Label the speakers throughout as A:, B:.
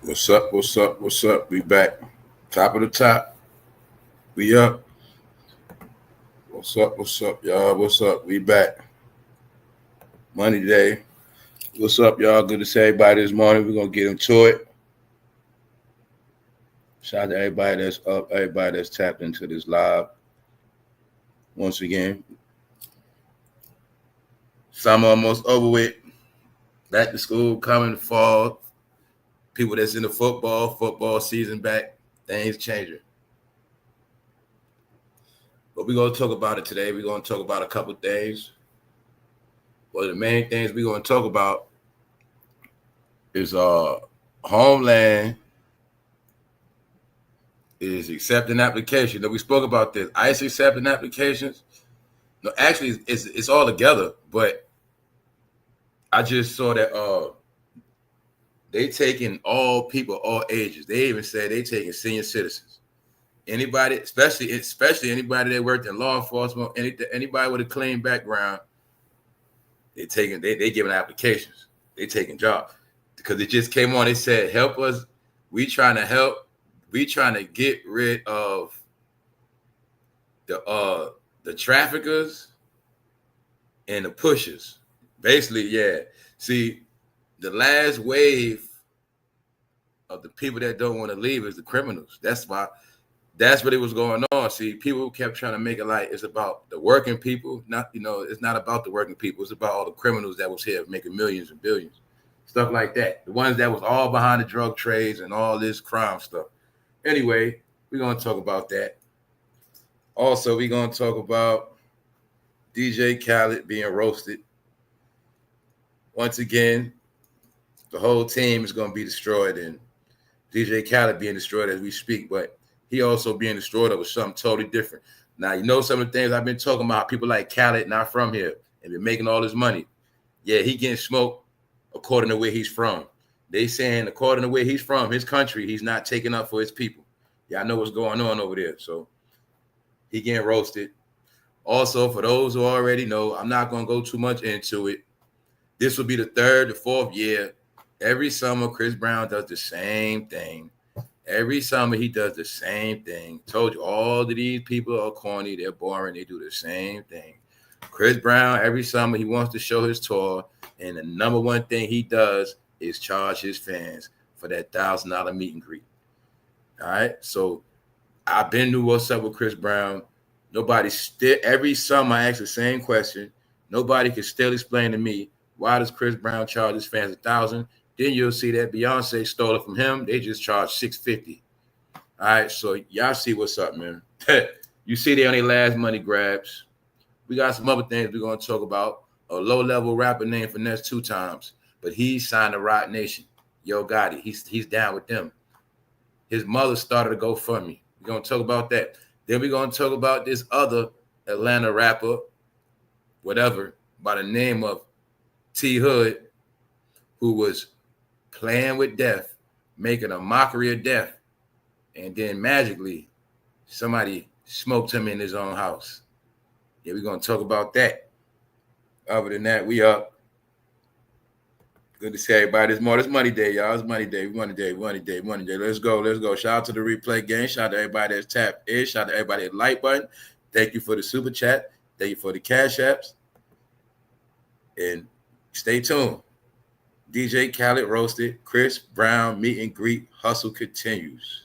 A: What's up? What's up? What's up? We back. Top of the top. We up. What's up? What's up, y'all? What's up? We back. Money day. What's up, y'all? Good to see everybody this morning. We're gonna get into it. Shout out to everybody that's up, everybody that's tapped into this live. Once again, summer almost over with. Back to school coming fall. People that's in the football season back. Things changing. But we're going to talk about it today. We're going to talk about a couple of things. One of the main things we're going to talk about is Homeland is accepting applications. Now, we spoke about this. ICE accepting applications. No, actually, it's all together. But I just saw that they taking all people, all ages. They even said they taking senior citizens. Anybody, especially anybody that worked in law enforcement, anybody with a clean background, they giving applications. They taking jobs because it just came on. They said, "Help us. We trying to help. We trying to get rid of the traffickers and the pushers." Basically, yeah. See, the last wave of the people that don't want to leave is the criminals. That's what it was going on. See, people kept trying to make it like it's about the working people. Not, it's not about the working people. It's about all the criminals that was here making millions and billions. Stuff like that. The ones that was all behind the drug trades and all this crime stuff. Anyway, we're going to talk about that. Also, we're going to talk about DJ Khaled being roasted. Once again, the whole team is going to be destroyed and DJ Khaled being destroyed as we speak, but he also being destroyed over something totally different. Now, some of the things I've been talking about, people like Khaled, not from here, and been making all this money. Yeah, he getting smoked according to where he's from. They saying according to where he's from, his country, he's not taking up for his people. Yeah, I know what's going on over there. So he getting roasted. Also, for those who already know, I'm not going to go too much into it. This will be the third, the fourth year. Every summer, Chris Brown does the same thing. Every summer, he does the same thing. Told you, all of these people are corny. They're boring. They do the same thing. Chris Brown, every summer, he wants to show his tour. And the number one thing he does is charge his fans for that $1,000 meet and greet. All right? So I've been to what's up with Chris Brown. Every summer, I ask the same question. Nobody can still explain to me, why does Chris Brown charge his fans $1,000? Then you'll see that Beyonce stole it from him. They just charged $650. All right, so y'all see what's up, man. You see they on their last money grabs. We got some other things we're going to talk about. A low-level rapper named Finesse 2 times, but he signed to Roc Nation. Yo Gotti, he's down with them. His mother started a GoFundMe. We're going to talk about that. Then we're going to talk about this other Atlanta rapper, whatever, by the name of T Hood, who was playing with death, making a mockery of death, and then magically somebody smoked him in his own house. Yeah, we're going to talk about that. Other than that, we up. Good to see everybody. It's Money Day, y'all. It's Money Day. Money Day. Let's go. Shout out to the replay game. Shout out to everybody that's tapped in. Shout out to everybody at the like button. Thank you for the super chat. Thank you for the cash apps. And stay tuned. DJ Khaled roasted. Chris Brown meet and greet hustle continues.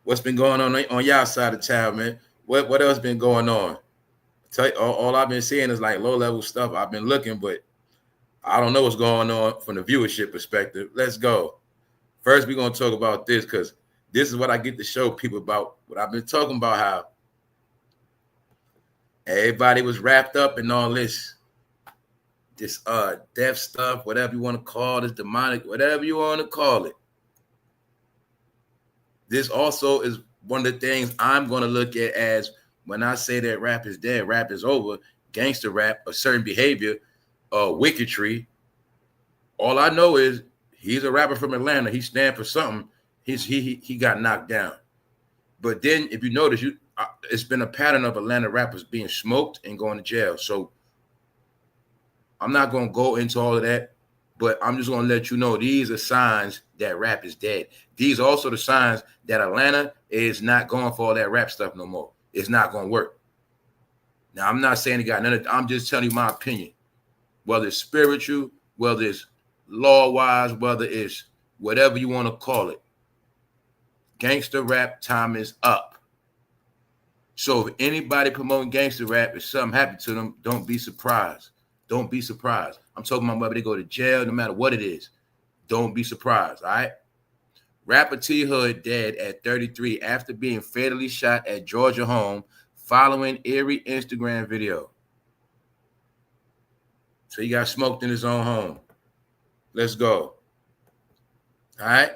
A: What's been going on y'all side of town, man? What else been going on? Tell you, all I've been seeing is like low-level stuff. I've been looking, but I don't know what's going on from the viewership perspective. Let's go. First, we're going to talk about this because this is what I get to show people about what I've been talking about, how everybody was wrapped up in all this death stuff, whatever you want to call it, demonic, whatever you want to call it. This also is one of the things I'm going to look at as when I say that rap is dead, rap is over, gangster rap, a certain behavior, wicketry. All I know is he's a rapper from Atlanta. He stand for something. He got knocked down. But then if you notice, it's been a pattern of Atlanta rappers being smoked and going to jail. So I'm not going to go into all of that, But I'm just gonna let you know these are signs that rap is dead. These are also the signs that Atlanta is not going for all that rap stuff no more. It's not gonna work. Now, I'm not saying it got none of, I'm just telling you my opinion. Whether it's spiritual, whether it's law-wise, whether it's whatever you want to call it. Gangster rap time is up. So if anybody promoting gangster rap, if something happened to them, don't be surprised. Don't be surprised. I'm talking about whether they go to jail, no matter what it is. Don't be surprised, all right? Rapper T Hood dead at 33 after being fatally shot at Georgia home following eerie Instagram video. So he got smoked in his own home. Let's go. All right?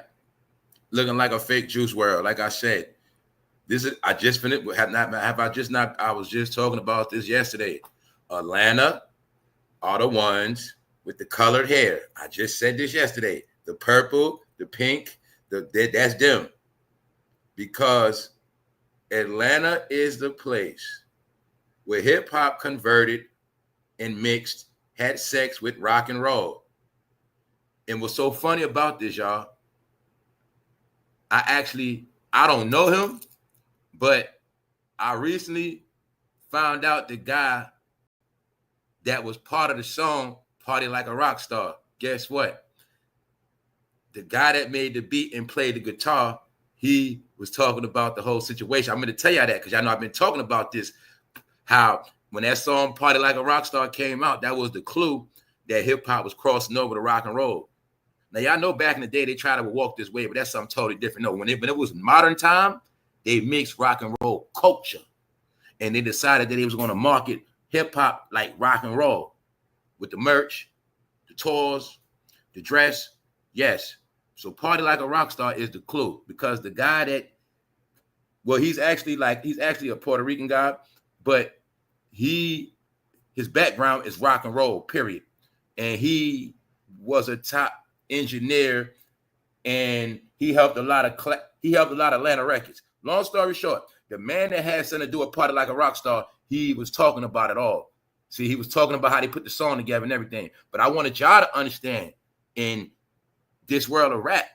A: Looking like a fake Juice WRLD. Like I said, this is, I just finished, I was just talking about this yesterday. Atlanta are the ones with the colored hair. I just said this yesterday. The purple, the pink, that's them. Because Atlanta is the place where hip hop converted and mixed, had sex with rock and roll. And what's so funny about this, y'all, I don't know him, but I recently found out the guy that was part of the song Party Like a Rock Star. Guess what? The guy that made the beat and played the guitar, he was talking about the whole situation. I'm going to tell y'all that because y'all know I've been talking about this, how when that song Party Like a Rock Star came out, that was the clue that hip-hop was crossing over to rock and roll. Now, y'all know back in the day, they tried to walk this way, but that's something totally different. No, when it was modern time, they mixed rock and roll culture. And they decided that they was going to market hip-hop like rock and roll with the merch, the tours, the dress. Yes. So Party Like a Rock Star is the clue because the guy that, well, he's actually a Puerto Rican guy, but his background is rock and roll, period. And he was a top engineer and he helped a lot of Atlanta records. Long story short, the man that had something to do with Party Like a Rock Star, he was talking about it all. See, he was talking about how they put the song together and everything. But I wanted y'all to understand in this world of rap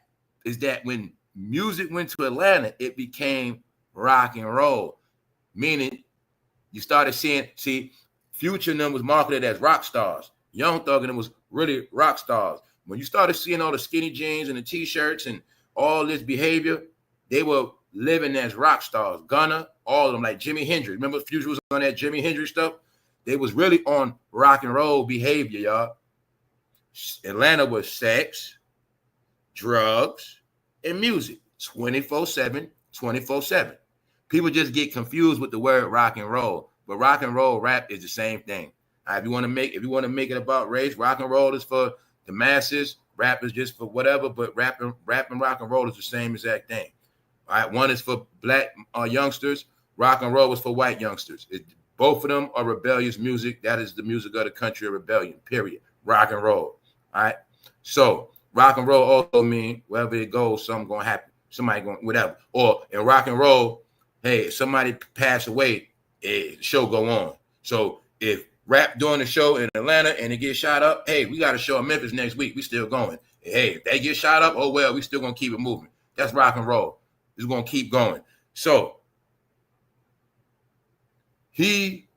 A: is that when music went to Atlanta, it became rock and roll. Meaning you started seeing, Future and them was marketed as rock stars. Young Thug and them was really rock stars. When you started seeing all the skinny jeans and the t-shirts and all this behavior, they were living as rock stars. Gunna, all of them, like Jimi Hendrix. Remember Future was on that Jimi Hendrix stuff? They was really on rock and roll behavior, y'all. Atlanta was sex, drugs, and music. 24/7, 24/7. People just get confused with the word rock and roll, but rock and roll rap is the same thing. If you want to make it about race, rock and roll is for the masses, rap is just for whatever, but rap and rock and roll is the same exact thing. All right, one is for black youngsters, rock and roll is for white youngsters. Both of them are rebellious music. That is the music of the country of rebellion, period. Rock and roll. All right. So rock and roll also mean wherever it goes, something gonna happen. Somebody going whatever. Or in rock and roll, hey, if somebody pass away, the show go on. So if rap doing the show in Atlanta and it gets shot up, hey, we got a show in Memphis next week. We still going. Hey, if they get shot up, oh well, we still gonna keep it moving. That's rock and roll. It's gonna keep going. So he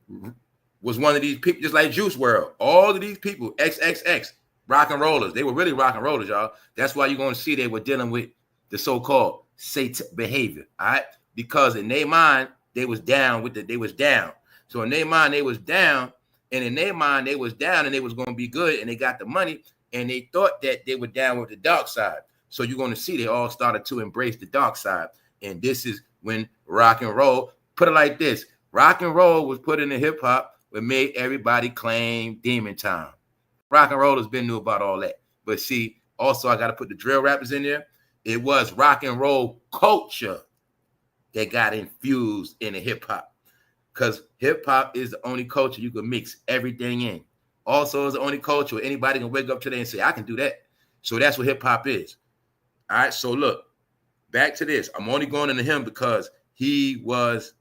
A: was one of these people, just like Juice WRLD. All of these people, XXX, rock and rollers. They were really rock and rollers, y'all. That's why you're going to see they were dealing with the so-called Satan behavior, all right? Because in their mind, they was down with it. They was down. So in their mind, they was down. And in their mind, they was down and they was going to be good. And they got the money. And they thought that they were down with the dark side. So you're going to see they all started to embrace the dark side. And this is when rock and roll, put it like this. Rock and roll was put into hip hop, but made everybody claim demon time. Rock and roll has been new about all that. But see, also I got to put the drill rappers in there. It was rock and roll culture that got infused into hip hop. Because hip hop is the only culture you can mix everything in. Also, it's the only culture where anybody can wake up today and say, I can do that. So that's what hip hop is. All right. So look, back to this. I'm only going into him because he was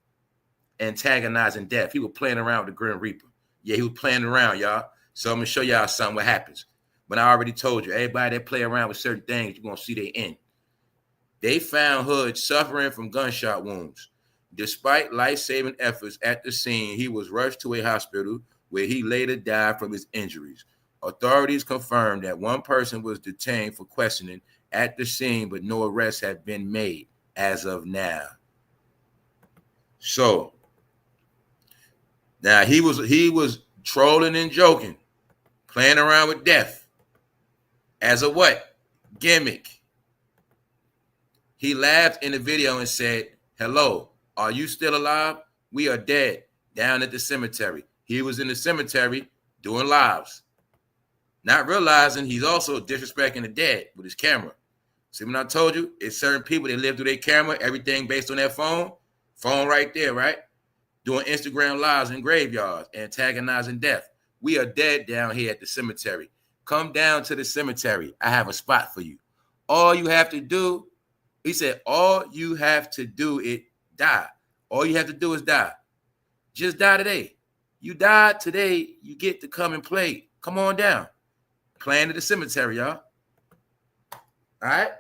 A: antagonizing death. He was playing around with the Grim Reaper. Yeah, he was playing around, y'all. So I'm going to show y'all something what happens. But I already told you, everybody that play around with certain things, you're going to see they end. They found Hood suffering from gunshot wounds. Despite life-saving efforts at the scene, he was rushed to a hospital where he later died from his injuries. Authorities confirmed that one person was detained for questioning at the scene, but no arrests have been made as of now. So now he was trolling and joking, playing around with death as a what? Gimmick. He laughed in the video and said, "Hello, are you still alive? We are dead down at the cemetery." He was in the cemetery doing lives, not realizing he's also disrespecting the dead with his camera. See what I told you? It's certain people that live through their camera, everything based on their phone right there, right? Doing Instagram lives in graveyards, antagonizing death. We are dead down here at the cemetery. Come down to the cemetery. I have a spot for you. All you have to do, he said, all you have to do is die. All you have to do is die. Just die today. You died today, you get to come and play. Come on down. Playing at the cemetery, y'all. All right?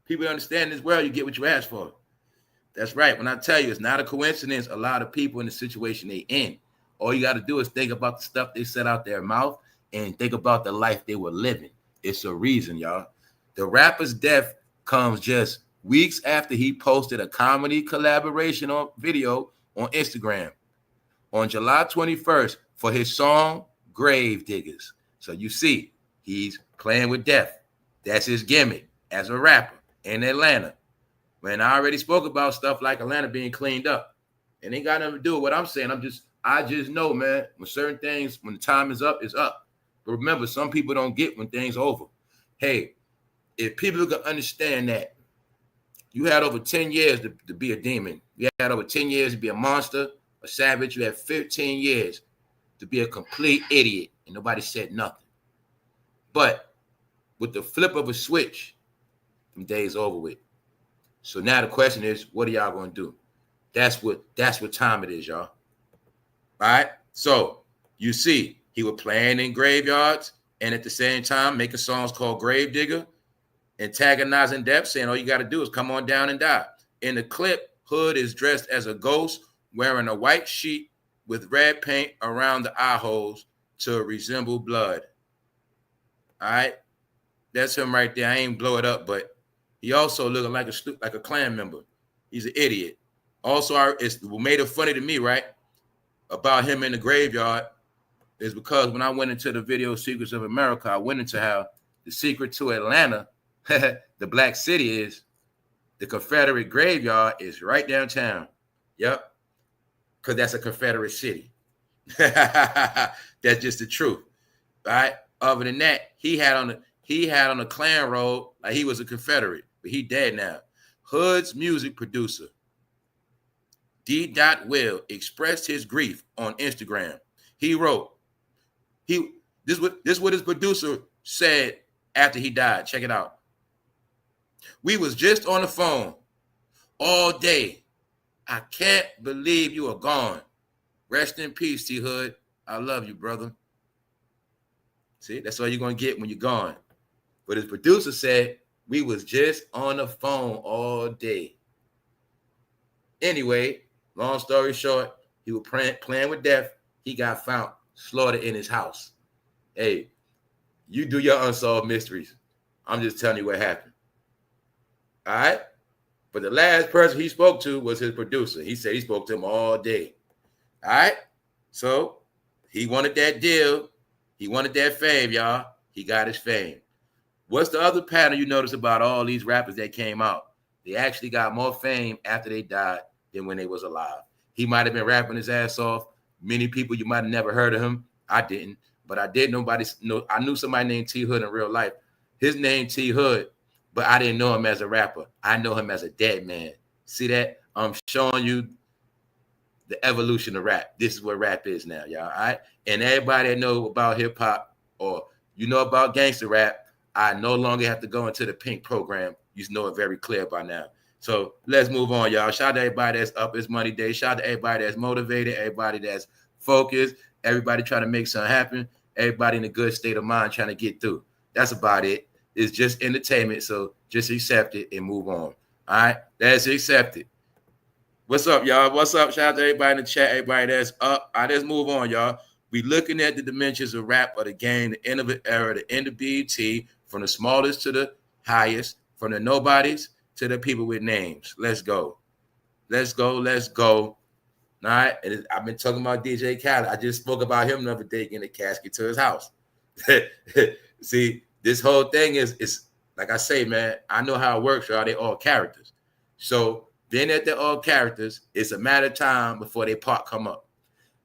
A: People understand this world, you get what you ask for. That's right. When I tell you, it's not a coincidence, a lot of people in the situation they in. All you got to do is think about the stuff they said out their mouth and think about the life they were living. It's a reason, y'all. The rapper's death comes just weeks after he posted a comedy collaboration on video on Instagram on July 21st for his song Grave Diggers. So you see, he's playing with death. That's his gimmick as a rapper in Atlanta. When I already spoke about stuff like Atlanta being cleaned up. It ain't got nothing to do with what I'm saying. I just know, man, when certain things, when the time is up, it's up. But remember, some people don't get when things are over. Hey, if people can understand that you had over 10 years to be a demon. You had over 10 years to be a monster, a savage. You had 15 years to be a complete idiot, and nobody said nothing. But with the flip of a switch, them days over with. So now the question is, what are y'all going to do? That's what time it is, y'all. All right? So you see, he was playing in graveyards and at the same time making songs called Grave Digger, antagonizing death, saying all you got to do is come on down and die. In the clip, Hood is dressed as a ghost, wearing a white sheet with red paint around the eye holes to resemble blood. All right? That's him right there. I ain't blow it up, but he also looking like a Klan member. He's an idiot. Also, what made it funny to me, right, about him in the graveyard is because when I went into the video Secrets of America, I went into how the secret to Atlanta, the black city is, the Confederate graveyard is right downtown. Yep. Because that's a Confederate city. That's just the truth. All right. Other than that, he had on a Klan robe like he was a Confederate, but he dead now. Hood's music producer, D.Will, expressed his grief on Instagram. He wrote, this what his producer said after he died. Check it out. "We was just on the phone all day. I can't believe you are gone. Rest in peace, T Hood. I love you, brother." See, that's all you're going to get when you're gone. But his producer said, "We was just on the phone all day." Anyway, long story short, he was playing with death. He got found slaughtered in his house. Hey, you do your unsolved mysteries. I'm just telling you what happened. All right? But the last person he spoke to was his producer. He said he spoke to him all day. All right? So he wanted that deal. He wanted that fame, y'all. He got his fame. What's the other pattern you notice about all these rappers that came out? They actually got more fame after they died than when they was alive. He might have been rapping his ass off. Many people, you might have never heard of him. I didn't. But I did know. I knew somebody named T Hood in real life. His name T Hood, but I didn't know him as a rapper. I know him as a dead man. See that? I'm showing you the evolution of rap. This is what rap is now, y'all. All right? And everybody that know about hip hop or you know about gangster rap, I no longer have to go into the Pink program. You know it very clear by now. So let's move on, y'all. Shout out to everybody that's up. It's Money Day. Shout out to everybody that's motivated, everybody that's focused, Everybody trying to make something happen. Everybody in a good state of mind trying to get through. That's about it. It's just entertainment. So just accept it and move on. All right. That's accepted. What's up, y'all? What's up? Shout out to everybody in the chat. Everybody that's up. All right, let's move on, y'all. We looking at the dimensions of rap of the game, the end of the era, the end of BET, from the smallest to the highest, from the nobodies to the people with names. Let's go. Let's go. Let's go. All right. And I've been talking about DJ Khaled. I just spoke about him the other day getting a casket to his house. See, this whole thing is like I say, man, I know how it works, y'all. They all characters. So being that they're all characters, it's a matter of time before they part come up.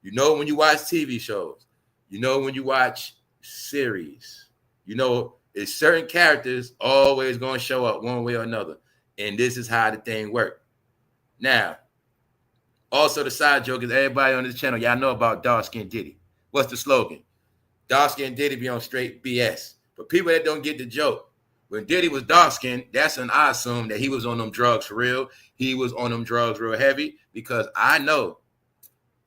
A: You know, when you watch TV shows, you know, when you watch series, you know, it's certain characters always going to show up one way or another. And this is how the thing works. Now, also the side joke is everybody on this channel, y'all know about dark skin Diddy. What's the slogan? Dark skin Diddy be on straight BS. But people that don't get the joke, when Diddy was dark skinned, that's when I assume that he was on them drugs for real. He was on them drugs real heavy, because I know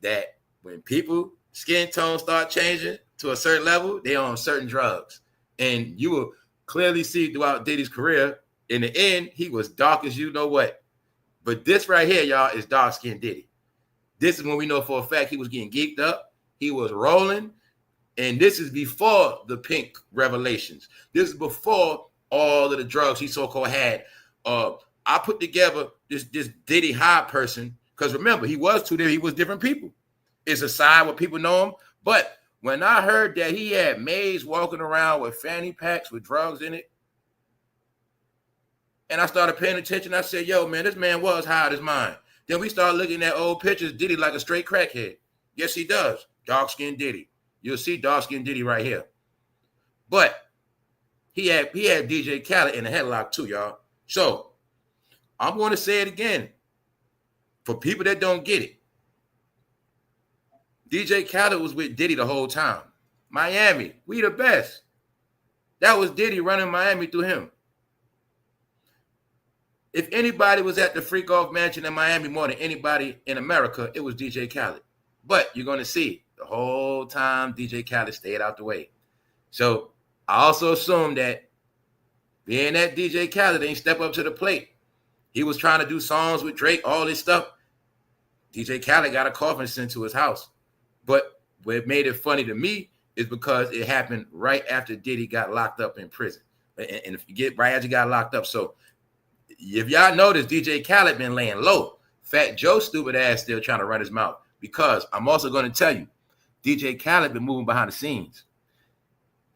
A: that when people skin tone start changing to a certain level, they on certain drugs. And you will clearly see throughout Diddy's career, in the end, he was dark as you know what. But this right here, y'all, is dark skinned Diddy. This is when we know for a fact he was getting geeked up. He was rolling. And this is before the pink revelations. This is before all of the drugs he so-called had. I put together this Diddy high person, because remember, he was two different, he was different people. It's a side where people know him. But when I heard that he had maids walking around with fanny packs with drugs in it, and I started paying attention, I said, yo, man, this man was high out his mind. Then we started looking at old pictures, Diddy like a straight crackhead. Yes, he does. Dark-skinned Diddy. You'll see dark-skinned Diddy right here. But he had DJ Khaled in the headlock too, y'all. So I'm going to say it again. For people that don't get it, DJ Khaled was with Diddy the whole time. Miami, we the best. That was Diddy running Miami through him. If anybody was at the Freak Off Mansion in Miami more than anybody in America, it was DJ Khaled. But you're going to see the whole time DJ Khaled stayed out the way. So I also assume that being that DJ Khaled ain't step up to the plate, he was trying to do songs with Drake, all this stuff. DJ Khaled got a coffin sent to his house. But what made it funny to me is because it happened right after Diddy got locked up in prison. And if you get right after he got locked up. So if y'all notice, DJ Khaled been laying low. FatJoe stupid ass still trying to run his mouth. Because I'm also going to tell you, DJ Khaled been moving behind the scenes.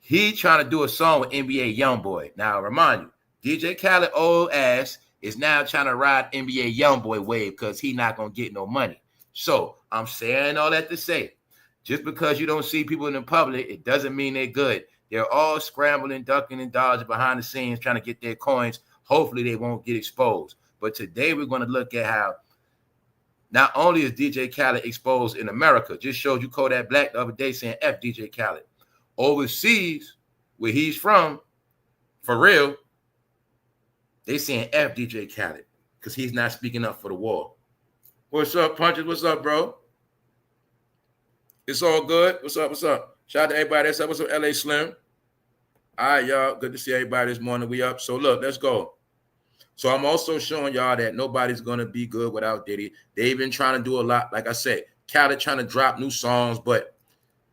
A: He trying to do a song with NBA Youngboy. Now, I remind you, DJ Khaled old ass is now trying to ride NBA Youngboy wave because he not going to get no money. So I'm saying all that to say, just because you don't see people in the public, it doesn't mean they're good. They're all scrambling, ducking, and dodging behind the scenes trying to get their coins. Hopefully they won't get exposed. But today we're going to look at how not only is DJ Khaled exposed in America, just showed you Kodak Black the other day saying F DJ Khaled. Overseas, where he's from, for real, they saying F DJ Khaled because he's not speaking up for the war. What's up, Punches? What's up, bro? It's all good. What's up? What's up? Shout out to everybody that's up. What's up, LA Slim? All right, y'all. Good to see everybody this morning. We up. So look, let's go. So I'm also showing y'all that nobody's going to be good without Diddy. They've been trying to do a lot. Like I said, Khaled trying to drop new songs, but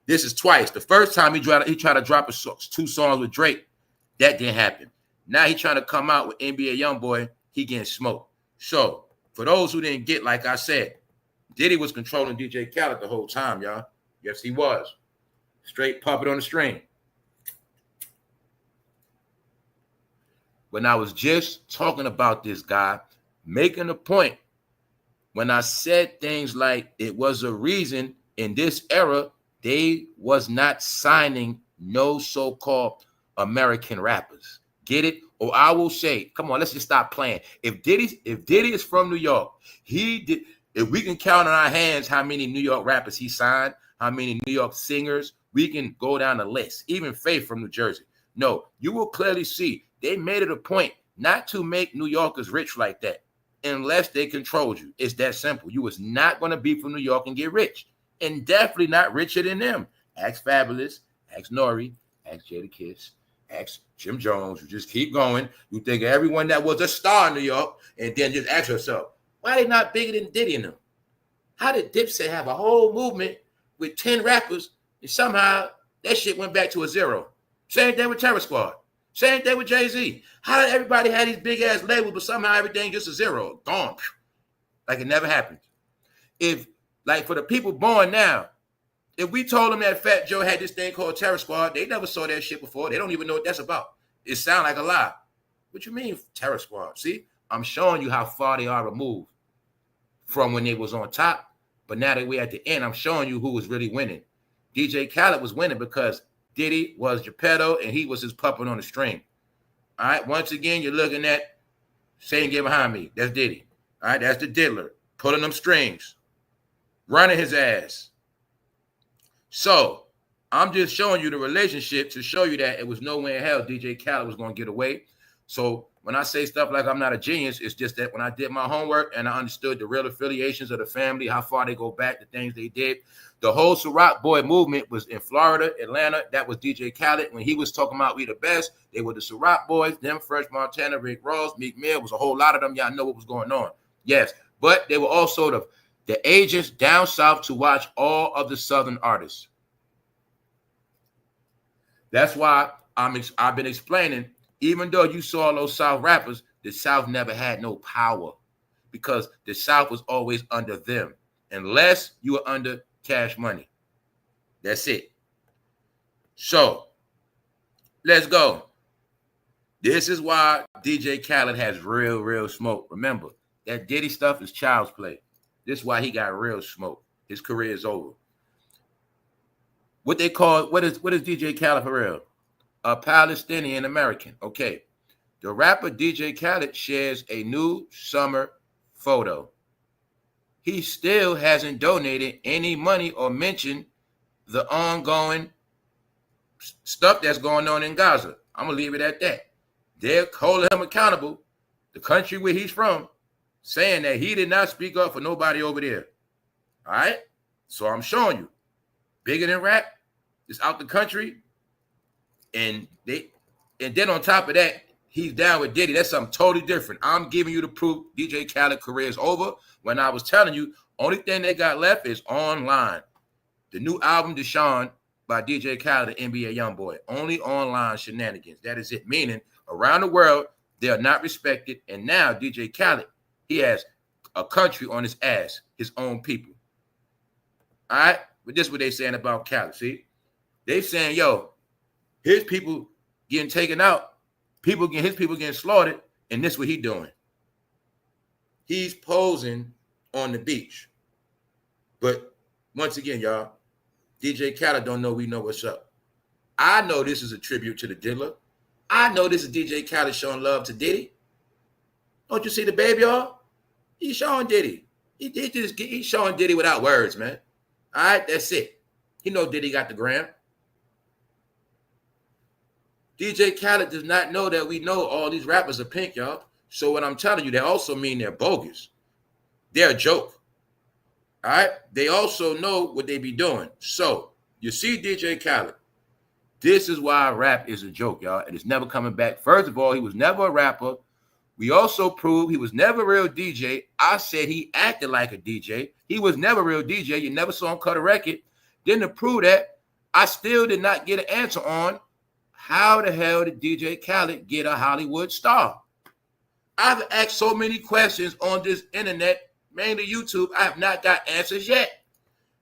A: this is twice. The first time he tried to drop two songs with Drake. That didn't happen. Now he's trying to come out with NBA Youngboy. He getting smoked. So for those who didn't get, like I said, Diddy was controlling DJ Khaled the whole time, y'all. Yes, he was. Straight puppet on the string. When I was just talking about this guy, making a point, when I said things like it was a reason in this era, they was not signing no so-called American rappers. Get it? Or I will say, come on, let's just stop playing. If Diddy is from New York, if we can count on our hands how many New York rappers he signed, how many New York singers, we can go down the list. Even Faith from New Jersey. No, you will clearly see they made it a point not to make New Yorkers rich like that unless they controlled you. It's that simple. You was not going to be from New York and get rich. and definitely not richer than them. Ask Fabulous, ask Nori, ask Jadakiss, ask Jim Jones. You just keep going. You think of everyone that was a star in New York, and then just ask yourself, why are they not bigger than Diddy and them? How did Dipset have a whole movement with 10 rappers, and somehow that shit went back to a zero? Same thing with Terror Squad. Same thing with Jay-Z. How did everybody have these big ass labels, but somehow everything just a zero? Gone. Like it never happened. If, like, for the people born now, if we told them that fatjoe had this thing called Terror Squad, they never saw that shit before. They don't even know what that's about. It sounds like a lie. What you mean, Terror Squad? See, I'm showing you how far they are removed from when they was on top. But now that we're at the end, I'm showing you who was really winning. DJ Khaled was winning because Diddy was Geppetto and he was his puppet on the string. All right, once again, you're looking at Same Get Behind Me. That's Diddy. All right, that's the diddler, pulling them strings, running his ass. So I'm just showing you the relationship to show you that it was nowhere in hell DJ Khaled was going to get away. So when I say stuff like I'm not a genius, it's just that when I did my homework and I understood the real affiliations of the family, how far they go back, the things they did. The whole CIROC boy movement was in Florida, Atlanta. That was DJ Khaled. When he was talking about we the best, they were the CIROC boys, them, Fresh Montana, rickross, Meek Mill, was a whole lot of them. Y'all know what was going on. Yes, but they were also the agents down south to watch all of the Southern artists. That's why I've been explaining, even though you saw those South rappers, the South never had no power because the South was always under them, unless you were under Cash Money. That's it. So let's go. This is why DJ Khaled has real smoke. Remember, that Diddy stuff is child's play. This is why he got real smoke. His career is over. What they call, what is DJ Khaled for real? A Palestinian American. Okay. The rapper DJ Khaled shares a new summer photo. He still hasn't donated any money or mentioned the ongoing stuff that's going on in Gaza. I'm going to leave it at that. They're holding him accountable, the country where he's from, saying that he did not speak up for nobody over there. All right? So I'm showing you. Bigger than rap, it's out the country. And then on top of that, he's down with Diddy. That's something totally different. I'm giving you the proof DJ Khaled career is over. When I was telling you, only thing they got left is online. The new album, Deshaun, by DJ Khaled, the NBA Youngboy. Only online shenanigans. That is it. Meaning, around the world, they are not respected. And now DJ Khaled, he has a country on his ass, his own people. All right? But this is what they saying about Khaled. See? They saying, yo, his people getting taken out, his people getting slaughtered, and this is what he doing. He's posing on the beach. But once again, y'all, DJ Khaled don't know we know what's up. I know this is a tribute to the diddler. I know this is DJ Khaled showing love to Diddy. Don't you see the baby, y'all? He's showing Diddy. He's showing Diddy without words, man. All right, that's it. He know Diddy got the gram. DJ Khaled does not know that we know all these rappers are pink, y'all. So what I'm telling you, that also mean they're bogus. They're a joke. All right? They also know what they be doing. So you see DJ Khaled. This is why rap is a joke, y'all. And it's never coming back. First of all, he was never a rapper. We also proved he was never a real DJ. I said he acted like a DJ. He was never a real DJ. You never saw him cut a record. Then to prove that, I still did not get an answer on how the hell did DJ Khaled get a Hollywood star? I've asked so many questions on this internet, mainly YouTube. I have not got answers yet.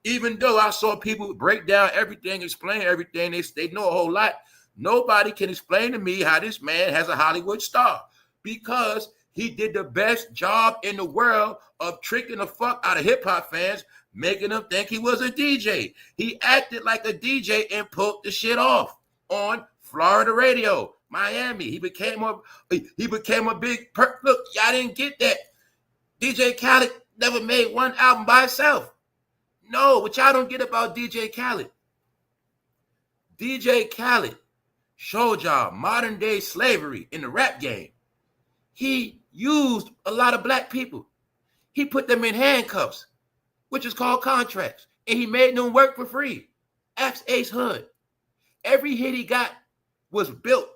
A: Even though I saw people break down everything, explain everything, they know a whole lot. Nobody can explain to me how this man has a Hollywood star because he did the best job in the world of tricking the fuck out of hip-hop fans, making them think he was a DJ. He acted like a DJ and pulled the shit off on Florida radio, Miami. He became a big look, y'all didn't get that. DJ Khaled never made one album by himself. No, what y'all don't get about DJ Khaled. DJ Khaled showed y'all modern day slavery in the rap game. He used a lot of black people. He put them in handcuffs, which is called contracts. And he made them work for free. Ask Ace Hood. Every hit he got was built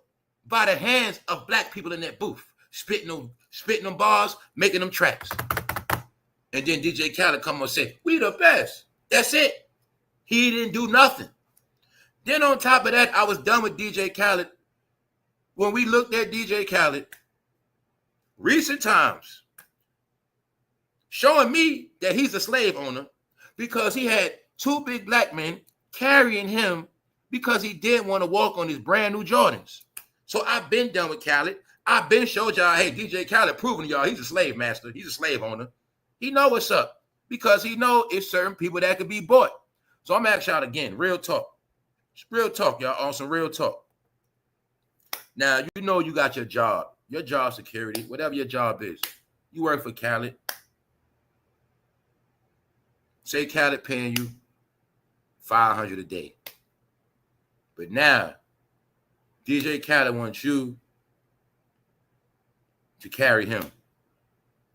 A: by the hands of black people in that booth, spitting them bars, making them tracks. And then DJ Khaled come and say, we the best. That's it. He didn't do nothing. Then on top of that, I was done with DJ Khaled. When we looked at DJ Khaled, recent times, showing me that he's a slave owner because he had two big black men carrying him because he didn't want to walk on his brand new Jordans. So I've been done with Khaled. I've been showed y'all, hey, DJ Khaled proving to y'all he's a slave master. He's a slave owner. He know what's up because he know it's certain people that could be bought. So I'm asking y'all again, real talk. Real talk, y'all, on some real talk. Now, you know you got your job security, whatever your job is. You work for Khaled. Say Khaled paying you $500 a day. But now, DJ Khaled wants you to carry him.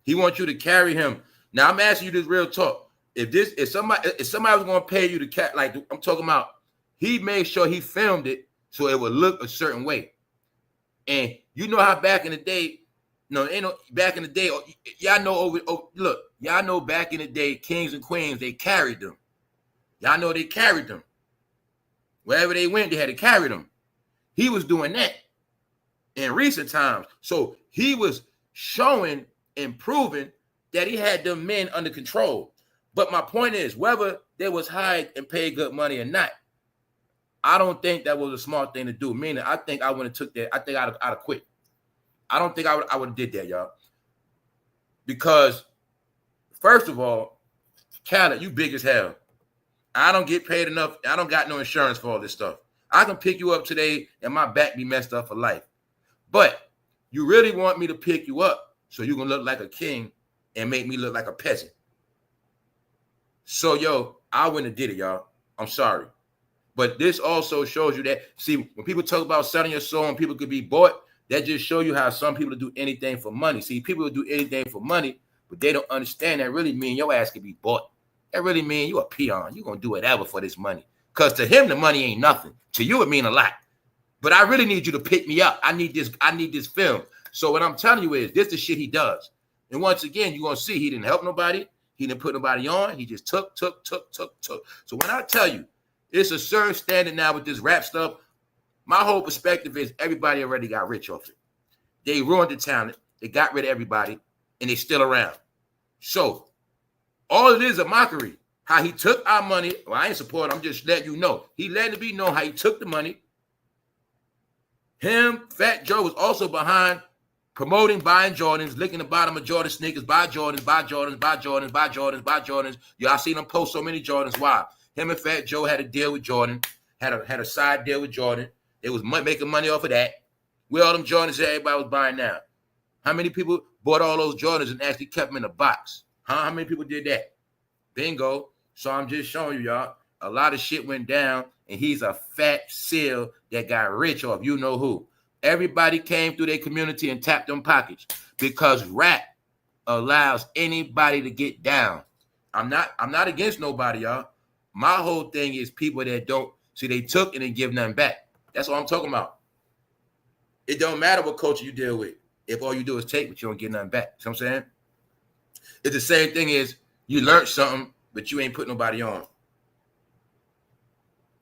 A: He wants you to carry him. Now, I'm asking you this real talk. If somebody was going to pay you to like I'm talking about, he made sure he filmed it so it would look a certain way. And you know how back in the day, back in the day, y'all know y'all know back in the day, kings and queens, they carried them. Y'all know they carried them. Wherever they went, they had to carry them. He was doing that in recent times. So he was showing and proving that he had them men under control. But my point is, whether they was hired and paid good money or not, I don't think that was a smart thing to do. Meaning, I think I would have took that. I think I'd have quit. I don't think I would have did that, y'all. Because, first of all, Khaled, you big as hell. I don't get paid enough. I don't got no insurance for all this stuff. I can pick you up today and my back be messed up for life. But you really want me to pick you up so you can look like a king and make me look like a peasant. So, yo, I wouldn't have did it, y'all. I'm sorry. But this also shows you that, see, when people talk about selling your soul and people could be bought, that just show you how some people do anything for money. See, people will do anything for money, but they don't understand that really mean your ass can be bought. That really mean you a peon. You going to do whatever for this money. Because to him, the money ain't nothing. To you, it mean a lot. But I really need you to pick me up. I need this film. So what I'm telling you is, this is the shit he does. And once again, you're going to see he didn't help nobody. He didn't put nobody on. He just took. So when I tell you, it's a certain standard now with this rap stuff, my whole perspective is everybody already got rich off it. They ruined the talent. They got rid of everybody, and they still around. So all it is a mockery. How he took our money. Well, I ain't support. I'm just letting you know. He letting it be known how he took the money. Him, Fat Joe, was also behind promoting buying Jordans, licking the bottom of Jordan sneakers, buy Jordans, buy Jordans, buy Jordans, buy Jordans, buy Jordans. Y'all seen him post so many Jordans. Why? Him and Fat Joe had a deal with Jordan, had a side deal with Jordan. They was making money off of that. Where all them Jordans that everybody was buying now? How many people bought all those Jordans and actually kept them in a box? How many people did that? Bingo. So I'm just showing you, y'all, a lot of shit went down, and he's a fat seal that got rich off you know who. Everybody came through their community and tapped them pockets because rap allows anybody to get down. I'm not against nobody, y'all. My whole thing is people that don't see they took and they give nothing back. That's what I'm talking about. It don't matter what culture you deal with if all you do is take, but you don't get nothing back. You know what I'm saying? It's the same thing as you learned something, but you ain't put nobody on.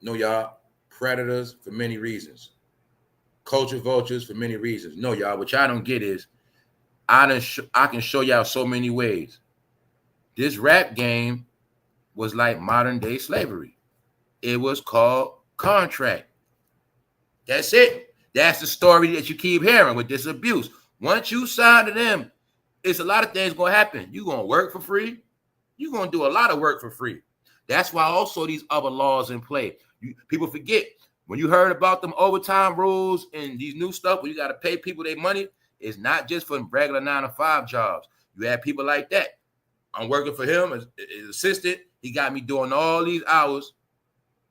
A: No, y'all, predators for many reasons. Culture vultures for many reasons. No, y'all, what y'all don't get is I can show y'all so many ways. This rap game was like modern day slavery. It was called contract. That's it. That's the story that you keep hearing with this abuse. Once you sign to them, it's a lot of things going to happen. You're going to work for free. You're going to do a lot of work for free. That's why also these other laws in play. People forget, when you heard about them overtime rules and these new stuff where you got to pay people their money, it's not just for regular 9-to-5 jobs. You have people like that. I'm working for him as assistant. He got me doing all these hours,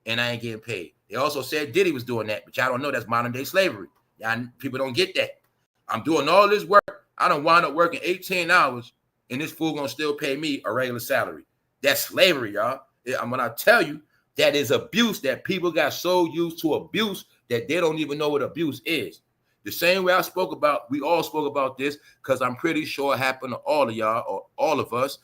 A: and I ain't getting paid. They also said Diddy was doing that, but y'all don't know that's modern day slavery. Y'all people don't get that. I'm doing all this work. I don't wind up working 18 hours, and this fool gonna still pay me a regular salary. That's slavery, y'all. When I tell you that is abuse, that people got so used to abuse that they don't even know what abuse is. The same way we all spoke about this, because I'm pretty sure it happened to all of y'all or all of us.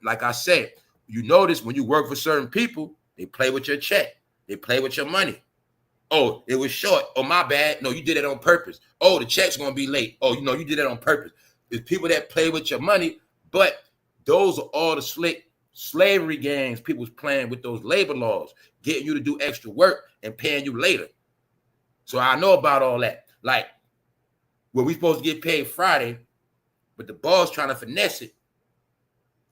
A: Like I said, you notice when you work for certain people, they play with your check. They play with your money. Oh, it was short. Oh, my bad. No, you did it on purpose. Oh, the check's going to be late. Oh, you did it on purpose. It's people that play with your money, but those are all the slick slavery games people's playing with those labor laws, getting you to do extra work and paying you later. So I know about all that. Like, well, we supposed to get paid Friday, but the boss trying to finesse it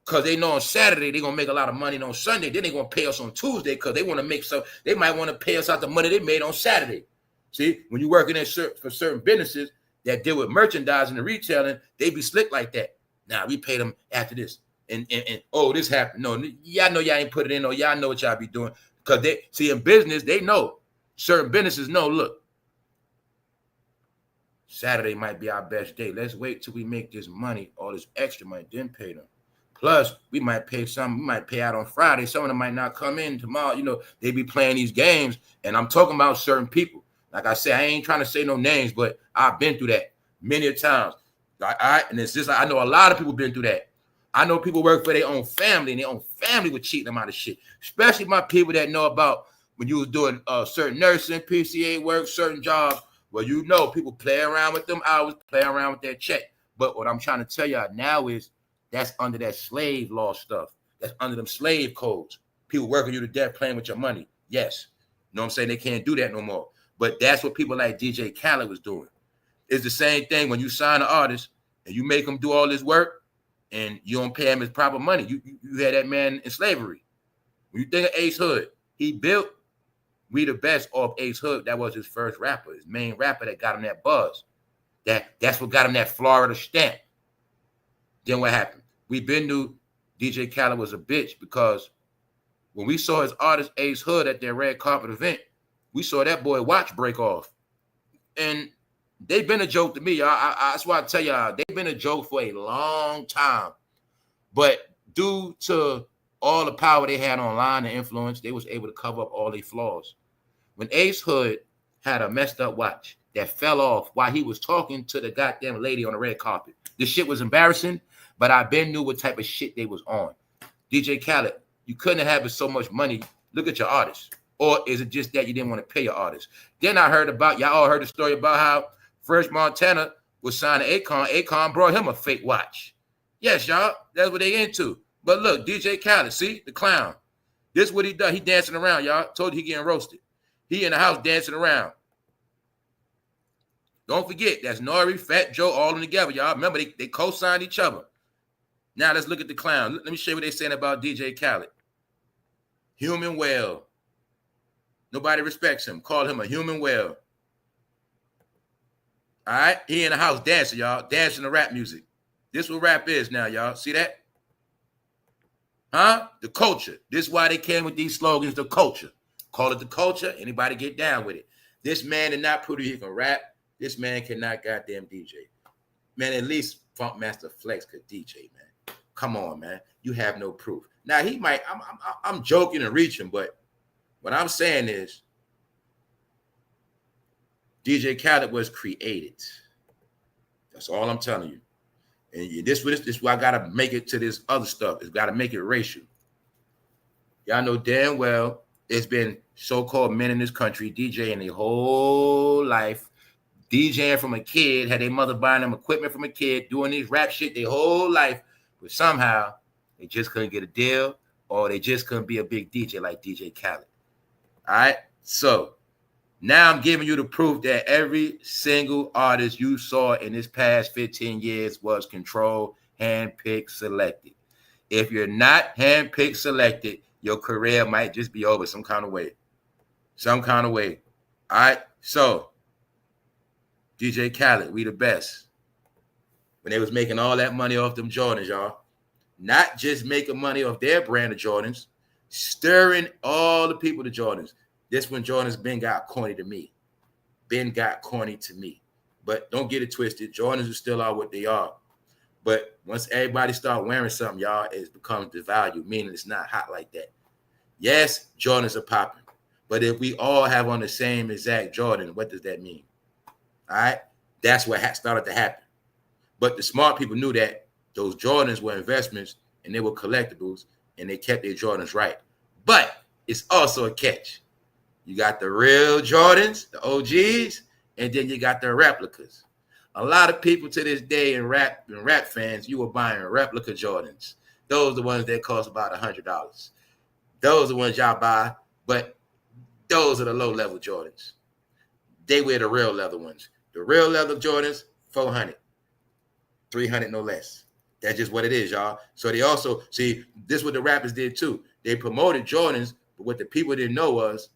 A: because they know on Saturday they're going to make a lot of money, and on Sunday, then they're going to pay us on Tuesday because they want to make some, they might want to pay us out the money they made on Saturday. See, when you're working for certain businesses that deal with merchandising and retailing, they be slick like that. Now, we pay them after this. And oh, this happened. No, y'all know y'all ain't put it in, or y'all know what y'all be doing. Because they see in business, they know. Certain businesses know, look, Saturday might be our best day. Let's wait till we make this money, all this extra money, then pay them. Plus, we might pay out on Friday. Some of them might not come in tomorrow. They be playing these games, and I'm talking about certain people. Like I said, I ain't trying to say no names, but I've been through that many a times. And it's just, I know a lot of people been through that. I know people work for their own family, and their own family would cheat them out of shit. Especially my people that know about when you was doing certain nursing, PCA work, certain jobs. Well, people play around with them hours, play around with their check. But what I'm trying to tell y'all now is that's under that slave law stuff. That's under them slave codes. People working you to death, playing with your money. Yes. You know what I'm saying? They can't do that no more. But that's what people like DJ Khaled was doing. It's the same thing when you sign an artist and you make him do all this work and you don't pay him his proper money. You had that man in slavery. When you think of Ace Hood, he built We the Best off Ace Hood. That was his first rapper, his main rapper that got him that buzz. That's what got him that Florida stamp. Then what happened? We been knew DJ Khaled was a bitch because when we saw his artist Ace Hood at their red carpet event, we saw that boy watch break off. And they've been a joke to me, y'all. That's why I tell y'all, they've been a joke for a long time. But due to all the power they had online and influence, they was able to cover up all their flaws. When Ace Hood had a messed up watch that fell off while he was talking to the goddamn lady on the red carpet, this shit was embarrassing, but I been knew what type of shit they was on. DJ Khaled, you couldn't have so much money. Look at your artists. Or is it just that you didn't want to pay your artists? Then I heard y'all all heard the story about how Fresh Montana was signed to Akon. Akon brought him a fake watch. Yes, y'all, that's what they into. But look, DJ Khaled, see, the clown. This is what he does. He dancing around, y'all. Told you he getting roasted. He in the house dancing around. Don't forget, that's Nori, fatjoe, all of them together, y'all. Remember, they co-signed each other. Now let's look at the clown. Let me show you what they're saying about DJ Khaled. Human whale. Nobody respects him. Call him a human whale. All right? He in the house dancing, y'all. Dancing to rap music. This is what rap is now, y'all. See that? Huh? The culture. This is why they came with these slogans, the culture. Call it the culture. Anybody get down with it. This man did not prove he can rap. This man cannot goddamn DJ. Man, at least Funkmaster Flex could DJ, man. Come on, man. You have no proof. Now, he might, I'm joking and reaching, but what I'm saying is DJ Khaled was created. That's all I'm telling you. And this is why I got to make it to this other stuff. It's got to make it racial. Y'all know damn well there's been so-called men in this country DJing their whole life, DJing from a kid, had their mother buying them equipment from a kid, doing these rap shit their whole life, but somehow they just couldn't get a deal or they just couldn't be a big DJ like DJ Khaled. All right, so now I'm giving you the proof that every single artist you saw in this past 15 years was controlled, handpicked, selected. If you're not handpicked, selected, your career might just be over some kind of way. Some kind of way. All right, so DJ Khaled, We the Best. When they was making all that money off them Jordans, y'all. Not just making money off their brand of Jordans, stirring all the people to Jordans. This when Jordans been got corny to me. Ben got corny to me. But don't get it twisted. Jordans are still are what they are. But once everybody start wearing something, y'all, it becomes devalued, meaning it's not hot like that. Yes, Jordans are popping. But if we all have on the same exact Jordan, what does that mean? All right? That's what started to happen. But the smart people knew that those Jordans were investments and they were collectibles and they kept their Jordans right. But it's also a catch. You got the real Jordans, the OGs, and then you got the replicas. A lot of people to this day in rap fans, you were buying replica Jordans. Those are the ones that cost about $100. Those are the ones y'all buy, but those are the low-level Jordans. They wear the real leather ones. The real leather Jordans, $400, $300 no less. That's just what it is, y'all. So they also, see, this is what the rappers did too. They promoted Jordans, but what the people didn't know was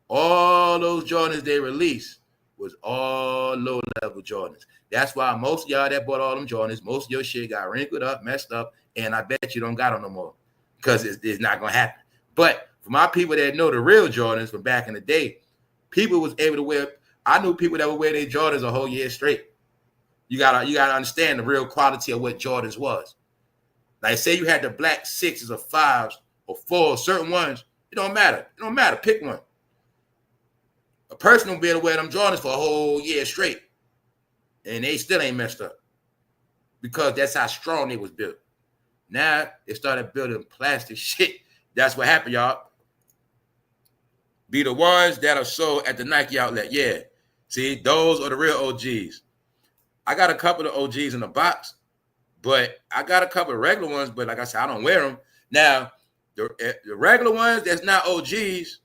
A: all those Jordans they released was all low-level Jordans. That's why most of y'all that bought all them Jordans, most of your shit got wrinkled up, messed up, and I bet you don't got them no more because it's not going to happen. But for my people that know the real Jordans from back in the day, people was able to wear, I knew people that would wear their Jordans a whole year straight. You gotta understand the real quality of what Jordans was. Like say you had the black 6s or 5s or 4s, certain ones, it don't matter. It don't matter. Pick one. A person will be able to wear them Jordans for a whole year straight. And they still ain't messed up. Because that's how strong they was built. Now they started building plastic shit. That's what happened, y'all. Be the ones that are sold at the Nike outlet. Yeah. See, those are the real OGs. I got a couple of OGs in the box, but I got a couple of regular ones, but like I said, I don't wear them. Now, the regular ones that's not OGs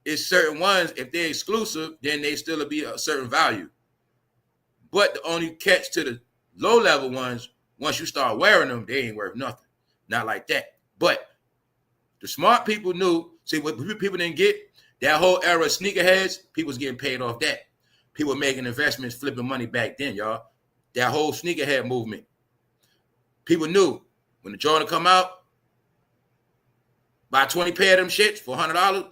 A: is certain ones, if they're exclusive, then they still be a certain value. But the only catch to the low-level ones, once you start wearing them, they ain't worth nothing. Not like that. But the smart people knew, see, what people didn't get, that whole era of sneakerheads, people was getting paid off that. People were making investments, flipping money back then, y'all. That whole sneakerhead movement. People knew when the Jordan come out, buy 20 pair of them shits for $100,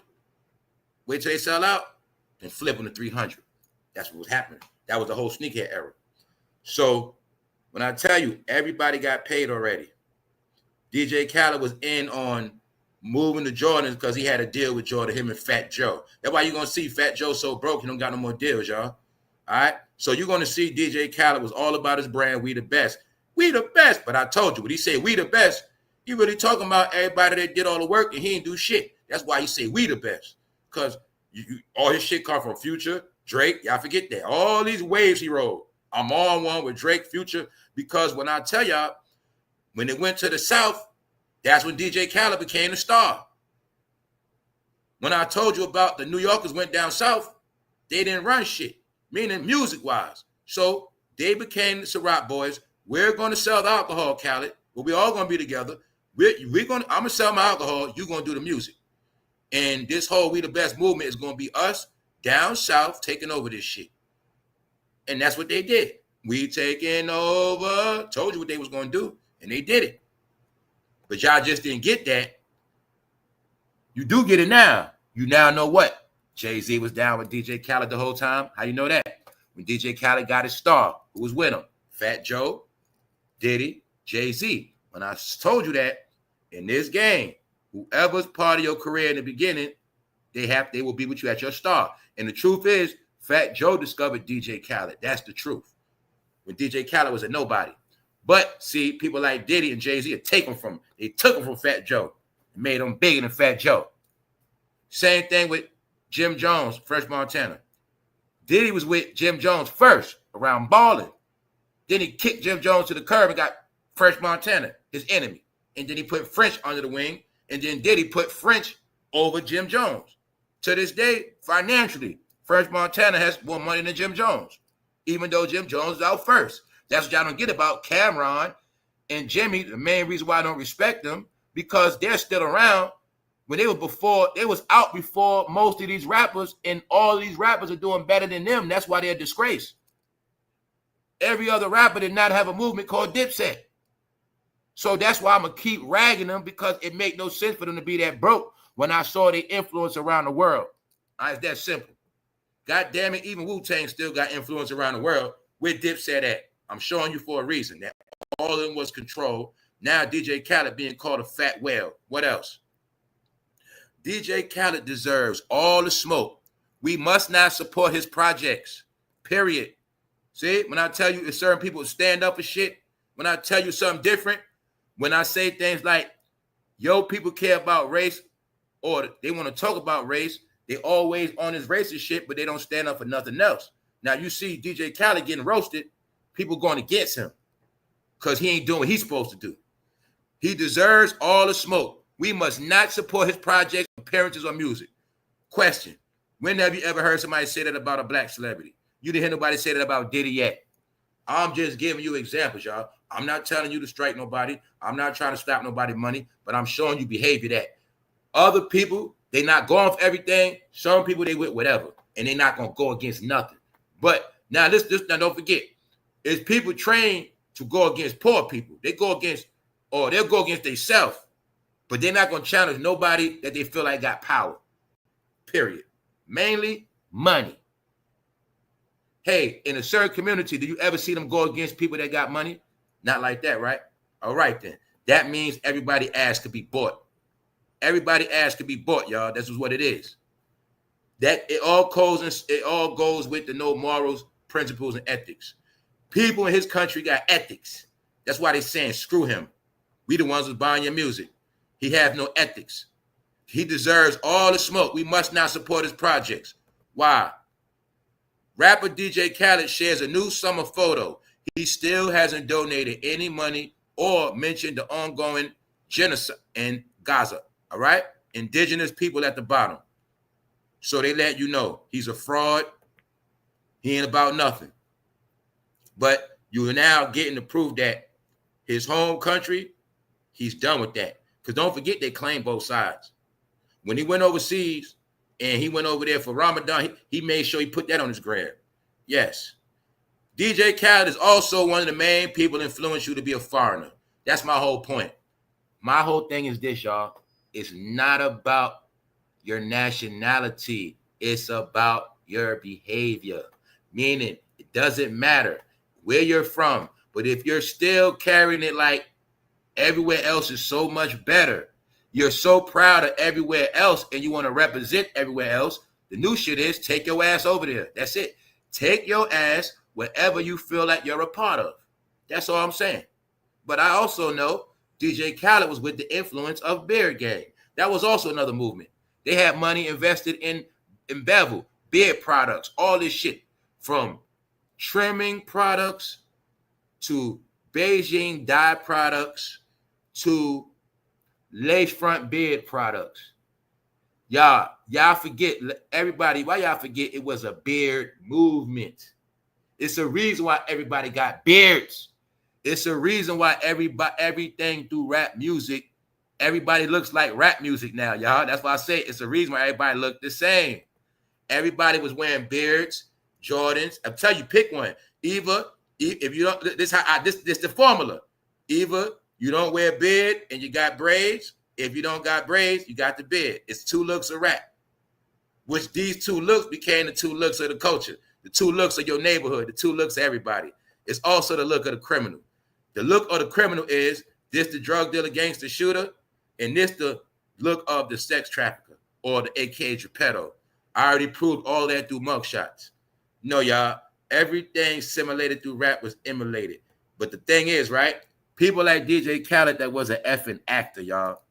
A: wait till they sell out, then flip them to 300. That's what was happening. That was the whole sneakerhead era. So when I tell you, everybody got paid already. DJ Khaled was in on moving the Jordans because he had a deal with Jordan, him and Fat Joe. That's why you're going to see Fat Joe so broke, he don't got no more deals, y'all. All right? So you're going to see DJ Khaled was all about his brand, we the best. We the best. But I told you, when he say we the best, he really talking about everybody that did all the work and he ain't do shit. That's why he say we the best. Because all his shit come from Future, Drake. Y'all forget that. All these waves he rode. I'm on one with Drake, Future. Because when I tell y'all, when it went to the South, that's when DJ Khaled became a star. When I told you about the New Yorkers went down South, they didn't run shit, meaning music-wise. So they became the CIROC boys. We're going to sell the alcohol, Khaled, but we're all going to be together. I'm going to sell my alcohol. You're going to do the music. And this whole We the Best movement is going to be us down South taking over this shit. And that's what they did. We taking over. Told you what they was going to do, and they did it. But y'all just didn't get that. You do get it now. You now know what? Jay-Z was down with DJ Khaled the whole time. How you know that? When DJ Khaled got his star, who was with him? Fat Joe, Diddy, Jay-Z. When I told you that, in this game, whoever's part of your career in the beginning, they will be with you at your star. And the truth is, Fat Joe discovered DJ Khaled. That's the truth. When DJ Khaled was a nobody. But see, people like Diddy and Jay-Z took him from Fat Joe and made him bigger than Fat Joe. Same thing with Jim Jones, Fresh Montana. Diddy was with Jim Jones first around balling. Then he kicked Jim Jones to the curb and got Fresh Montana, his enemy. And then he put French under the wing. And then Diddy put French over Jim Jones. To this day, financially, Fresh Montana has more money than Jim Jones, even though Jim Jones is out first. That's what y'all don't get about Cameron and Jimmy. The main reason why I don't respect them, because they're still around. When they was out before most of these rappers, and all these rappers are doing better than them. That's why they're a disgrace. Every other rapper did not have a movement called Dipset. So that's why I'm going to keep ragging them, because it make no sense for them to be that broke when I saw their influence around the world. It's that simple. God damn it, even Wu-Tang still got influence around the world. Where Dipset at? I'm showing you for a reason. That all of them was control. Now DJ Khaled being called a fat whale. What else? DJ Khaled deserves all the smoke. We must not support his projects. Period. See, when I tell you certain people stand up for shit, when I tell you something different, when I say things like, yo, people care about race, or they want to talk about race, they always on this racist shit, but they don't stand up for nothing else. Now you see DJ Khaled getting roasted, people going against him because he ain't doing what he's supposed to do. He deserves all the smoke. We must not support his projects, appearances, or music. Question: when have you ever heard somebody say that about a black celebrity? You didn't hear nobody say that about Diddy yet. I'm just giving you examples, y'all. I'm not telling you to strike nobody. I'm not trying to stop nobody's money, but I'm showing you behavior that other people, they not going for everything. Some people, they with whatever, and they not going to go against nothing. But now, now don't forget, is people trained to go against poor people. They go against, or they'll go against themselves, but they're not going to challenge nobody that they feel like got power, period. Mainly money. Hey, in a certain community, do you ever see them go against people that got money? Not like that, right? All right, then. That means everybody ass could be bought. Everybody ass could be bought, y'all. This is what it is. That it all goes with the no morals, principles, and ethics. People in his country got ethics. That's why they saying, screw him. We the ones who's buying your music. He have no ethics. He deserves all the smoke. We must not support his projects. Why? Rapper DJ Khaled shares a new summer photo. He still hasn't donated any money or mentioned the ongoing genocide in Gaza. All right? Indigenous people at the bottom. So they let you know he's a fraud. He ain't about nothing. But you are now getting to prove that his home country, he's done with that. Because don't forget, they claim both sides. When he went overseas and he went over there for Ramadan, he made sure he put that on his gram. Yes. DJ Khaled is also one of the main people influence you to be a foreigner. That's my whole point. My whole thing is this, y'all. It's not about your nationality. It's about your behavior. Meaning, it doesn't matter where you're from. But if you're still carrying it like everywhere else is so much better, you're so proud of everywhere else and you want to represent everywhere else, the new shit is take your ass over there. That's it. Take your ass wherever you feel like you're a part of. That's all I'm saying. But I also know DJ Khaled was with the influence of Beard Gang. That was also another movement. They had money invested in Bevel, beard products, all this shit. From trimming products to Beijing dye products to lace front beard products. Y'all forget, everybody, why y'all forget it was a beard movement? It's a reason why everybody got beards. It's a reason why everything through rap music, everybody looks like rap music now, y'all. That's why I say it's a reason why everybody looked the same. Everybody was wearing beards, Jordans. I'm telling you, pick one. Either, if you don't, this the formula. Either you don't wear a beard and you got braids. If you don't got braids, you got the beard. It's two looks of rap. Which these two looks became the two looks of the culture. The two looks of your neighborhood. The two looks of everybody. It's also the look of the criminal. The look of the criminal is this the drug dealer, gangster shooter, and this the look of the sex trafficker or the AKA Geppetto. I already proved all that through mugshots. No, y'all, everything simulated through rap was emulated. But the thing is, right, people like DJ Khaled that was an effing actor, y'all,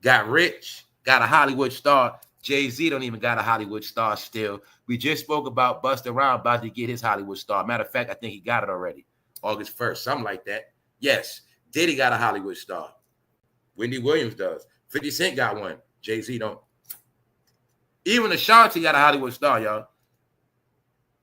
A: got rich, got a Hollywood star. Jay-Z don't even got a Hollywood star still. We just spoke about Busta Rhymes about to get his Hollywood star. Matter of fact, I think he got it already. August 1st, something like that. Yes, Diddy got a Hollywood star. Wendy Williams does. 50 Cent got one. Jay-Z don't. Even Ashanti got a Hollywood star, y'all.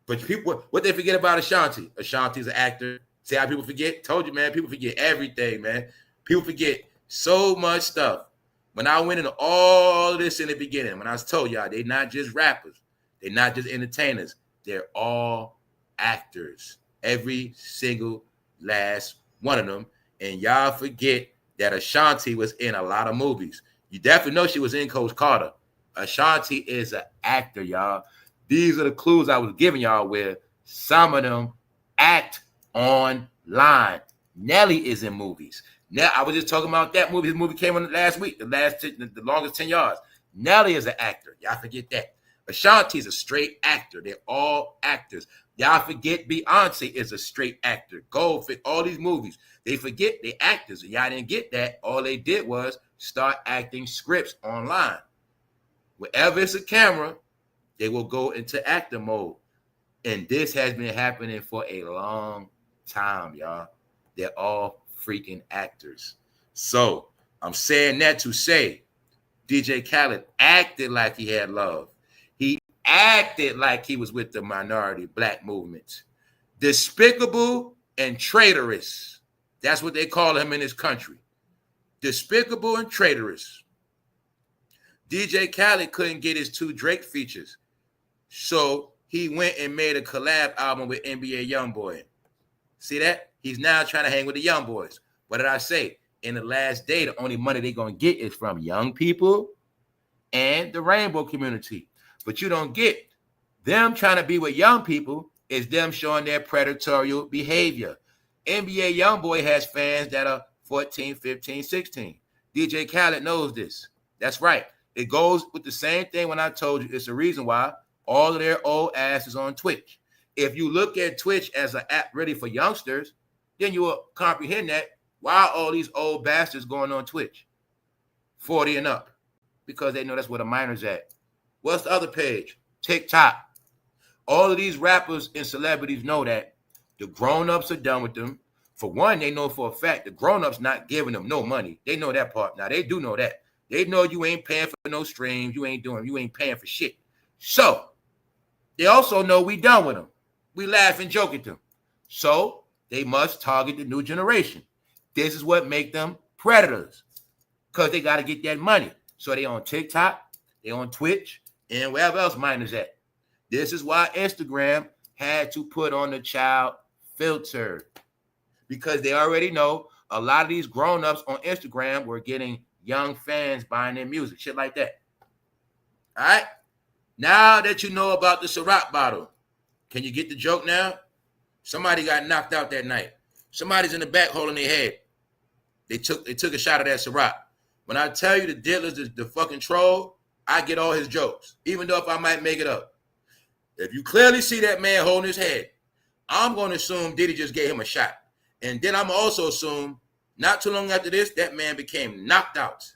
A: But people, what they forget about Ashanti? Ashanti's an actor. See how people forget? Told you, man. People forget everything, man. People forget so much stuff. When I went into all of this in the beginning, when I was told y'all, they're not just rappers. They're not just entertainers. They're all actors. Every single last one of them. And y'all forget that Ashanti was in a lot of movies. You definitely know she was in Coach Carter. Ashanti is an actor, y'all. These are the clues I was giving y'all where some of them act online. Nelly is in movies. Now, I was just talking about that movie. His movie came on last week, the longest 10 yards. Nelly is an actor. Y'all forget that. Ashanti's a straight actor. They're all actors. Y'all forget Beyonce is a straight actor. Goldfish, all these movies. They forget they actors. And y'all didn't get that. All they did was start acting scripts online. Wherever it's a camera, they will go into actor mode. And this has been happening for a long time, y'all. They're all freaking actors. So I'm saying that to say DJ Khaled acted like he had love. He acted like he was with the minority black movement. Despicable and traitorous. That's what they call him in this country. Despicable and traitorous. DJ Khaled couldn't get his 2 Drake features. So he went and made a collab album with NBA Youngboy. See that? He's now trying to hang with the young boys. What did I say? In the last day, the only money they're going to get is from young people and the rainbow community. But you don't get them trying to be with young people is them showing their predatory behavior. NBA Youngboy has fans that are 14, 15, 16. DJ Khaled knows this. That's right. It goes with the same thing when I told you it's the reason why all of their old ass is on Twitch. If you look at Twitch as an app ready for youngsters, then you will comprehend that why all these old bastards going on Twitch, 40 and up, because they know that's where the minors at. What's the other page? TikTok. All of these rappers and celebrities know that the grown-ups are done with them. For one, they know for a fact the grown-ups not giving them no money. They know that part. Now, they do know that. They know you ain't paying for no streams. You ain't paying for shit. So, they also know we done with them. We laugh and joke at them. So, they must target the new generation. This is what make them predators, because they got to get that money. So, they on TikTok, they on Twitch, and wherever else minors at. This is why Instagram had to put on the child filter, because they already know a lot of these grown-ups on Instagram were getting young fans buying their music, shit like that. All right? Now that you know about the CIROC bottle, can you get the joke now? Somebody got knocked out that night. Somebody's in the back holding their head. They took a shot of that CIROC. When I tell you the dealer's the fucking troll, I get all his jokes, even though if I might make it up. If you clearly see that man holding his head, I'm going to assume Diddy just gave him a shot. And then I'm also assume not too long after this, that man became knocked out.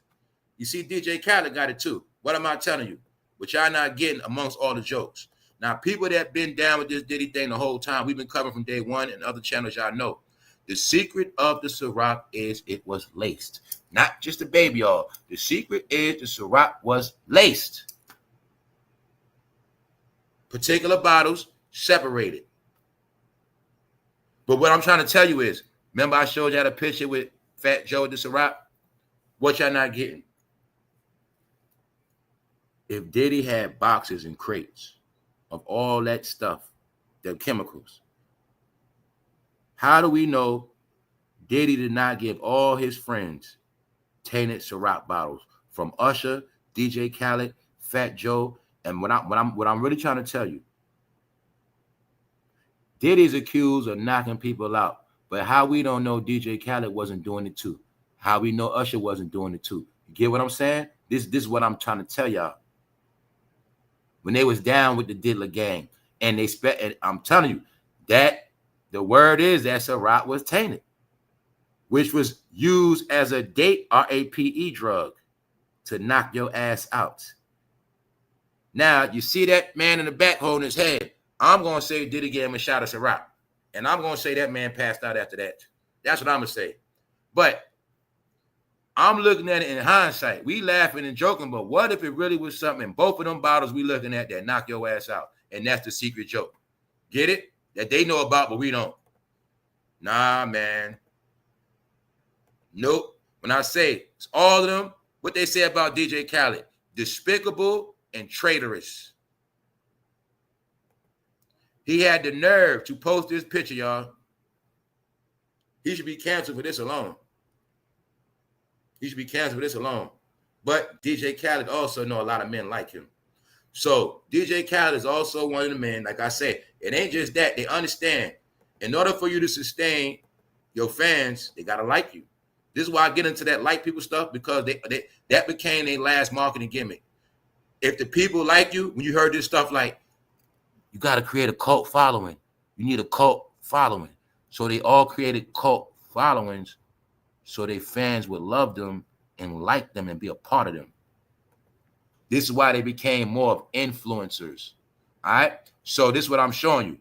A: You see, DJ Khaled got it too. What am I telling you? Which y'all not getting amongst all the jokes. Now, people that been down with this Diddy thing the whole time, we've been covering from day one and other channels y'all know. The secret of the CIROC is it was laced. Not just a baby oil. The secret is the CIROC was laced. Particular bottles separated. But what I'm trying to tell you is, remember I showed y'all a picture with fatjoe at the CIROC? What y'all not getting? If Diddy had boxes and crates of all that stuff, the chemicals, how do we know Diddy did not give all his friends tainted CIROC bottles from Usher, DJ Khaled, fatjoe, and what I'm really trying to tell you, Diddy's accused of knocking people out, but how we don't know DJ Khaled wasn't doing it too? How we know Usher wasn't doing it too? You get what I'm saying? This is what I'm trying to tell y'all. When they was down with the Diddler gang, and I'm telling you that the word is that CIROC was tainted, which was used as a RAPE drug to knock your ass out. Now, you see that man in the back holding his head. I'm going to say Diddy gave him a shot of CIROC. And I'm going to say that man passed out after that. That's what I'm going to say. But I'm looking at it in hindsight. We laughing and joking, but what if it really was something in both of them bottles we looking at that knock your ass out? And that's the secret joke. Get it? That they know about, but we don't. Nah, man. Nope. When I say it's all of them, what they say about DJ Khaled, despicable and traitorous. He had the nerve to post this picture, y'all. He should be canceled for this alone. He should be canceled for this alone. But DJ Khaled also know a lot of men like him. So DJ Khaled is also one of the men, like I said, it ain't just that. They understand in order for you to sustain your fans, they got to like you. This is why I get into that like people stuff, because that became their last marketing gimmick. If the people like you, when you heard this stuff like, you got to create a cult following. You need a cult following. So they all created cult followings so their fans would love them and like them and be a part of them. This is why they became more of influencers. All right? So this is what I'm showing you.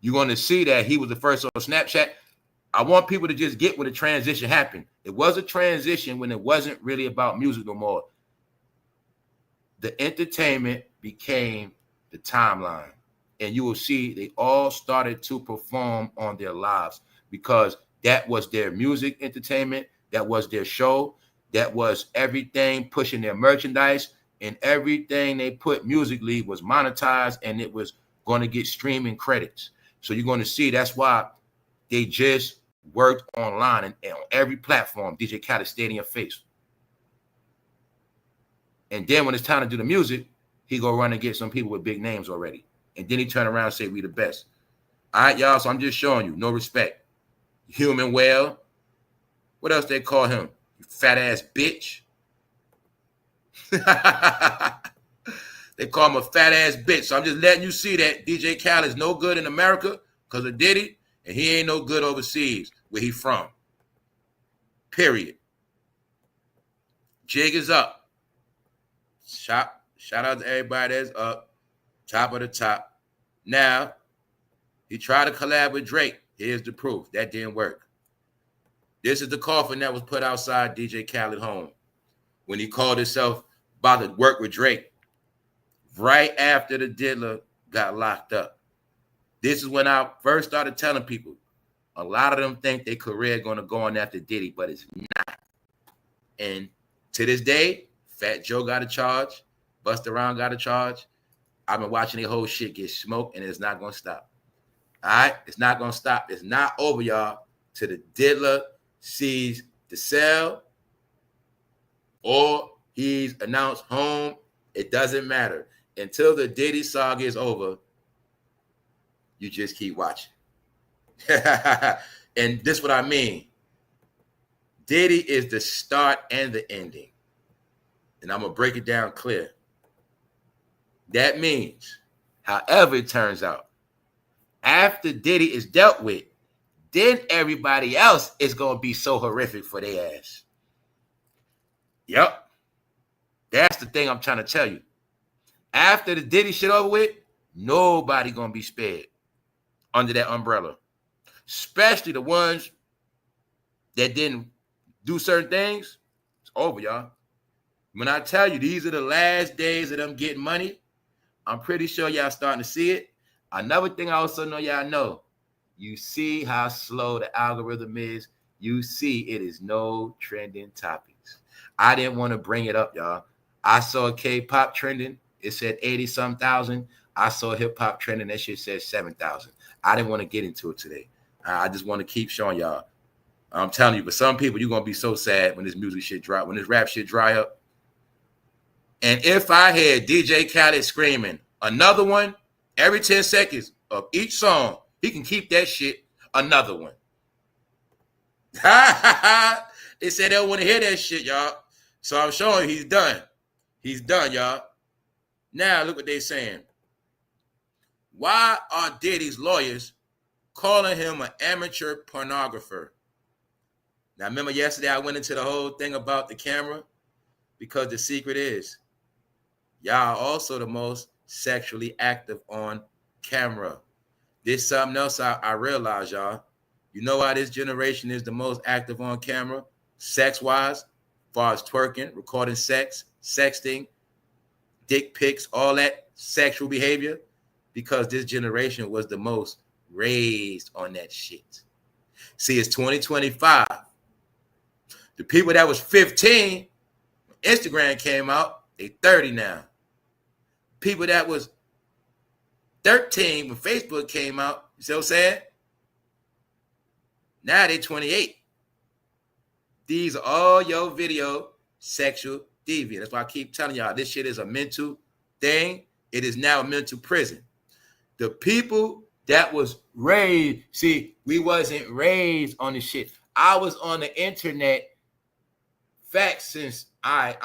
A: You're going to see that he was the first on Snapchat. I want people to just get when the transition happened. It was a transition when it wasn't really about music no more. The entertainment became the timeline. And you will see they all started to perform on their lives because that was their music entertainment. That was their show. That was everything pushing their merchandise, and everything they put musically was monetized, and it was going to get streaming credits. So you're going to see that's why they just worked online and on every platform. DJ Khaled stayed in your face. And then when it's time to do the music, he go run and get some people with big names already. And then he turn around and say, we the best. All right, y'all, so I'm just showing you. No respect. Human whale. What else they call him? You fat ass bitch. They call him a fat ass bitch. So I'm just letting you see that DJ Khaled is no good in America because of Diddy, and he ain't no good overseas where he from. Period. Jig is up. Shout out to everybody that's up. Top of the top. Now, he tried to collab with Drake. Here's the proof. That didn't work. This is the coffin that was put outside DJ Khaled's home when he called himself about to work with Drake right after the diddler got locked up. This is when I first started telling people, a lot of them think their career going to go on after Diddy, but it's not. And to this day, fatjoe got a charge. Busta Rhymes got a charge. I've been watching the whole shit get smoked, and it's not going to stop. All right? It's not going to stop. It's not over, y'all, till the diddler sees the cell or he's announced home. It doesn't matter. Until the Diddy saga is over, you just keep watching. And this is what I mean. Diddy is the start and the ending. And I'm going to break it down clear. That means, however it turns out, after Diddy is dealt with, then everybody else is going to be so horrific for their ass. Yep. That's the thing I'm trying to tell you. After the Diddy shit over with, nobody going to be spared under that umbrella. Especially the ones that didn't do certain things. It's over, y'all. When I tell you these are the last days of them getting money, I'm pretty sure y'all starting to see it. Another thing I also know y'all know, you see how slow the algorithm is. You see it is no trending topics. I didn't want to bring it up, y'all. I saw K-pop trending. It said 80-some thousand. I saw hip-hop trending. That shit said 7,000. I didn't want to get into it today. I just want to keep showing y'all. I'm telling you, but some people, you're going to be so sad when this music shit dry, when this rap shit dry up. And if I had DJ Khaled screaming another one every 10 seconds of each song, he can keep that shit another one. They said they don't want to hear that shit, y'all. So I'm showing you he's done. He's done, y'all. Now look what they're saying. Why are Diddy's lawyers calling him an amateur pornographer? Now remember yesterday I went into the whole thing about the camera? Because the secret is y'all also the most sexually active on camera. This is something else I realize, y'all. You know why this generation is the most active on camera, sex-wise, as far as twerking, recording sex, sexting, dick pics, all that sexual behavior? Because this generation was the most raised on that shit. See, it's 2025. The people that was 15, Instagram came out, they 30 now. People that was 13 when Facebook came out, you see what I'm saying? Now they 28. These are all your video sexual deviant. That's why I keep telling y'all this shit is a mental thing. It is now a mental prison. The people that was raised, see, we wasn't raised on this shit. I was on the internet since I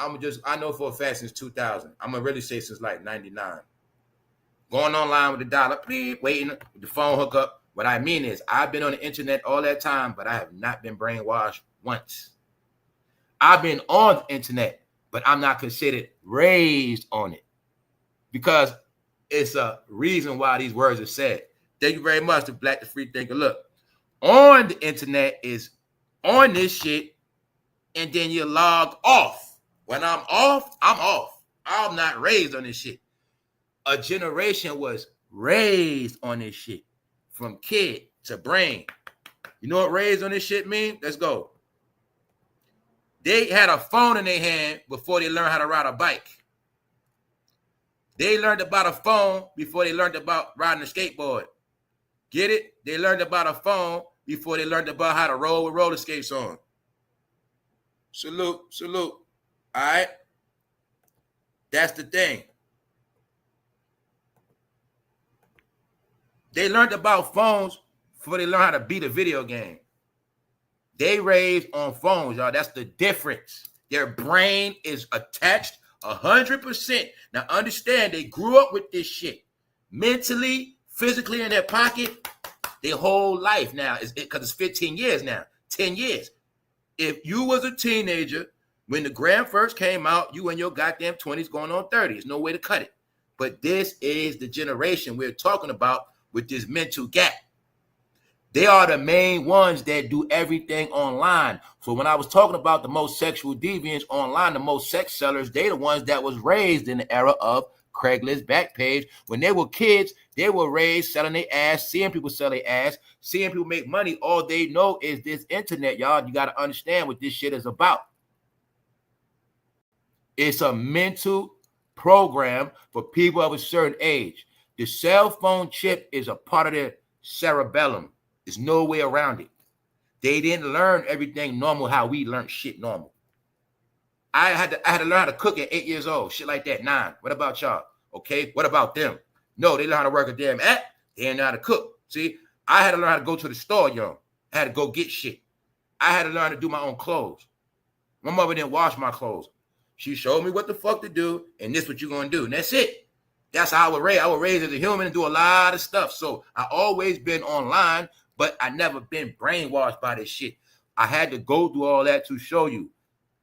A: know for a fact since 2000. I'm gonna really say since like 99. Going online with the dollar, beep, waiting with the phone hookup. What I mean is I've been on the internet all that time, but I have not been brainwashed once. I've been on the internet, but I'm not considered raised on it because it's a reason why these words are said. Thank you very much to Black the Free Thinker. Look, on the internet is on this shit, and then you log off. When I'm off, I'm off. I'm not raised on this shit. A generation was raised on this shit from kid to brain. You know what raised on this shit mean? Let's go. They had a phone in their hand before they learned how to ride a bike. They learned about a phone before they learned about riding a skateboard. Get it? They learned about a phone before they learned about how to roll with roller skates on. Salute, salute. All right? That's the thing. They learned about phones before they learned how to beat a video game. They raised on phones, y'all. That's the difference. Their brain is attached 100%. Now, understand, they grew up with this shit. Mentally, physically in their pocket, their whole life now. Because it's 15 years now, 10 years. If you was a teenager, when the gram first came out, you in your goddamn 20s going on 30s. No way to cut it. But this is the generation we're talking about with this mental gap. They are the main ones that do everything online. So when I was talking about the most sexual deviants online, the most sex sellers, they the ones that was raised in the era of Craigslist Backpage. When they were kids, they were raised selling their ass, seeing people sell their ass, seeing people make money. All they know is this internet, y'all. You got to understand what this shit is about. It's a mental program for people of a certain age. The cell phone chip is a part of their cerebellum. There's no way around it. They didn't learn everything normal how we learned shit normal. I had to learn how to cook at 8 years old, shit like that, 9. What about y'all? Okay, what about them? No, they learn how to work a damn app. They didn't know how to cook. See, I had to learn how to go to the store, young. I had to go get shit. I had to learn to do my own clothes. My mother didn't wash my clothes. She showed me what the fuck to do, and this what you're gonna do, and that's it. That's how I was raised. I was raised as a human and do a lot of stuff. So I always been online, but I never been brainwashed by this shit. I had to go through all that to show you.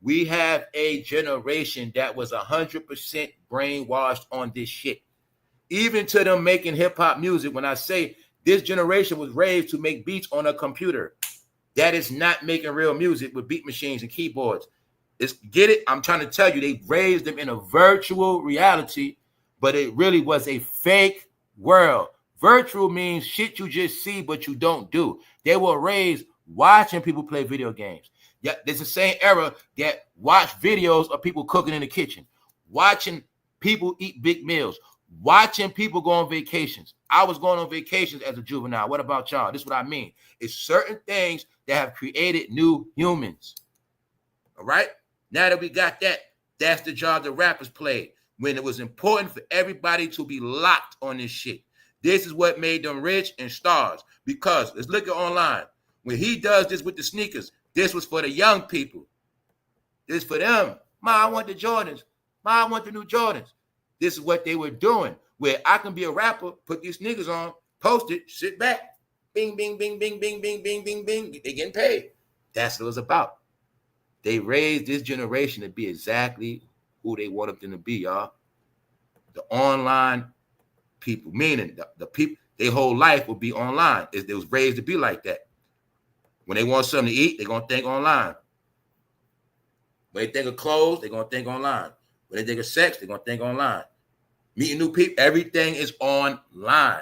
A: We have a generation that was 100% brainwashed on this shit. Even to them making hip-hop music, when I say this generation was raised to make beats on a computer, that is not making real music with beat machines and keyboards. Get it? I'm trying to tell you, they raised them in a virtual reality, but it really was a fake world. Virtual means shit you just see, but you don't do. They were raised watching people play video games. Yeah, there's the same era that watch videos of people cooking in the kitchen, watching people eat big meals, watching people go on vacations. I was going on vacations as a juvenile. What about y'all? This is what I mean. It's certain things that have created new humans. All right? Now that we got that, that's the job the rappers played when it was important for everybody to be locked on this shit. This is what made them rich and stars. Because let's look at online. When he does this with the sneakers, this was for the young people. This for them. Ma, I want the Jordans. Ma, I want the new Jordans. This is what they were doing. Where I can be a rapper, put these sneakers on, post it, sit back. Bing, bing, bing, bing, bing, bing, bing, bing, bing. They getting paid. That's what it was about. They raised this generation to be exactly who they wanted them to be, y'all. The online people, meaning the people, their whole life will be online. They was raised to be like that. When they want something to eat, they're going to think online. When they think of clothes, they're going to think online. When they think of sex, they're going to think online. Meeting new people, everything is online.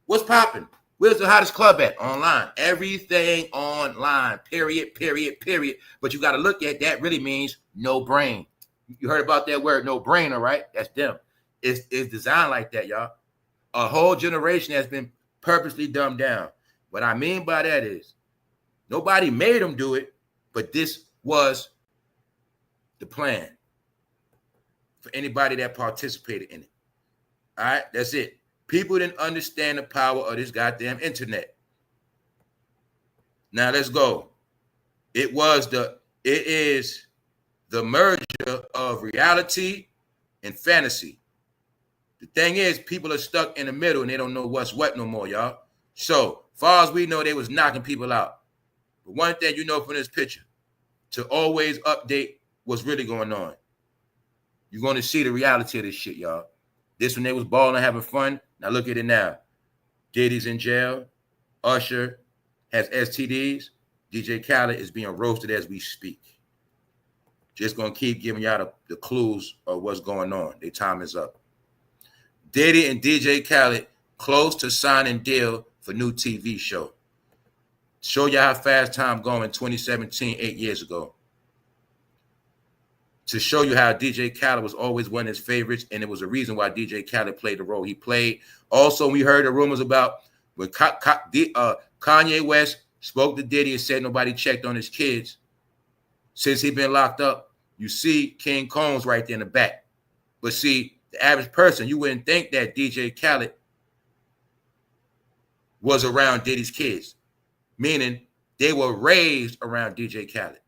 A: What's popping? Where's the hottest club at? Online. Everything online. Period, period, period. But you got to look at that really means no brain. You heard about that word, no brainer, right? That's them. It's designed like that, y'all. A whole generation has been purposely dumbed down. What I mean by that is nobody made them do it, but this was the plan for anybody that participated in it. All right, that's it. People didn't understand the power of this goddamn internet. Now let's go. It is the merger of reality and fantasy. The thing is, people are stuck in the middle and they don't know what's what no more, y'all. So, far as we know, they was knocking people out. But one thing you know from this picture, to always update what's really going on. You're going to see the reality of this shit, y'all. This when they was balling, having fun. Now look at it now. Diddy's in jail. Usher has STDs. DJ Khaled is being roasted as we speak. Just going to keep giving y'all the clues of what's going on. Their time is up. Diddy and DJ Khaled close to signing deal for new TV show. Show you how fast time going in 2017, 8 years ago. To show you how DJ Khaled was always one of his favorites, and it was a reason why DJ Khaled played the role he played. Also, we heard the rumors about when Kanye West spoke to Diddy and said nobody checked on his kids. Since he'd been locked up, you see King Combs right there in the back. But see, the average person, you wouldn't think that DJ Khaled was around Diddy's kids, meaning they were raised around DJ Khaled.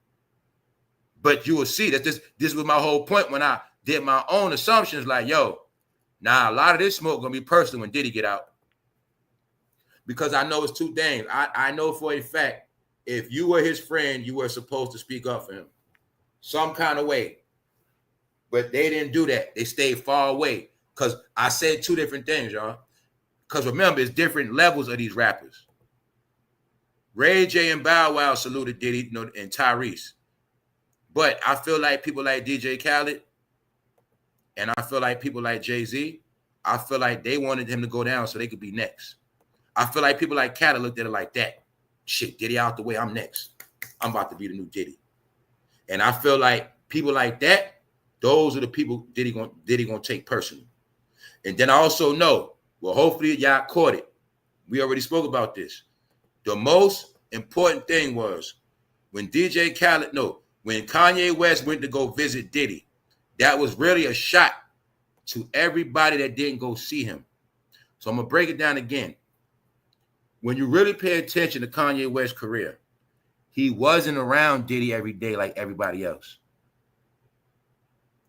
A: But you will see that this was my whole point when I did my own assumptions like, yo, now a lot of this smoke going to be personal when Diddy get out. Because I know it's two things. I know for a fact, if you were his friend, you were supposed to speak up for him some kind of way. But they didn't do that. They stayed far away. Because I said two different things, y'all. Because remember, it's different levels of these rappers. Ray J and Bow Wow saluted Diddy, and Tyrese. But I feel like people like DJ Khaled and I feel like people like Jay-Z, I feel like they wanted him to go down so they could be next. I feel like people like Khaled looked at it like that. Shit, Diddy out the way, I'm next. I'm about to be the new Diddy. And I feel like people like that, those are the people Diddy gonna take personally. And then I also know, well, hopefully y'all caught it. We already spoke about this. The most important thing was when when Kanye West went to go visit Diddy, that was really a shot to everybody that didn't go see him. So I'm going to break it down again. When you really pay attention to Kanye West's career, he wasn't around Diddy every day like everybody else.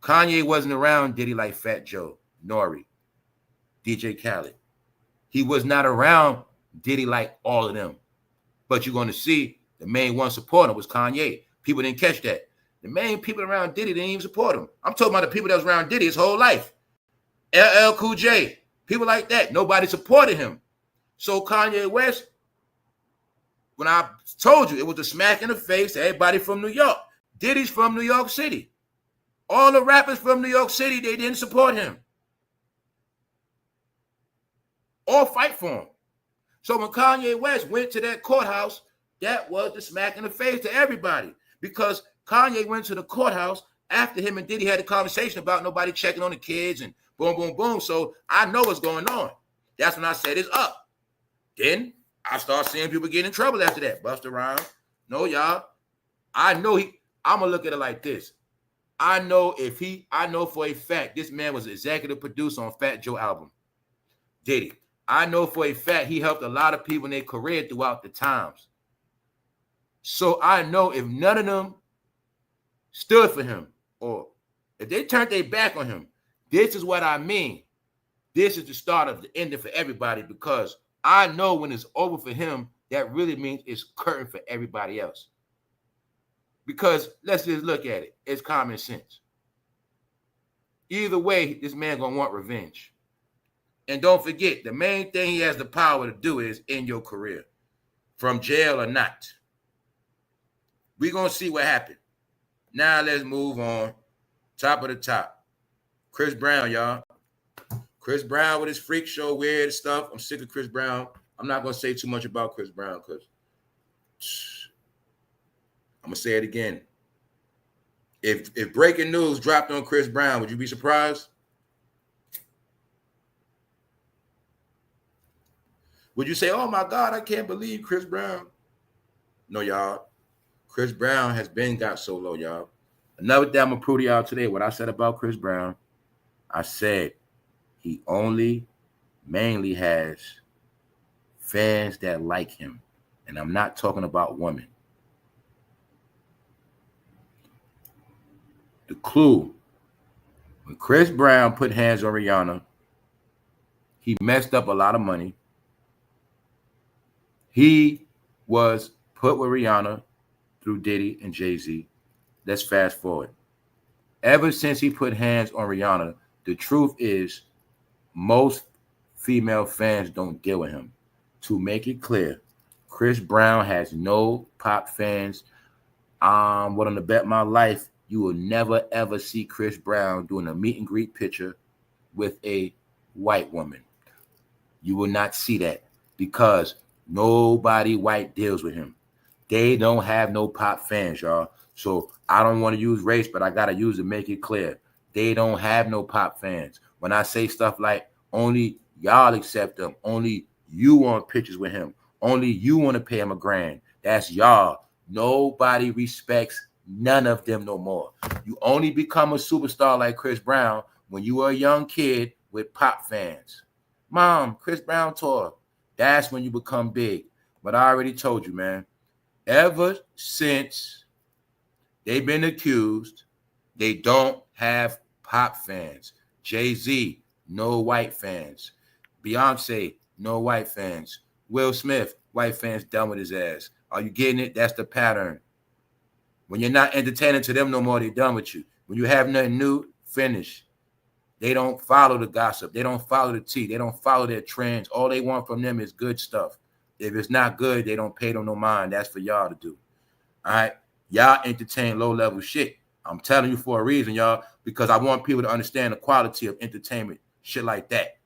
A: Kanye wasn't around Diddy like fatjoe, Nori, DJ Khaled. He was not around Diddy like all of them. But you're going to see the main one supporting was Kanye. People didn't catch that. The main people around Diddy didn't even support him. I'm talking about the people that was around Diddy his whole life. LL Cool J, people like that. Nobody supported him. So Kanye West, when I told you, it was a smack in the face to everybody from New York. Diddy's from New York City. All the rappers from New York City, they didn't support him or fight for him. So when Kanye West went to that courthouse, that was the smack in the face to everybody, because Kanye went to the courthouse after him and Diddy had a conversation about nobody checking on the kids and boom, boom, boom. So I know what's going on. That's when I said it's up. Then I start seeing people get in trouble after that. Busta Rhymes. No, y'all. I'm going to look at it like this. I know for a fact this man was executive producer on fatjoe album. Diddy. I know for a fact he helped a lot of people in their career throughout the times. So I know if none of them stood for him or if they turned their back on him, this is what I mean. This is the start of the ending for everybody, because I know when it's over for him, that really means it's curtain for everybody else. Because let's just look at it. It's common sense. Either way, this man going to want revenge. And don't forget, the main thing he has the power to do is end your career, from jail or not. We're going to see what happened. Now let's move on. Top of the top. Chris Brown, y'all. Chris Brown with his freak show, weird stuff. I'm sick of Chris Brown. I'm not going to say too much about Chris Brown because I'm going to say it again. If breaking news dropped on Chris Brown, would you be surprised? Would you say, oh my God, I can't believe Chris Brown? No, y'all. Chris Brown has been got so low, y'all. Another thing I'm going to prove to y'all today, what I said about Chris Brown, I said he mainly has fans that like him. And I'm not talking about women. The clue. When Chris Brown put hands on Rihanna, he messed up a lot of money. He was put with Rihanna through Diddy and Jay-Z. Let's fast forward. Ever since he put hands on Rihanna, the truth is most female fans don't deal with him. To make it clear, Chris Brown has no pop fans. What on the bet my life, you will never ever see Chris Brown doing a meet and greet picture with a white woman. You will not see that because nobody white deals with him. They don't have no pop fans, y'all. So I don't want to use race, but I got to use it to make it clear. They don't have no pop fans. When I say stuff like only y'all accept him, only you want pictures with him, only you want to pay him $1,000, that's y'all. Nobody respects none of them no more. You only become a superstar like Chris Brown when you were a young kid with pop fans. Mom, Chris Brown tour. That's when you become big. But I already told you, man. Ever since they've been accused, they don't have pop fans. Jay-Z, no white fans. Beyonce, no white fans. Will Smith, white fans done with his ass. Are you getting it? That's the pattern. When you're not entertaining to them no more, they're done with you. When you have nothing new, finish. They don't follow the gossip. They don't follow the tea. They don't follow their trends. All they want from them is good stuff. If it's not good, they don't pay them no mind. That's for y'all to do. All right? Y'all entertain low-level shit. I'm telling you for a reason, y'all, because I want people to understand the quality of entertainment, shit like that.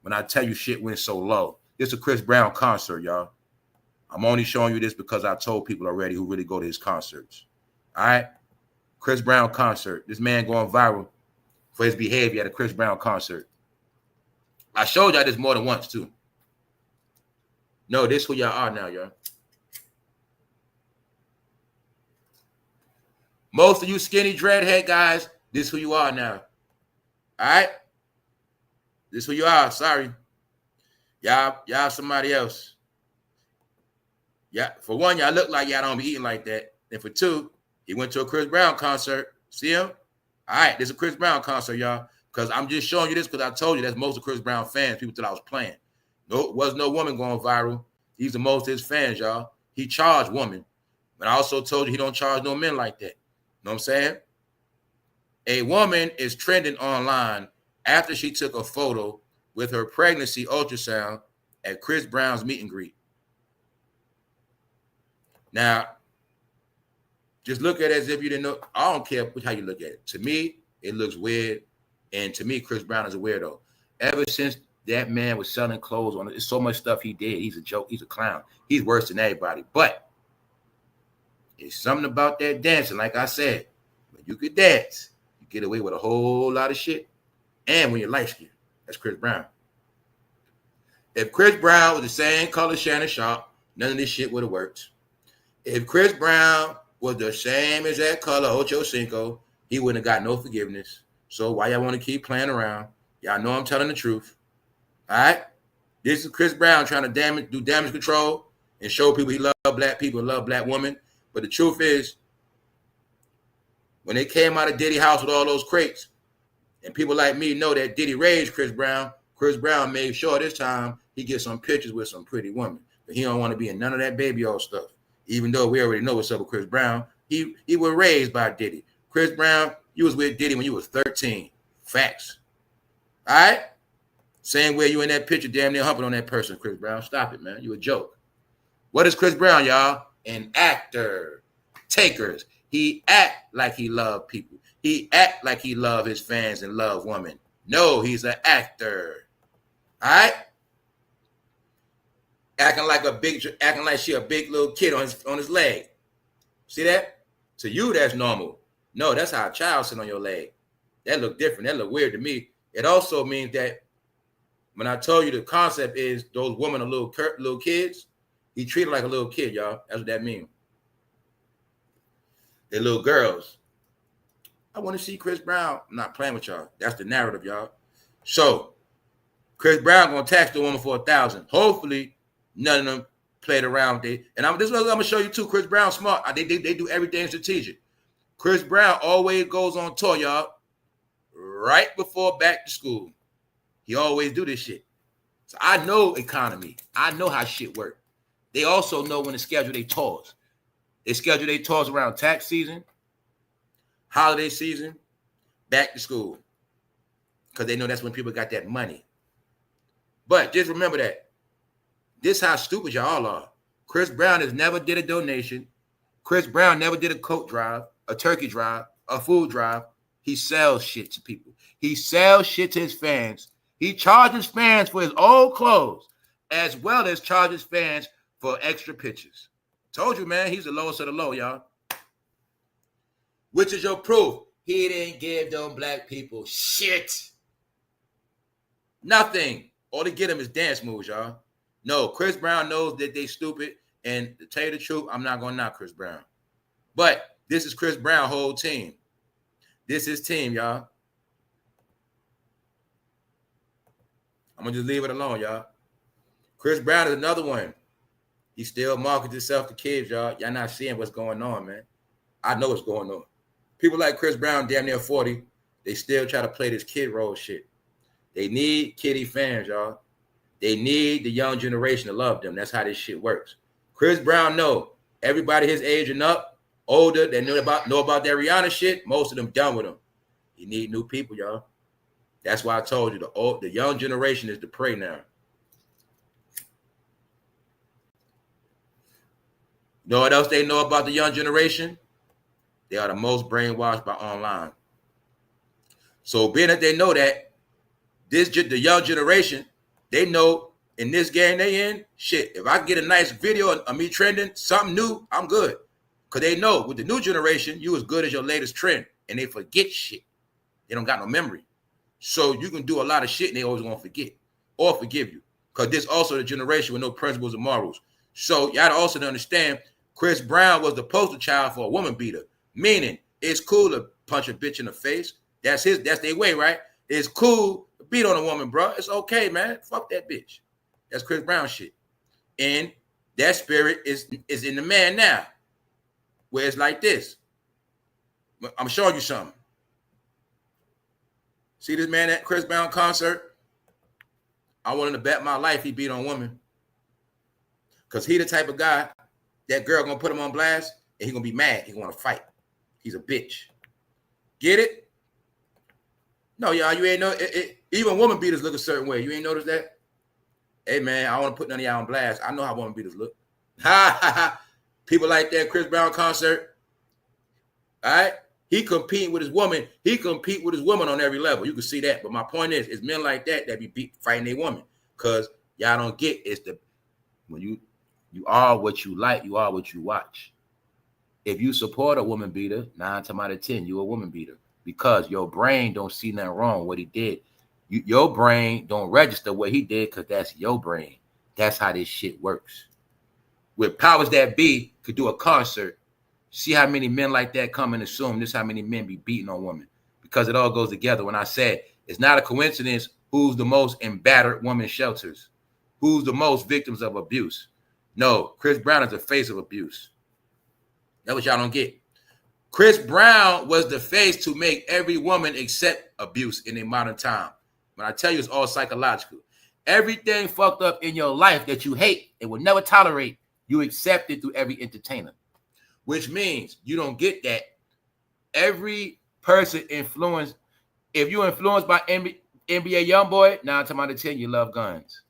A: When I tell you shit went so low. This is a Chris Brown concert, y'all. I'm only showing you this because I told people already who really go to his concerts. All right? Chris Brown concert. This man going viral for his behavior at a Chris Brown concert. I showed y'all this more than once, too. No, this who y'all are now, y'all. Most of you skinny dreadhead guys, this who you are now. All right? This who you are. Sorry. Y'all somebody else. Yeah, for one, y'all look like y'all don't be eating like that. And for two, he went to a Chris Brown concert. See him? All right, this is a Chris Brown concert, y'all. Because I'm just showing you this because I told you that's most of Chris Brown fans. People thought I was playing. No, was no woman going viral. He's the most of his fans, y'all. He charged women. But I also told you he don't charge no men like that. Know what I'm saying? A woman is trending online after she took a photo with her pregnancy ultrasound at Chris Brown's meet and greet. Now, just look at it as if you didn't know. I don't care how you look at it. To me, it looks weird. And to me, Chris Brown is a weirdo. Ever since that man was selling clothes on it, there's so much stuff he did. He's a joke. He's a clown. He's worse than everybody. But it's something about that dancing. Like I said, when you could dance, you get away with a whole lot of shit. And when you're light skinned, that's Chris Brown. If Chris Brown was the same color Shannon-Sharpe, none of this shit would have worked. If Chris Brown was the same as that color Ocho Cinco, he wouldn't have got no forgiveness. So why y'all want to keep playing around? Y'all know I'm telling the truth. All right? This is Chris Brown trying to do damage control and show people he loves black people and love black women. But the truth is, when they came out of Diddy house with all those crates, and people like me know that Diddy raised Chris Brown made sure this time he gets some pictures with some pretty women. But he don't want to be in none of that baby oil stuff. Even though we already know what's up with Chris Brown, he was raised by Diddy. Chris Brown, you was with Diddy when you was 13. Facts. All right? Same way you in that picture damn near humping on that person, Chris Brown. Stop it, man. You a joke. What is Chris Brown, y'all? An actor. Takers. He act like he love people. He act like he love his fans and love women. No, he's an actor. All right? Acting like she a big little kid on his leg. See that? To you, that's normal. No, that's how a child sit on your leg. That look different. That look weird to me. It also means that when I told you the concept is those women are little kids, he treated like a little kid, y'all. That's what that means. They're little girls. I want to see Chris Brown. I'm not playing with y'all. That's the narrative, y'all. So Chris Brown gonna tax the woman for $1,000. Hopefully, none of them played around with it. And this is what I'm gonna show you too. Chris Brown smart. They do everything strategic. Chris Brown always goes on tour, y'all, right before back to school. He always do this shit. So I know economy. I know how shit work. They also know when to schedule their tours. They schedule their tours around tax season, holiday season, back to school. Because they know that's when people got that money. But just remember that. This is how stupid y'all are. Chris Brown has never did a donation. Chris Brown never did a coat drive, a turkey drive, a food drive. He sells shit to people. He sells shit to his fans. He charges fans for his old clothes, as well as charges fans for extra pictures. Told you, man, he's the lowest of the low, y'all. Which is your proof? He didn't give them black people shit. Nothing. All they get him is dance moves, y'all. No, Chris Brown knows that they stupid. And to tell you the truth, I'm not going to knock Chris Brown. But this is Chris Brown's whole team. This is team, y'all. I'm going to just leave it alone, y'all. Chris Brown is another one. He still markets himself to kids, y'all. Y'all not seeing what's going on, man. I know what's going on. People like Chris Brown, damn near 40, they still try to play this kid role shit. They need kiddie fans, y'all. They need the young generation to love them. That's how this shit works. Chris Brown know everybody his age and up, older, that know about that Rihanna shit, most of them done with him. He need new people, y'all. That's why I told you the young generation is the prey now. You know what else they know about the young generation? They are the most brainwashed by online. So being that they know that, the young generation, they know in this game they in, shit, if I get a nice video of me trending, something new, I'm good. Because they know with the new generation, you as good as your latest trend. And they forget shit. They don't got no memory. So you can do a lot of shit and they always going to forget or forgive you. Because this also the generation with no principles and morals. So y'all also to understand, Chris Brown was the poster child for a woman beater. Meaning, it's cool to punch a bitch in the face. That's their way, right? It's cool to beat on a woman, bro. It's okay, man. Fuck that bitch. That's Chris Brown shit. And that spirit is in the man now. Where it's like this. I'm showing you something. See this man at Chris Brown concert? I wanted to bet my life he beat on women. Because he the type of guy, that girl gonna put him on blast, and he gonna be mad. He gonna fight. He's a bitch. Get it? No, y'all, you ain't know. Even woman beaters look a certain way. You ain't noticed that? Hey, man, I don't want to put none of y'all on blast. I know how woman beaters look. People like that Chris Brown concert. All right? He compete with his woman. He compete with his woman on every level. You can see that. But my point is, it's men like that be fighting their woman. Because y'all don't get when you are what you like, you are what you watch. If you support a woman beater, 9 times out of 10, you're a woman beater. Because your brain don't see nothing wrong what he did. Your brain don't register what he did because that's your brain. That's how this shit works. With powers that be could do a concert. See how many men like that come and assume this how many men be beating on women. Because it all goes together. When I said it's not a coincidence who's the most in battered women's shelters. Who's the most victims of abuse. No, Chris Brown is the face of abuse. That's what y'all don't get. Chris Brown was the face to make every woman accept abuse in a modern time. When I tell you it's all psychological. Everything fucked up in your life that you hate and will never tolerate, you accept it through every entertainer. Which means you don't get that. Every person influenced, if you're influenced by NBA YoungBoy, 9 times out of 10, you love guns.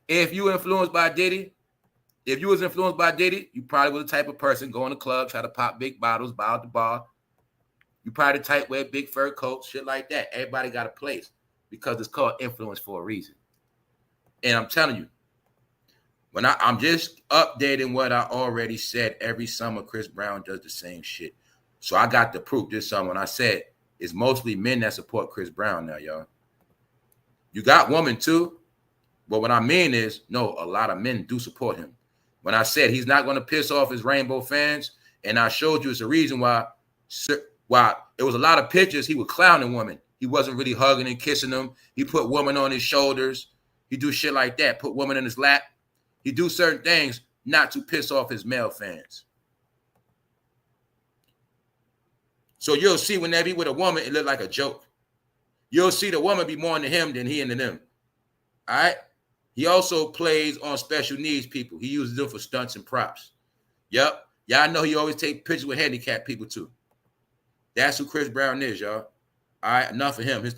A: If you were influenced by Diddy, you probably was the type of person go in the club, try to pop big bottles, buy out the bar. You probably the type wear big fur coats, shit like that. Everybody got a place because it's called influence for a reason. And I'm telling you, when I'm just updating what I already said. Every summer, Chris Brown does the same shit. So I got the proof this summer when I said it's mostly men that support Chris Brown now, y'all. You got women too, but what I mean is, no, a lot of men do support him. When I said he's not going to piss off his rainbow fans, and I showed you it's a reason why it was a lot of pictures he was clowning women. He wasn't really hugging and kissing them. He put women on his shoulders. He do shit like that, put women in his lap. He do certain things not to piss off his male fans. So you'll see when they be with a woman, it look like a joke. You'll see the woman be more into him than he into them. All right. He also plays on special needs people. He uses them for stunts and props. Yep. Y'all know he always take pictures with handicapped people too. That's who Chris Brown is, y'all. All right. Enough of him.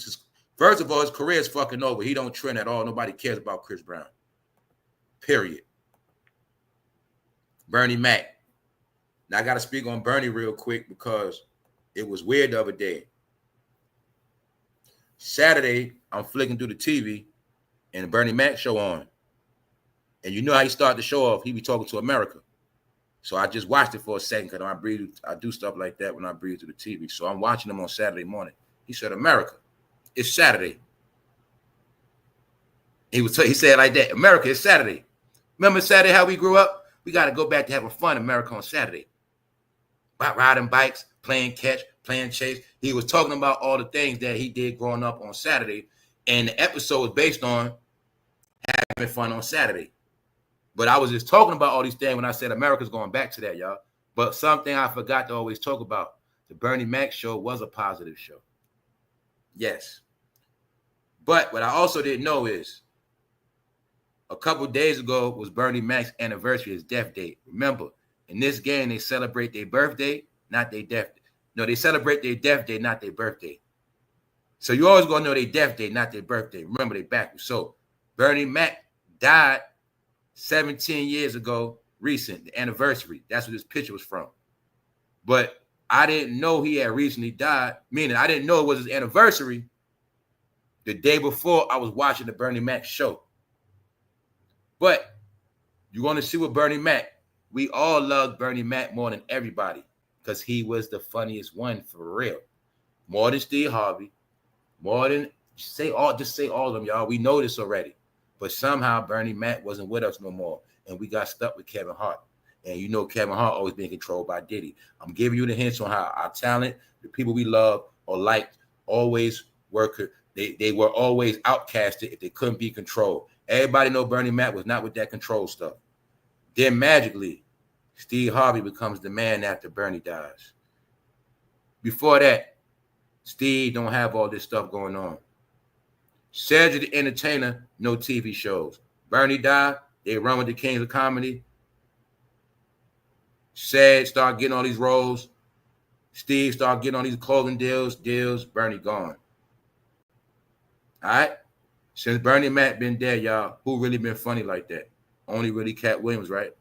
A: First of all, his career is fucking over. He don't trend at all. Nobody cares about Chris Brown. Period. Bernie Mac. Now I got to speak on Bernie real quick because it was weird the other day. Saturday, I'm flicking through the TV and the Bernie Mac show on. And you know how he started the show off? He be talking to America. So I just watched it for a second because I do stuff like that when I breathe through the TV. So I'm watching him on Saturday morning. He said, America, it's Saturday. He said it like that, America, it's Saturday. Remember Saturday how we grew up? We got to go back to having fun, America, on Saturday. Riding bikes, playing catch, playing chase. He was talking about all the things that he did growing up on Saturday. And the episode was based on having fun on Saturday. But I was just talking about all these things when I said America's going back to that, y'all. But something I forgot to always talk about. The Bernie Mac show was a positive show. Yes. But what I also didn't know is a couple of days ago was Bernie Mac's anniversary, his death date. Remember, in this game, they celebrate their birthday, not their death day. No, they celebrate their death day, not their birthday. So you always going to know their death day, not their birthday. Remember, they backwards. So Bernie Mac died 17 years ago, recent, the anniversary. That's what this picture was from. But I didn't know he had recently died, meaning I didn't know it was his anniversary the day before I was watching the Bernie Mac show. But you're going to see with Bernie Mac, we all loved Bernie Mac more than everybody because he was the funniest one for real. More than Steve Harvey, more than just say all of them, y'all. We know this already. But somehow Bernie Mac wasn't with us no more. And we got stuck with Kevin Hart. And you know Kevin Hart always being controlled by Diddy. I'm giving you the hints on how our talent, the people we love or liked, always were they were always outcasted if they couldn't be controlled. Everybody know Bernie Mac was not with that control stuff. Then magically, Steve Harvey becomes the man after Bernie dies. Before that, Steve don't have all this stuff going on. Cedric the Entertainer, no TV shows. Bernie died, they run with the Kings of Comedy. Ced start getting all these roles. Steve start getting all these clothing deals. Bernie gone. All right? Since Bernie Mac been dead, y'all, who really been funny like that? Only really Cat Williams, right?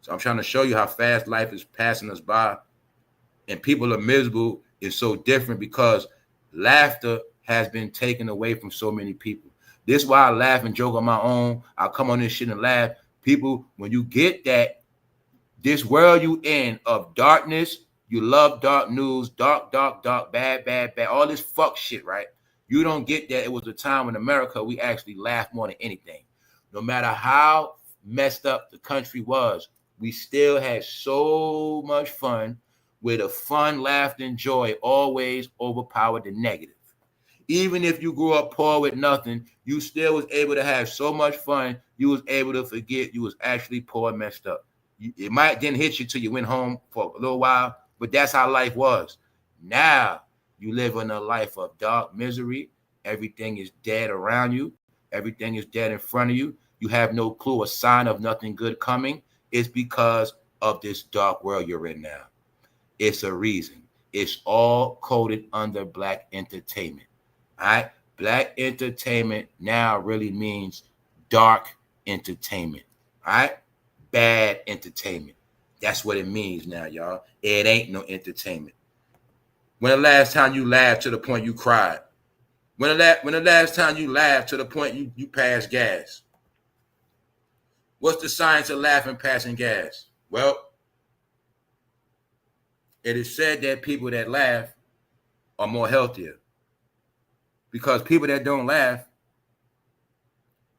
A: So I'm trying to show you how fast life is passing us by. And people are miserable is so different because laughter has been taken away from so many people. This is why I laugh and joke on my own. I come on this shit and laugh. People, when you get that, this world you in of darkness, you love dark news, dark, bad, all this fuck shit, right? You don't get that. It was a time in America we actually laughed more than anything. No matter how messed up the country was, we still had so much fun where the fun, laughter, and joy always overpowered the negative. Even if you grew up poor with nothing, you still was able to have so much fun, you was able to forget you was actually poor and messed up. It might didn't hit you till you went home for a little while, but that's how life was. Now, you live in a life of dark misery. Everything is dead around you. Everything is dead in front of you. You have no clue, a sign of nothing good coming. It's because of this dark world you're in now. It's a reason. It's all coded under Black entertainment. All right? Black entertainment now really means dark entertainment. All right? Bad entertainment. That's what it means now, y'all. It ain't no entertainment. When the last time you laughed to the point you cried? When the last time you laughed to the point you passed gas? What's the science of laughing passing gas? Well, it is said that people that laugh are more healthier. Because people that don't laugh,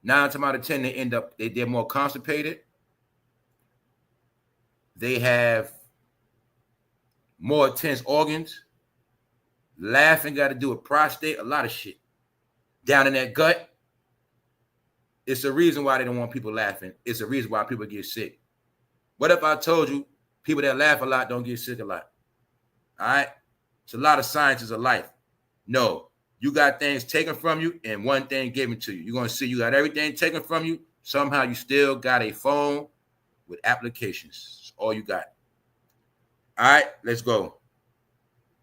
A: 9 times out of 10, they're more constipated. They have more tense organs. Laughing got to do with prostate, a lot of shit. Down in that gut, it's a reason why they don't want people laughing. It's a reason why people get sick. What if I told you people that laugh a lot don't get sick a lot? All right? It's a lot of sciences of life. No, you got things taken from you and one thing given to you. You're going to see you got everything taken from you. Somehow you still got a phone with applications. That's all you got. All right, let's go.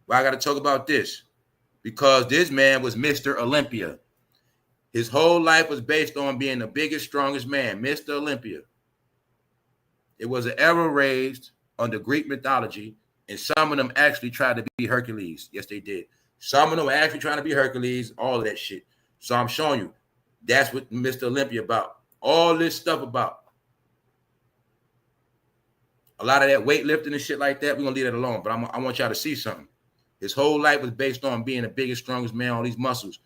A: Well, I got to talk about this because this man was Mr. Olympia. His whole life was based on being the biggest, strongest man, Mr. Olympia. It was an era raised under Greek mythology, and some of them actually tried to be Hercules. Yes, they did. Some of them were actually trying to be Hercules, all of that shit. So I'm showing you, that's what Mr. Olympia about. All this stuff about. A lot of that weightlifting and shit like that, we're going to leave that alone. But I want y'all to see something. His whole life was based on being the biggest, strongest man, all these muscles.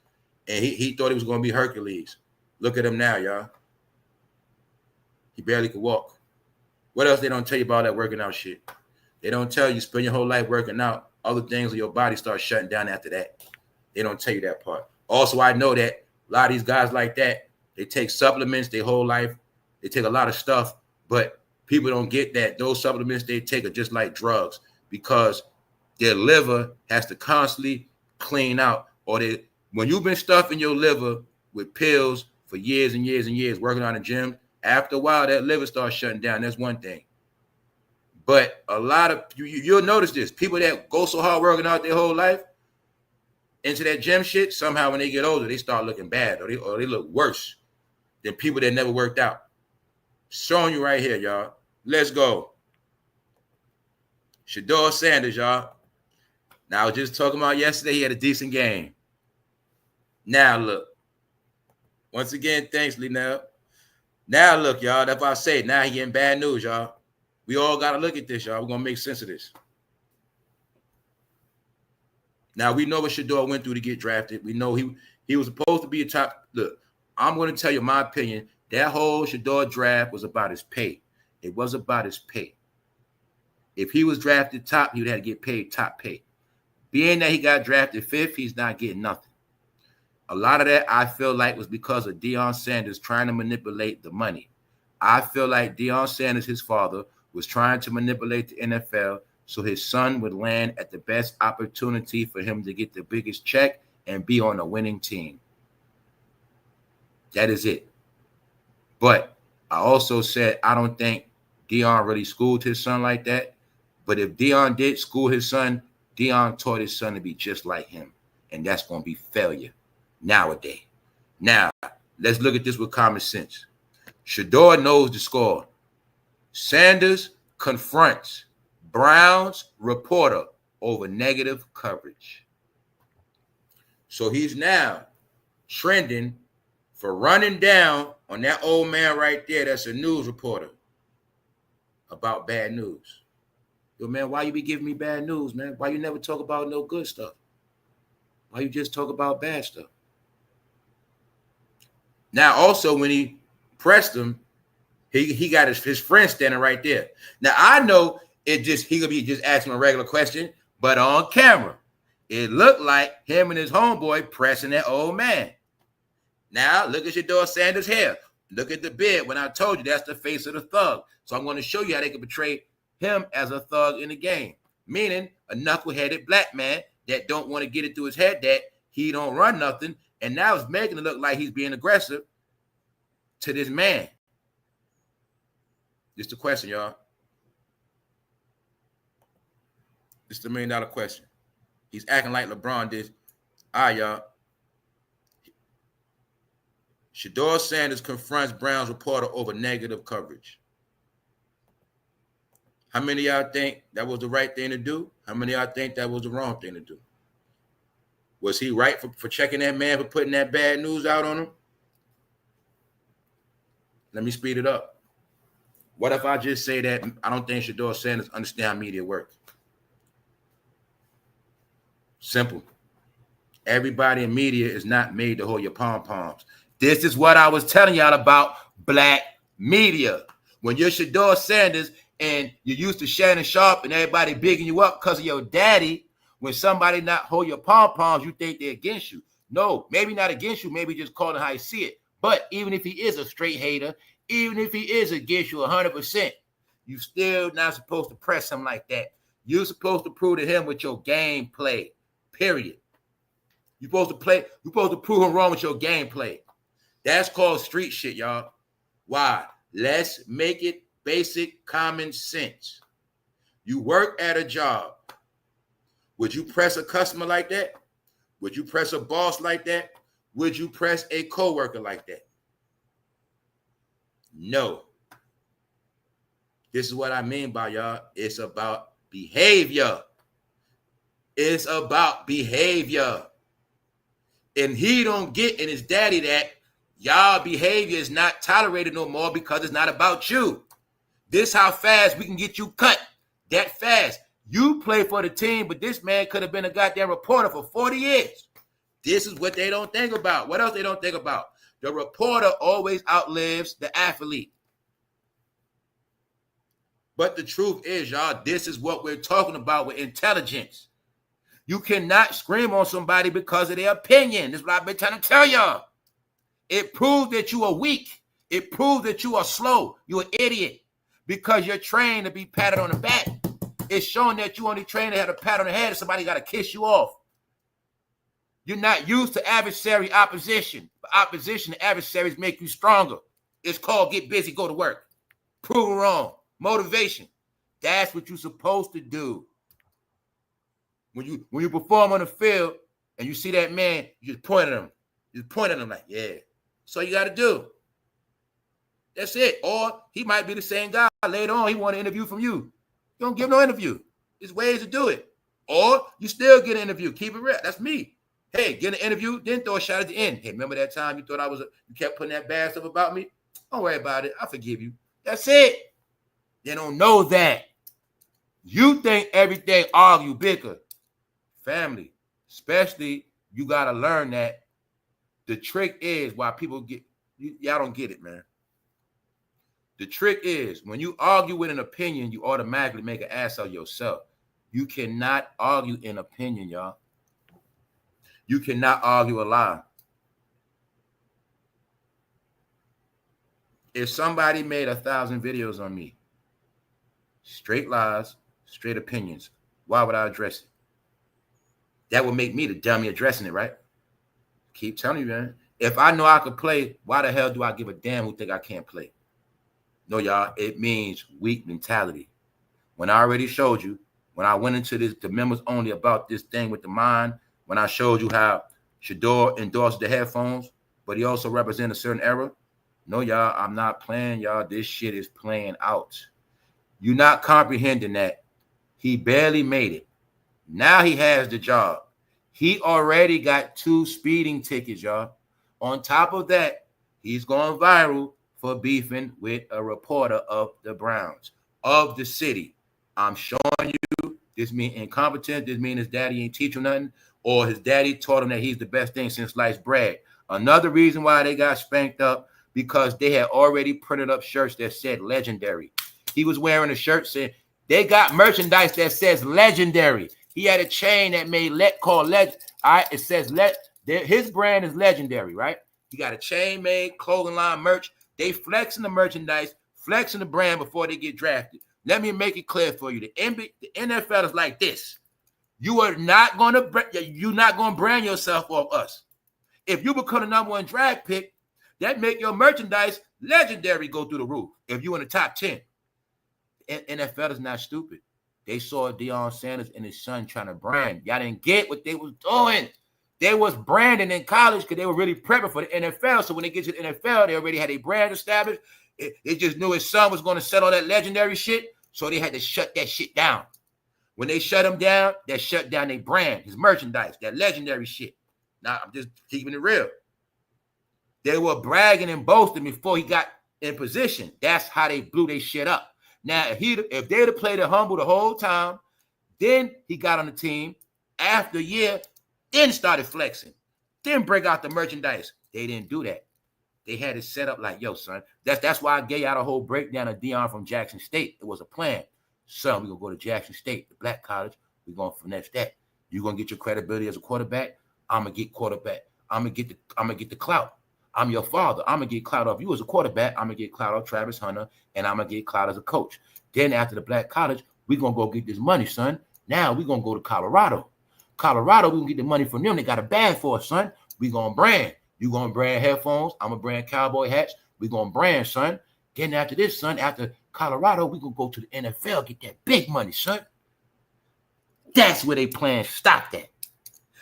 A: And he thought he was going to be Hercules. Look at him now, y'all. He barely could walk. What else they don't tell you about that working out shit? They don't tell you spend your whole life working out. Other things in your body start shutting down after that. They don't tell you that part. Also, I know that a lot of these guys like that, they take supplements their whole life. They take a lot of stuff, but people don't get that those supplements they take are just like drugs because their liver has to constantly clean out. Or when you've been stuffing your liver with pills for years and years and years, working on the gym, after a while, that liver starts shutting down. That's one thing. But a lot of you'll notice this. People that go so hard working out their whole life into that gym shit, somehow when they get older, they start looking bad or they look worse than people that never worked out. Showing you right here, y'all. Let's go. Shedeursanders, y'all. Now, I was just talking about yesterday, he had a decent game. Now, look. Once again, thanks, Linnell. Now, look, y'all. That's why I say, now he getting bad news, y'all. We all got to look at this, y'all. We're going to make sense of this. Now, we know what Shedeur went through to get drafted. We know he was supposed to be a top. Look, I'm going to tell you my opinion. That whole Shedeur draft was about his pay. It was about his pay. If he was drafted top, he would have to get paid top pay. Being that he got drafted fifth, he's not getting nothing. A lot of that, I feel like, was because of Deionsanders trying to manipulate the money. I feel like Deionsanders, his father, was trying to manipulate the NFL so his son would land at the best opportunity for him to get the biggest check and be on a winning team. That is it. But I also said I don't think Deion really schooled his son like that. But if Deion did school his son, Deion taught his son to be just like him. And that's going to be failure nowadays. Now, let's look at this with common sense. Shedeur knows the score. Sanders confronts Brown's reporter over negative coverage. So he's now trending for running down on that old man right there that's a news reporter about bad news. Yo, man, why you be giving me bad news, man? Why you never talk about no good stuff? Why you just talk about bad stuff? Now, also, when he pressed him, he got his friend standing right there. Now, I know he could be just asking a regular question, but on camera, it looked like him and his homeboy pressing that old man. Now, look at Shedeursanders' hair. Look at the beard. When I told you that's the face of the thug. So I'm going to show you how they can portray him as a thug in the game, meaning a knuckle-headed black man that don't want to get it through his head that he don't run nothing, and now it's making it look like he's being aggressive to this man. Just a question, y'all. This is the $1 million question. He's acting like LeBron did. All right, y'all. Shedeursanders confronts Brown's reporter over negative coverage. How many of y'all think that was the right thing to do? How many of y'all think that was the wrong thing to do? Was he right for checking that man for putting that bad news out on him? Let me speed it up. What if I just say that I don't think Shedeursanders understand how media works? Simple. Everybody in media is not made to hold your pom-poms. This is what I was telling y'all about black media. When you're Shedeursanders and you're used to shannonsharpe and everybody bigging you up because of your daddy, when somebody not hold your pom-poms, you think they're against you. No, maybe not against you, maybe just calling how you see it. But even if he is a straight hater, even if he is against you 100%, you still not supposed to press him like that. You're supposed to prove to him with your gameplay, period. You're supposed to prove him wrong with your gameplay. That's called street shit, y'all. Why? Let's make it basic common sense. You work at a job. Would you press a customer like that? Would you press a boss like that? Would you press a coworker like that? No. This is what I mean by y'all. It's about behavior. It's about behavior. And he don't get in his daddy that y'all behavior is not tolerated no more because it's not about you. This how fast we can get you cut. That fast. You play for the team, but this man could have been a goddamn reporter for 40 years. This is what they don't think about. What else they don't think about? The reporter always outlives the athlete. But the truth is, y'all, this is what we're talking about with intelligence. You cannot scream on somebody because of their opinion. This is what I've been trying to tell y'all. It proves that you are weak. It proves that you are slow. You're an idiot because you're trained to be patted on the back. It's showing that you only trained to have a pat on the head and somebody got to kiss you off. You're not used to adversary opposition. Opposition to adversaries make you stronger. It's called get busy, go to work. Prove it wrong. Motivation. That's what you're supposed to do. When you perform on the field and you see that man, you just point at him. You just point at him like, yeah. That's all you got to do. That's it. Or he might be the same guy. Later on, he want an interview from you. You don't give no interview. There's ways to do it. Or you still get an interview. Keep it real. That's me. Hey, get an interview, then throw a shot at the end. Hey, remember that time you thought you kept putting that bad stuff about me? Don't worry about it. I forgive you. That's it. They don't know that. You think everything argue, bicker. Family, especially, you got to learn that the trick is why people y'all don't get it, man. The trick is when you argue with an opinion, you automatically make an ass of yourself. You cannot argue an opinion, y'all. You cannot argue a lie. If somebody made 1,000 videos on me, straight lies, straight opinions, why would I address it? That would make me the dummy addressing it, right? Keep telling you, man. If I know I could play, why the hell do I give a damn who think I can't play? No, y'all, it means weak mentality. When I already showed you, when I went into the members only about this thing with the mind, when I showed you how SHEDEUR endorsed the headphones, but he also represents a certain era. No, y'all, I'm not playing, y'all. This shit is playing out. You're not comprehending that. He barely made it. Now he has the job. He already got 2 speeding tickets, y'all. On top of that, he's going viral for beefing with a reporter of the Browns, of the city. I'm showing you this mean incompetent. This mean his daddy ain't teach him nothing, or his daddy taught him that he's the best thing since sliced bread. Another reason why they got spanked up, because they had already printed up shirts that said legendary. He was wearing a shirt saying, they got merchandise that says legendary. He had a chain that made called Legend. All right, it says his brand is legendary, right? He got a chain made, clothing line, merch. They flexing the merchandise, flexing the brand before they get drafted. Let me make it clear for you. The NFL is like this. You are not going to brand yourself off us. If you become the #1 draft pick, that make your merchandise legendary go through the roof. If you in the top 10, NFL is not stupid. They saw Deionsanders and his son trying to brand. Y'all didn't get what they was doing. They was branding in college because they were really prepping for the NFL. So when they get to the NFL, they already had a brand established. They just knew his son was going to sell all that legendary shit. So they had to shut that shit down. When they shut him down, they shut down their brand, his merchandise, that legendary shit. Now, I'm just keeping it real. They were bragging and boasting before he got in position. That's how they blew their shit up. Now, if they'd have played it humble the whole time, then he got on the team after a year, then started flexing, then break out the merchandise. They didn't do that. They had it set up like, yo, son, that's why I gave out a whole breakdown of Deion from Jackson State. It was a plan. Son, we're going to go to Jackson State, the black college. We're going to finesse that. You're going to get your credibility as a quarterback. I'm going to get quarterback. I'm going to get the clout. I'm your father. I'm going to get clout off you as a quarterback. I'm going to get clout off Travis Hunter, and I'm going to get clout as a coach. Then after the black college,
B: We're going to go get this money, son. Now we're going to go to Colorado. Colorado, we can get the money from them. They got a bag for us, son. We're going to brand. You going to brand headphones. I'm going to brand cowboy hats. We're going to brand, son. Then after this, son, after Colorado, we're going to go to the NFL, get that big money, son. That's where they plan stopped at.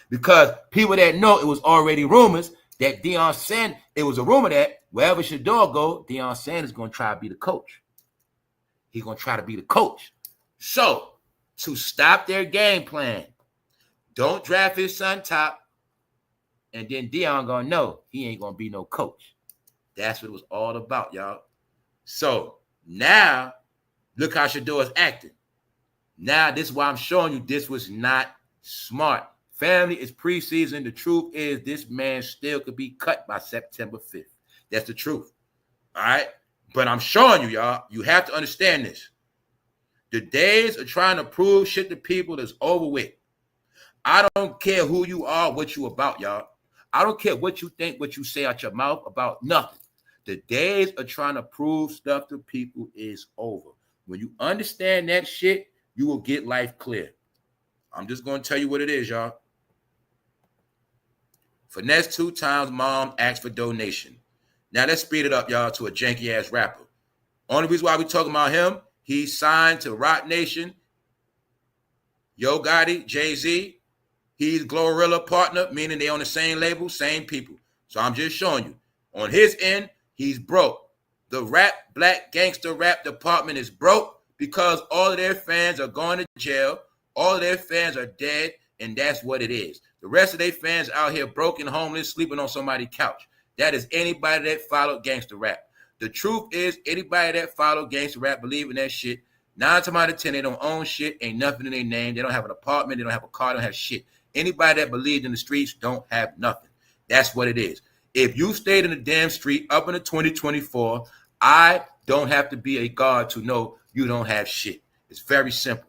B: Because people that know it was already rumors that Deionsanders, it was a rumor that wherever SHEDEUR go, Deionsanders is going to try to be the coach. He's going to try to be the coach. So, to stop their game plan, don't draft his son top, and then Deion going to know he ain't going to be no coach. That's what it was all about, y'all. So, now, look how SHEDEUR is acting. Now, this is why I'm showing you this was not smart. Family, is preseason. The truth is this man still could be cut by September 5th. That's the truth. All right? But I'm showing you, y'all, you have to understand this. The days of trying to prove shit to people is over with. I don't care who you are, what you about, y'all. I don't care what you think, what you say out your mouth about nothing. The days of trying to prove stuff to people is over. When you understand that shit, you will get life clear. I'm just going to tell you what it is, y'all. Finesse 2 times mom asked for donation. Now, let's speed it up, y'all, to a janky-ass rapper. Only reason why we talking about him, he signed to Roc Nation, Yo Gotti, Jay-Z. He's Glorilla partner, meaning they on the same label, same people. So I'm just showing you. On his end, he's broke. The black gangster rap department is broke because all of their fans are going to jail. All of their fans are dead, and that's what it is. The rest of their fans out here broken, homeless, sleeping on somebody's couch. That is anybody that followed gangster rap. The truth is, anybody that followed gangster rap, believe in that shit, 9 times out of 10, they don't own shit, ain't nothing in their name. They don't have an apartment, they don't have a car, they don't have shit. Anybody that believed in the streets don't have nothing. That's what it is. If you stayed in the damn street up into 2024, I don't have to be a god to know you don't have shit. It's very simple.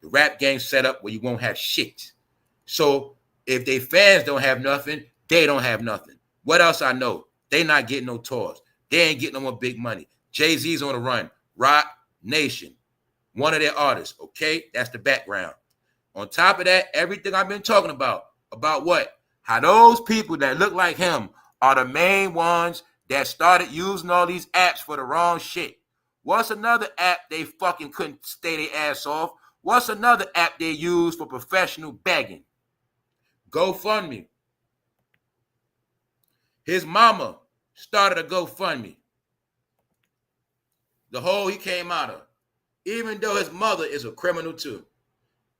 B: The rap game set up where you won't have shit. So if they fans don't have nothing, they don't have nothing. What else I know? They not getting no tours. They ain't getting no more big money. Jay-Z's on the run. Roc Nation. One of their artists. Okay? That's the background. On top of that, everything I've been talking about what? How those people that look like him are the main ones that started using all these apps for the wrong shit. What's another app they fucking couldn't stay their ass off? What's another app they use for professional begging? GoFundMe. His mama started a GoFundMe. The hole he came out of. Even though his mother is a criminal too.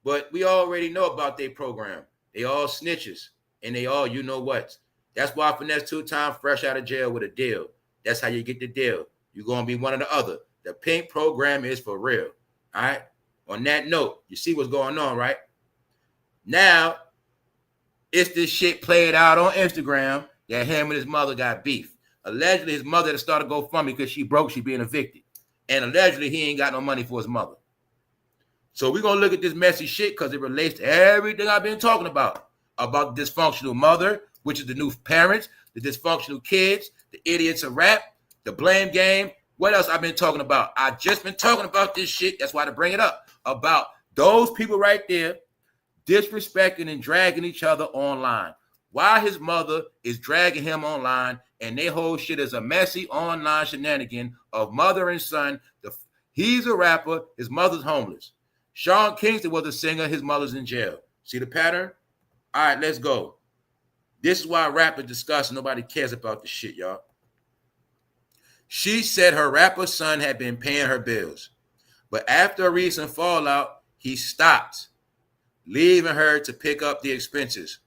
B: But we already know about their program. They all snitches. And they all you know what. That's why Finesse 2 times fresh out of jail with a deal. That's how you get the deal. You're going to be one or the other. The pink program is for real. All right? On that note, you see what's going on, right? Now, it's this shit played out on Instagram that him and his mother got beef. Allegedly, his mother had started GoFundMe because she broke, she being evicted. And allegedly, he ain't got no money for his mother. So we're going to look at this messy shit because it relates to everything I've been talking about the dysfunctional mother, which is the new parents, the dysfunctional kids, the idiots of rap, the blame game. What else I've been talking about? I just been talking about this shit. That's why to bring it up. About those people right there disrespecting and dragging each other online. Why his mother is dragging him online and their whole shit is a messy online shenanigan of mother and son. He's a rapper. His mother's homeless. Sean Kingston was a singer. His mother's in jail. See the pattern? All right, let's go. This is why rap is disgusting. Nobody cares about this shit, y'all. She said her rapper son had been paying her bills. But after a recent fallout, he stopped, leaving her to pick up the expenses.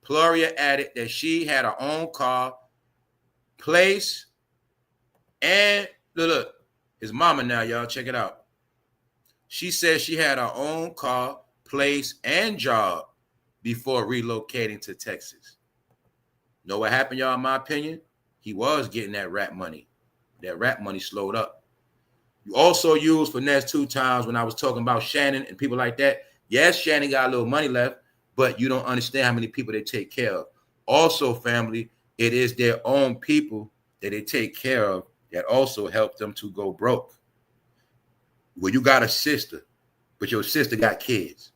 B: Pluria added that she had her own car, place, and look, his mama now, y'all, check it out. She said she had her own car, place, and job before relocating to Texas. Know what happened, y'all, in my opinion? He was getting that rap money. That rap money slowed up. You also used Finesse 2 times when I was talking about Shannon and people like that. Yes, Shannon got a little money left, but you don't understand how many people they take care of. Also, family, it is their own people that they take care of that also help them to go broke. Well, you got a sister, but your sister got kids.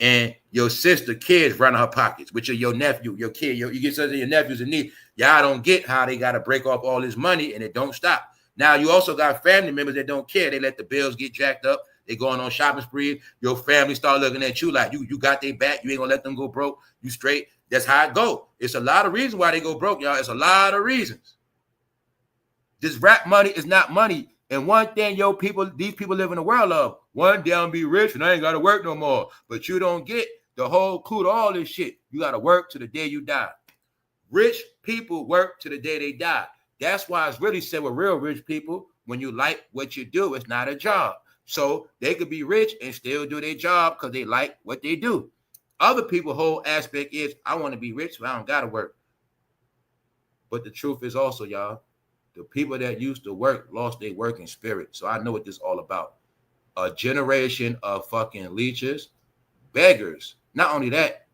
B: And your sister kids running her pockets, which are your nephew, your kid. You get some of your nephews and nieces. Y'all don't get how they got to break off all this money and it don't stop. Now, you also got family members that don't care. They let the bills get jacked up. They going on shopping spree. Your family start looking at you like you got their back. You ain't going to let them go broke. You straight. That's how it go. It's a lot of reasons why they go broke, y'all. It's a lot of reasons. This rap money is not money. And one thing, these people live in the world of, one day I'm be rich and I ain't got to work no more. But you don't get the whole clue to all this shit. You got to work to the day you die. Rich people work to the day they die. That's why it's really said with real rich people, when you like what you do, it's not a job. So they could be rich and still do their job because they like what they do. Other people's whole aspect is, I want to be rich, but I don't got to work. But the truth is also, y'all, the people that used to work lost their working spirit. So I know what this is all about. A generation of fucking leeches, beggars. Not only that,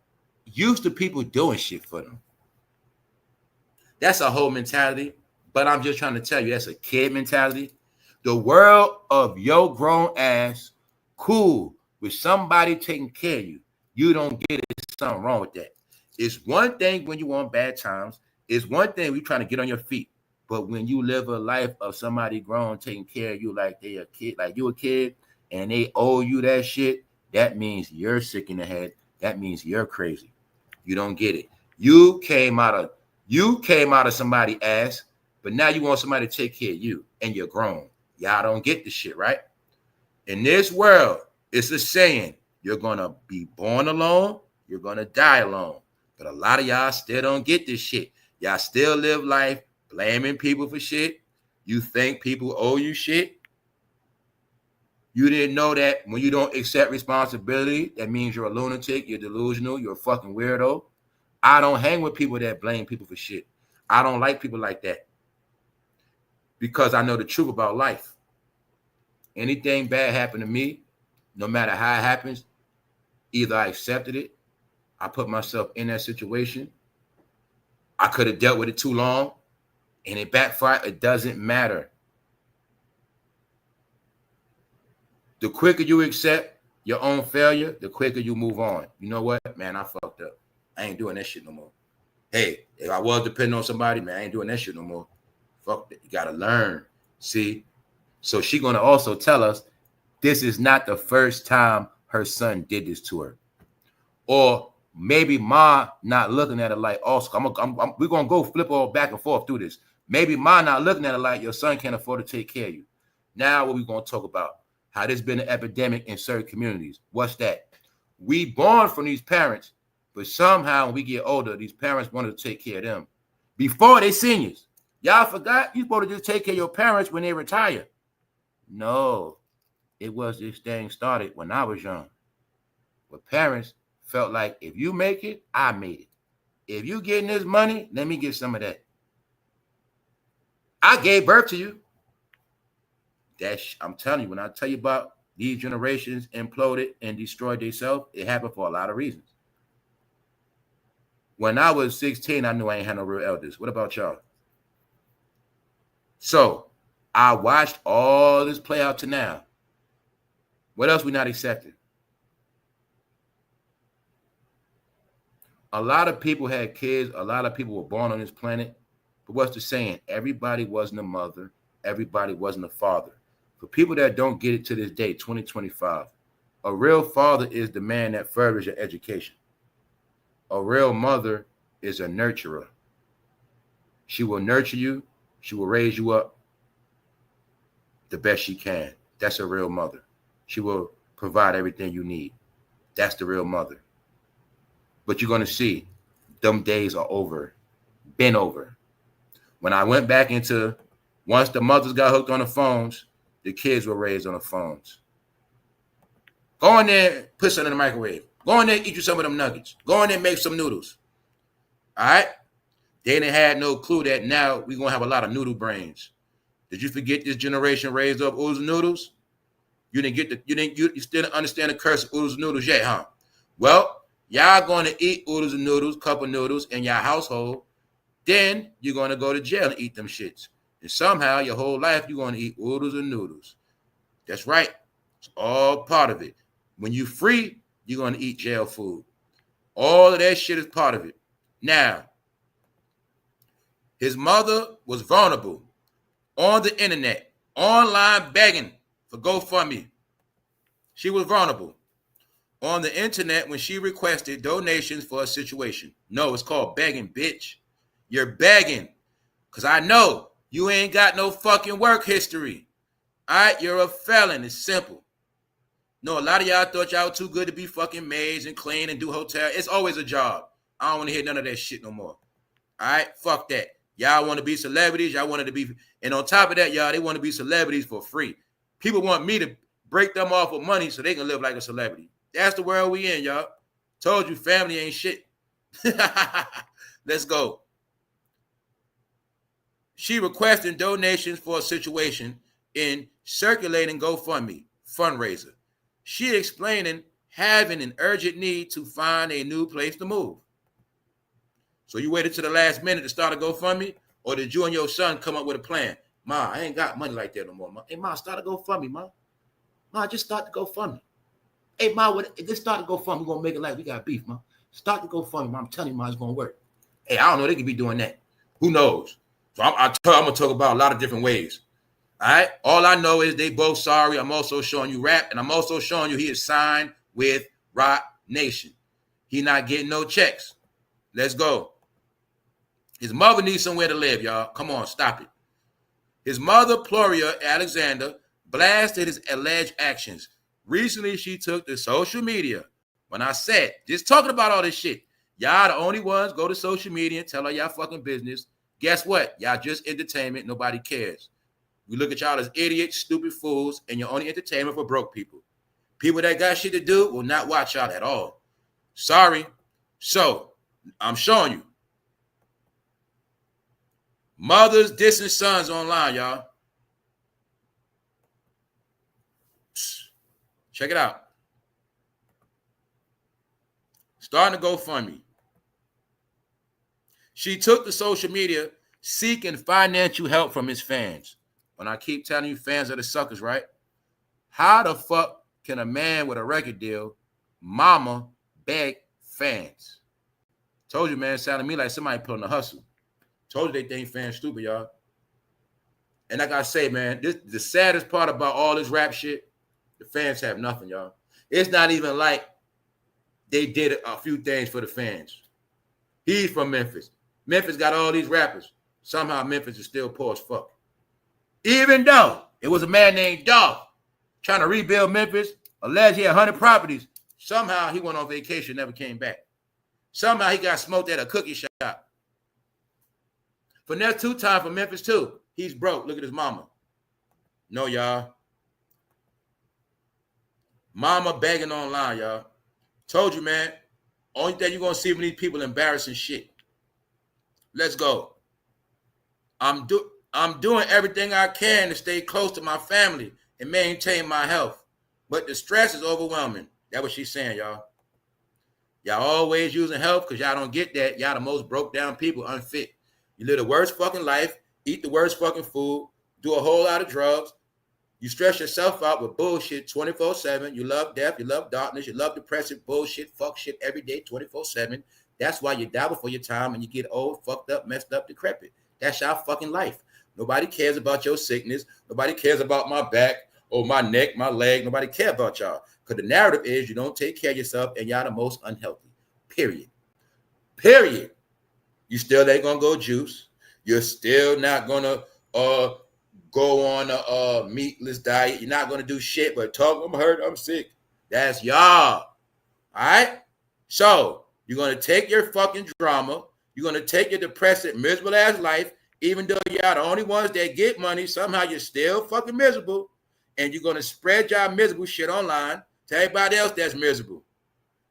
B: used to people doing shit for them. That's a whole mentality. But I'm just trying to tell you, that's a kid mentality. The world of your grown ass, cool, with somebody taking care of you. You don't get it. There's something wrong with that. It's one thing when you on bad times. It's one thing when you're trying to get on your feet. But when you live a life of somebody grown taking care of you like they a kid, like you a kid, and they owe you that shit, that means you're sick in the head. That means you're crazy. You don't get it. You came out of somebody's ass, but now you want somebody to take care of you, and you're grown. Y'all don't get this shit, right? In this world, it's a saying, you're gonna be born alone, you're gonna die alone. But a lot of y'all still don't get this shit. Y'all still live life blaming people for shit. You think people owe you shit. You didn't know that when you don't accept responsibility, that means you're a lunatic, you're delusional, you're a fucking weirdo. I don't hang with people that blame people for shit. I don't like people like that because I know the truth about life. Anything bad happened to me, no matter how it happens, either I accepted it, I put myself in that situation, I could have dealt with it too long, and it backfired. It doesn't matter. The quicker you accept your own failure, the quicker you move on. You know what? Man, I fucked up. I ain't doing that shit no more. Hey, if I was depending on somebody, man, I ain't doing that shit no more. Fuck that. You got to learn. See? So she going to also tell us this is not the first time her son did this to her. Or maybe Ma not looking at it like, also, we're going to go flip all back and forth through this. Maybe Ma not looking at it like your son can't afford to take care of you. Now what we going to talk about, how this been an epidemic in certain communities. What's that? We born from these parents, but somehow when we get older, these parents wanted to take care of them before they seniors. Y'all forgot you supposed to just take care of your parents when they retire. No, it was this thing started when I was young. Where parents felt like if you make it, I made it. If you getting this money, let me get some of that. I gave birth to you. I'm telling you, when I tell you about these generations imploded and destroyed themselves, it happened for a lot of reasons. When I was 16, I knew I ain't had no real elders. What about y'all? So I watched all this play out to now. What else we not accepting? A lot of people had kids. A lot of people were born on this planet. But what's the saying? Everybody wasn't a mother. Everybody wasn't a father. For people that don't get it to this day, 2025, a real father is the man that furthers your education. A real mother is a nurturer. She will nurture you. She will raise you up the best she can. That's a real mother. She will provide everything you need. That's the real mother. But you're going to see them days are over, been over. When I went back into, once the mothers got hooked on the phones, the kids were raised on the phones. Go in there, put something in the microwave. Go in there, eat you some of them nuggets. Go in there, make some noodles. All right? They didn't have no clue that now we're going to have a lot of noodle brains. Did you forget this generation raised up oodles and noodles? You still didn't understand the curse of oodles and noodles yet, huh? Well, y'all going to eat oodles and noodles, cup of noodles in your household. Then you're going to go to jail and eat them shits. And somehow your whole life you're going to eat oodles and noodles. That's right. It's all part of it. When you free, you're going to eat jail food. All of that shit is part of it. Now, his mother was vulnerable on the internet, online begging for GoFundMe. She was vulnerable on the internet when she requested donations for a situation. No, it's called begging, bitch. You're begging because I know you ain't got no fucking work history. All right, you're a felon. It's simple. No, a lot of y'all thought y'all were too good to be fucking maids and clean and do hotel. It's always a job. I don't want to hear none of that shit no more. All right, fuck that. Y'all want to be celebrities. Y'all wanted to be, and on top of that, y'all, they want to be celebrities for free. People want me to break them off with money so they can live like a celebrity. That's the world we in, y'all. Told you, family ain't shit. Let's go. She requested donations for a situation in circulating GoFundMe fundraiser. She explaining having an urgent need to find a new place to move. So you waited to the last minute to start a GoFundMe, or did you and your son come up with a plan? Ma, I ain't got money like that no more. Ma. Hey, Ma, start a GoFundMe, Ma. Ma, just start the GoFundMe. Hey, Ma, just start the GoFundMe. We're going to make it like we got beef, Ma. Start the GoFundMe, Ma. I'm telling you, Ma, it's going to work. Hey, I don't know. They could be doing that. Who knows? So I'm going to talk about a lot of different ways. All right? All I know is they both sorry. I'm also showing you rap, and I'm also showing you he is signed with Roc Nation. He not getting no checks. Let's go. His mother needs somewhere to live, y'all. Come on, stop it. His mother, Gloria Alexander, blasted his alleged actions. Recently, she took to social media. When I said, just talking about all this shit, y'all the only ones go to social media and tell her y'all fucking business. Guess what? Y'all just entertainment. Nobody cares. We look at y'all as idiots, stupid fools, and you're only entertainment for broke people. People that got shit to do will not watch y'all at all. Sorry. So, I'm showing you. Mothers dissing sons online, y'all. Check it out. Starting to GoFundMe. She took to social media seeking financial help from his fans. When I keep telling you, fans are the suckers, right? How the fuck can a man with a record deal, mama, beg fans? Told you, man, it sounded to me like somebody put on the hustle. Told you they think fans stupid, y'all. And like I say, man, this the saddest part about all this rap shit, the fans have nothing, y'all. It's not even like they did a few things for the fans. He's from Memphis. Memphis got all these rappers. Somehow Memphis is still poor as fuck. Even though it was a man named Dog trying to rebuild Memphis, alleged he had 100 properties. Somehow he went on vacation, never came back. Somehow he got smoked at a cookie shop. Finesse 2 times for Memphis too. He's broke. Look at his mama. No, y'all. Mama begging online, y'all. Told you, man. Only thing you're going to see from these people embarrassing shit. Let's go. I'm doing everything I can to stay close to my family and maintain my health. But the stress is overwhelming. That's what she's saying, y'all. Y'all always using health because y'all don't get that. Y'all the most broke down people, unfit. You live the worst fucking life, eat the worst fucking food, do a whole lot of drugs. You stress yourself out with bullshit 24/7. You love death, you love darkness, you love depressive bullshit, fuck shit every day 24/7. That's why you die before your time and you get old, fucked up, messed up, decrepit. That's y'all fucking life. Nobody cares about your sickness. Nobody cares about my back or my neck, my leg. Nobody cares about y'all. Because the narrative is you don't take care of yourself and y'all the most unhealthy. Period. Period. You still ain't gonna go juice. You're still not gonna go on a meatless diet. You're not gonna do shit but talk. I'm hurt. I'm sick. That's y'all. All right. So you're gonna take your fucking drama. You're gonna take your depressed, miserable ass life. Even though y'all the only ones that get money, somehow you're still fucking miserable, and you're gonna spread y'all miserable shit online to everybody else that's miserable.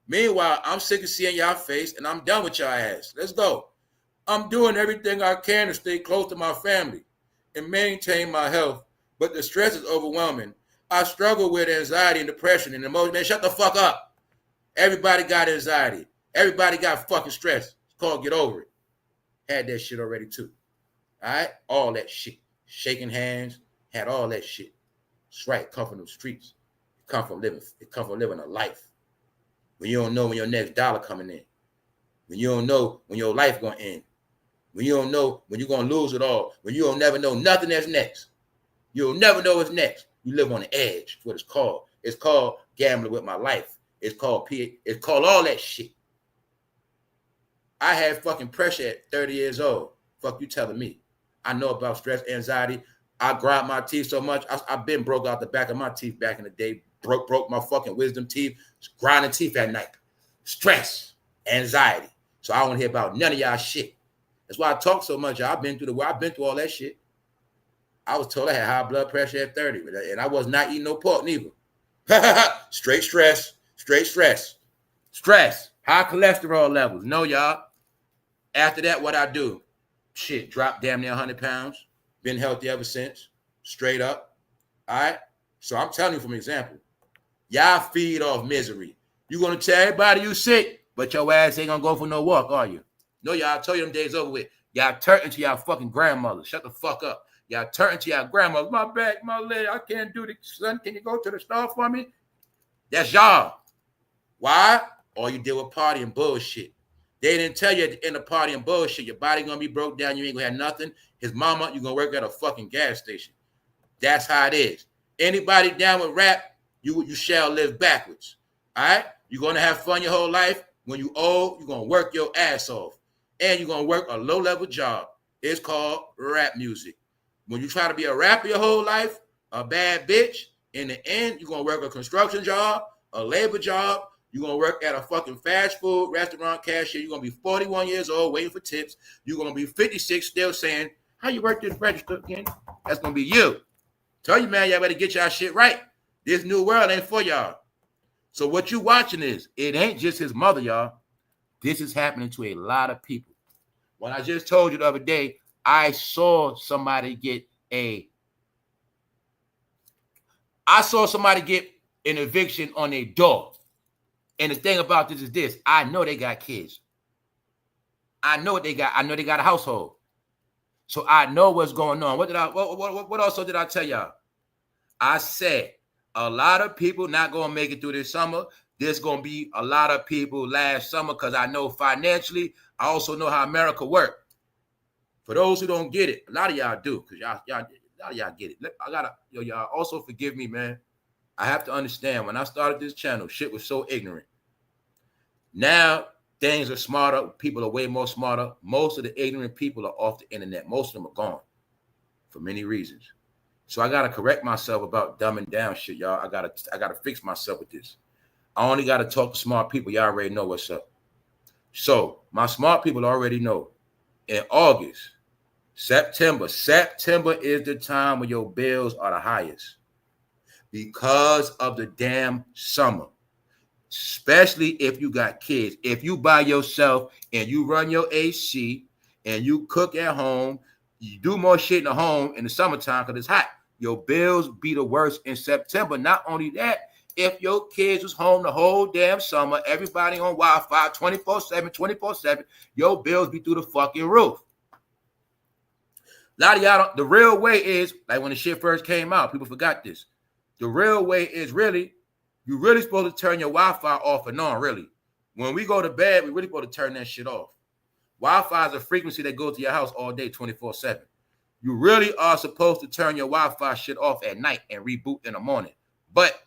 B: Meanwhile, I'm sick of seeing y'all face, and I'm done with y'all ass. Let's go. I'm doing everything I can to stay close to my family and maintain my health, but the stress is overwhelming. I struggle with anxiety and depression and emotion. Man, shut the fuck up. Everybody got anxiety. Everybody got fucking stress. It's called get over it. Had that shit already too. All right? All that shit. Shaking hands. Had all that shit. That's right. Come from the streets. come from living. It comes from living a life. When you don't know when your next dollar coming in. When you don't know when your life gonna end. When you don't know when you're gonna lose it all. When you don't never know nothing that's next. You'll never know what's next. You live on the edge. That's what it's called. It's called gambling with my life. It's called all that shit. I had fucking pressure at 30 years old. Fuck you telling me. I know about stress, anxiety. I grind my teeth so much. I've been broke out the back of my teeth back in the day. Broke my fucking wisdom teeth. Grinding teeth at night. Stress, anxiety. So I don't hear about none of y'all shit. That's why I talk so much. I've been through all that shit. I was told I had high blood pressure at 30, and I was not eating no pork neither. Straight stress. High cholesterol levels. No, y'all. After that, what I do? Shit, dropped damn near 100 pounds. Been healthy ever since. Straight up. All right? So I'm telling you from example. Y'all feed off misery. You going to tell everybody you sick, but your ass ain't going to go for no walk, are you? No, y'all, I told you them days over with. Y'all turn into y'all fucking grandmother. Shut the fuck up. Y'all turn into y'all grandmother. My back, my leg, I can't do this. Son, can you go to the store for me? That's y'all. Why? All you did was party and bullshit. They didn't tell you at the end of party and bullshit, your body gonna be broke down, you ain't gonna have nothing. His mama, you gonna work at a fucking gas station. That's how it is. Anybody down with rap, you shall live backwards. All right? You're gonna have fun your whole life. When you old, you're gonna work your ass off. And you're gonna work a low-level job. It's called rap music. When you try to be a rapper your whole life, a bad bitch, in the end, you're gonna work a construction job, a labor job. You're going to work at a fucking fast food restaurant cashier. You're going to be 41 years old waiting for tips. You're going to be 56 still saying, how you work this register again? That's going to be you. Tell you, man, y'all better get y'all shit right. This new world ain't for y'all. So what you watching is, it ain't just his mother, y'all. This is happening to a lot of people. When I just told you the other day, I saw somebody get an eviction on their door. And the thing about this is this. I know they got kids. I know what they got. I know they got a household. So I know what's going on. What also did I tell y'all? I said a lot of people not going to make it through this summer. There's going to be a lot of people last summer because I know financially, I also know how America works. For those who don't get it, a lot of y'all do because a lot of y'all get it. Y'all also forgive me, man. I have to understand when I started this channel, shit was so ignorant. Now things are smarter. People are way more smarter. Most of the ignorant people are off the internet. Most of them are gone for many reasons. So I gotta correct myself about dumbing down shit, y'all. I gotta fix myself with this. I only gotta talk to smart people. Y'all already know what's up. So my smart people already know. In August, September is the time when your bills are the highest because of the damn summer. Especially if you got kids. If you by yourself and you run your AC and you cook at home, you do more shit in the home in the summertime because it's hot. Your bills be the worst in September. Not only that, if your kids was home the whole damn summer, everybody on Wi-Fi 24/7, your bills be through the fucking roof. A lot of y'all, the real way is, like when the shit first came out, people forgot this. The real way is you're really supposed to turn your Wi-Fi off and on, really. When we go to bed, we really supposed to turn that shit off. Wi-Fi is a frequency that goes to your house all day, 24/7. You really are supposed to turn your Wi-Fi shit off at night and reboot in the morning. But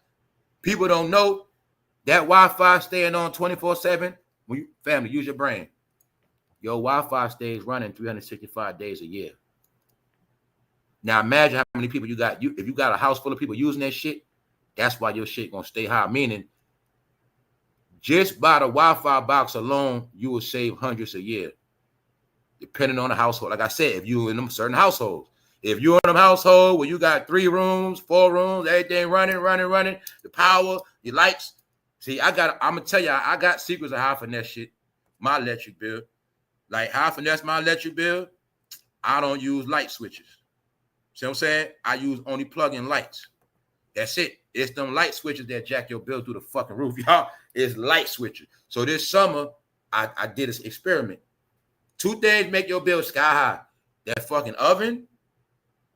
B: people don't know that Wi-Fi staying on 24/7. Family, use your brain. Your Wi-Fi stays running 365 days a year. Now imagine how many people you got. If you got a house full of people using that shit, that's why your shit gonna stay high. Meaning, just by the Wi-Fi box alone, you will save hundreds a year, depending on the household. Like I said, if you in them certain households, if you're in a household where you got 3 rooms, 4 rooms, everything running, the power, the lights. See, I'm gonna tell you, I got secrets of how I finesse shit. My electric bill, like how I finesse my electric bill, I don't use light switches. See what I'm saying? I use only plug-in lights. That's it. It's them light switches that jack your bill through the fucking roof, y'all. It's light switches. So this summer, I did this experiment. 2 things make your bill sky high. That fucking oven,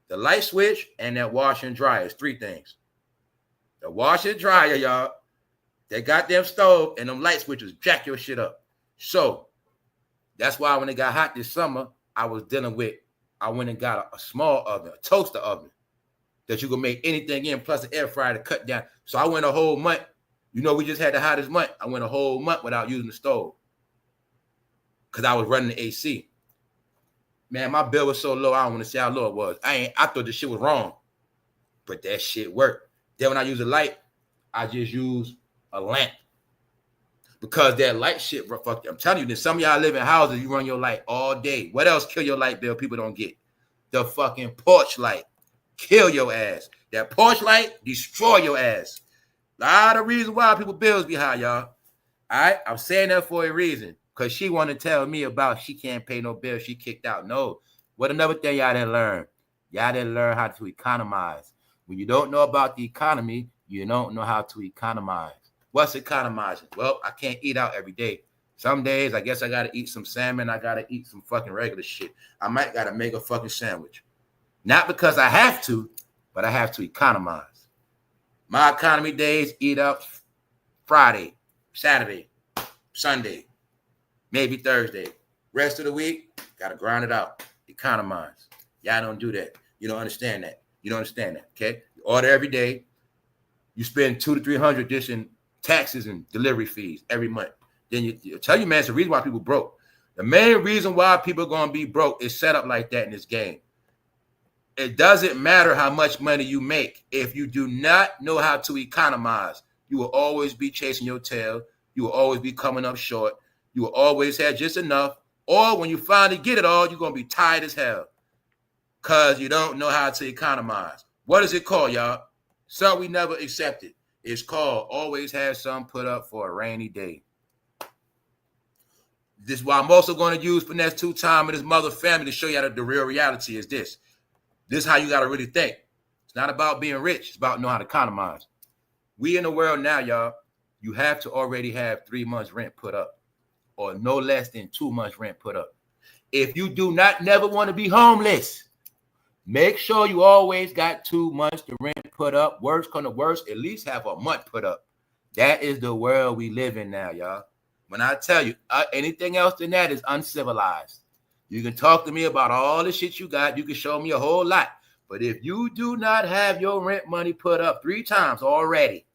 B: the light switch, and that wash and dryer. It's 3 things. The washer and dryer, y'all. That goddamn stove and them light switches jack your shit up. So that's why when it got hot this summer, I went and got a small oven, a toaster oven that you can make anything in, plus an air fryer to cut down. So I went a whole month. You know, we just had the hottest month. I went a whole month without using the stove because I was running the AC. Man, my bill was so low, I don't want to say how low it was. I thought the shit was wrong, but that shit worked. Then when I use a light, I just use a lamp because that light shit, fuck. I'm telling you, that some of y'all live in houses, you run your light all day. What else kill your light bill? People don't get the fucking porch light. Kill your ass. That porch light destroy your ass. A lot of reasons why people bills be high, y'all. All right, I'm saying that for a reason. Because she want to tell me about she can't pay no bill. She kicked out. No. What another thing y'all didn't learn? Y'all didn't learn how to economize. When you don't know about the economy, you don't know how to economize. What's economizing? Well, I can't eat out every day. Some days, I guess I got to eat some salmon. I got to eat some fucking regular shit. I might got to make a fucking sandwich. Not because I have to, but I have to economize. My economy days, eat out Friday, Saturday, Sunday. Maybe Thursday. Rest of the week, got to grind it out. Economize. Y'all don't do that. You don't understand that. You don't understand that, okay? You order every day. You spend $200 to $300 just in taxes and delivery fees every month. Then you tell you, man, it's the reason why people broke. The main reason why people are going to be broke is set up like that in this game. It doesn't matter how much money you make. If you do not know how to economize, you will always be chasing your tail. You will always be coming up short. You will always have just enough. Or when you finally get it all, you're going to be tired as hell because you don't know how to economize. What is it called, y'all? Something we never accepted. It's called always have some put up for a rainy day. This is why I'm also going to use Finesse 2 Time and his mother family to show you how the real reality is this. This is how you got to really think. It's not about being rich. It's about knowing how to economize. We in the world now, y'all, you have to already have 3 months rent put up or no less than 2 months rent put up. If you do not never want to be homeless, make sure you always got 2 months to rent put up. Worst come to worst, at least have a month put up. That is the world we live in now, y'all. When I tell you, anything else than that is uncivilized. You can talk to me about all the shit you got. You can show me a whole lot. But if you do not have your rent money put up 3 times already,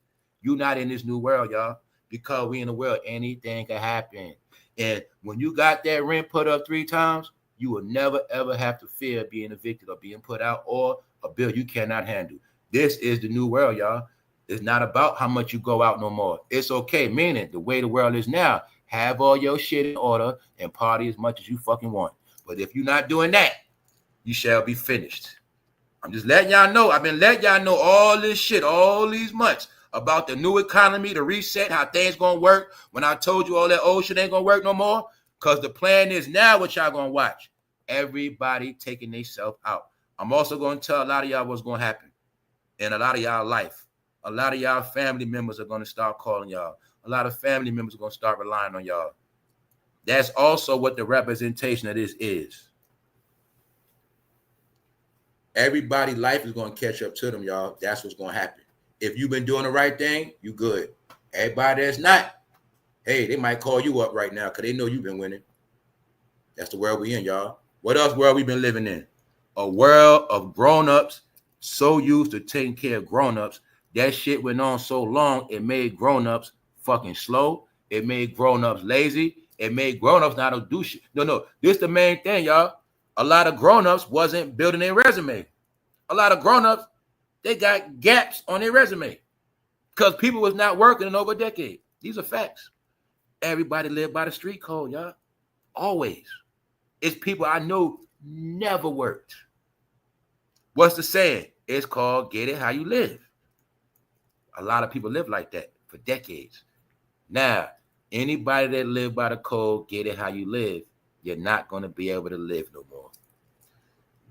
B: you're not in this new world, y'all. Because we in the world, anything can happen. And when you got that rent put up 3 times, you will never, ever have to fear being evicted or being put out or a bill you cannot handle. This is the new world, y'all. It's not about how much you go out no more. It's okay, meaning the way the world is now, have all your shit in order and party as much as you fucking want. But if you're not doing that, you shall be finished. I'm just letting y'all know. I've been letting y'all know all this shit all these months about the new economy, the reset, how things gonna work. When I told you all that old shit ain't gonna work no more, because the plan is now what y'all gonna watch. Everybody taking themselves out. I'm also gonna tell a lot of y'all what's gonna happen in a lot of y'all life. A lot of y'all family members are gonna start calling y'all. A lot of family members are gonna start relying on y'all. That's also what the representation of this is. Everybody's life is gonna catch up to them, y'all. That's what's gonna happen. If you've been doing the right thing, you good. Everybody that's not, hey, they might call you up right now because they know you've been winning. That's the world we in, y'all. What else world we been living in? A world of grown-ups so used to taking care of grown-ups. That shit went on so long, it made grown-ups fucking slow. It made grown-ups lazy. It made grown-ups not do shit. No. This the main thing, y'all. A lot of grown-ups wasn't building their resume. A lot of grown-ups, they got gaps on their resume because people was not working in over a decade. These are facts. Everybody lived by the street code, y'all. Always. It's people I know never worked. What's the saying? It's called get it how you live. A lot of people live like that for decades. Now, anybody that live by the code, get it how you live, you're not going to be able to live no more.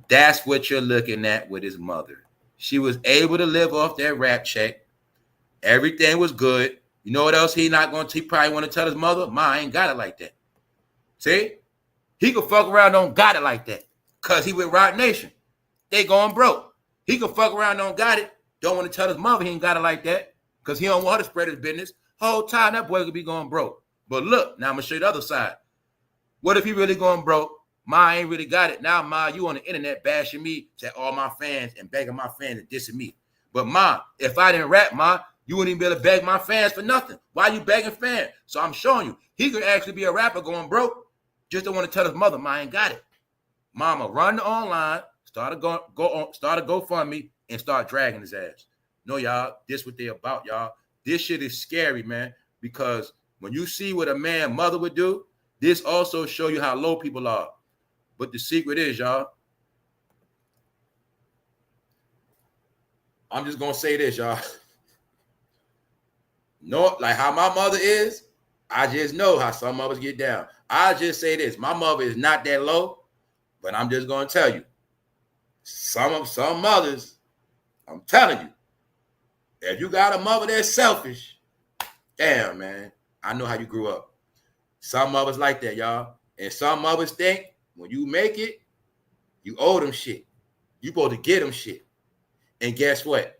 B: That's what you're looking at with his mother. She was able to live off that rap check. Everything was good. You know what else he probably want to tell his mother? Ma, I ain't got it like that. See? He could fuck around, don't got it like that. Because he with Rock Nation. They going broke. He could fuck around, don't got it. don't want to tell his mother he ain't got it like that because he don't want her to spread his business. Whole time that boy could be going broke. But look, now I'm gonna show you the other side. What if he really going broke? Ma ain't really got it. Now, Ma, you on the internet bashing me to all my fans and begging my fans and dissing me. But Ma, if I didn't rap, Ma, you wouldn't even be able to beg my fans for nothing. Why you begging fans? So I'm showing you, he could actually be a rapper going broke. Just don't want to tell his mother, Ma ain't got it. Mama, run the online, start a GoFundMe, and start dragging his ass. No, y'all, this what they about, y'all. This shit is scary, man, because when you see what a man mother would do, this also show you how low people are. But the secret is, y'all, I'm just gonna say this, y'all. No, like how my mother is, I just know how some mothers get down. I just say this, my mother is not that low, but I'm just gonna tell you, some mothers, I'm telling you, if you got a mother that's selfish, damn, man, I know how you grew up. Some mothers like that, y'all. And some mothers think when you make it, you owe them shit. You supposed to get them shit. And guess what?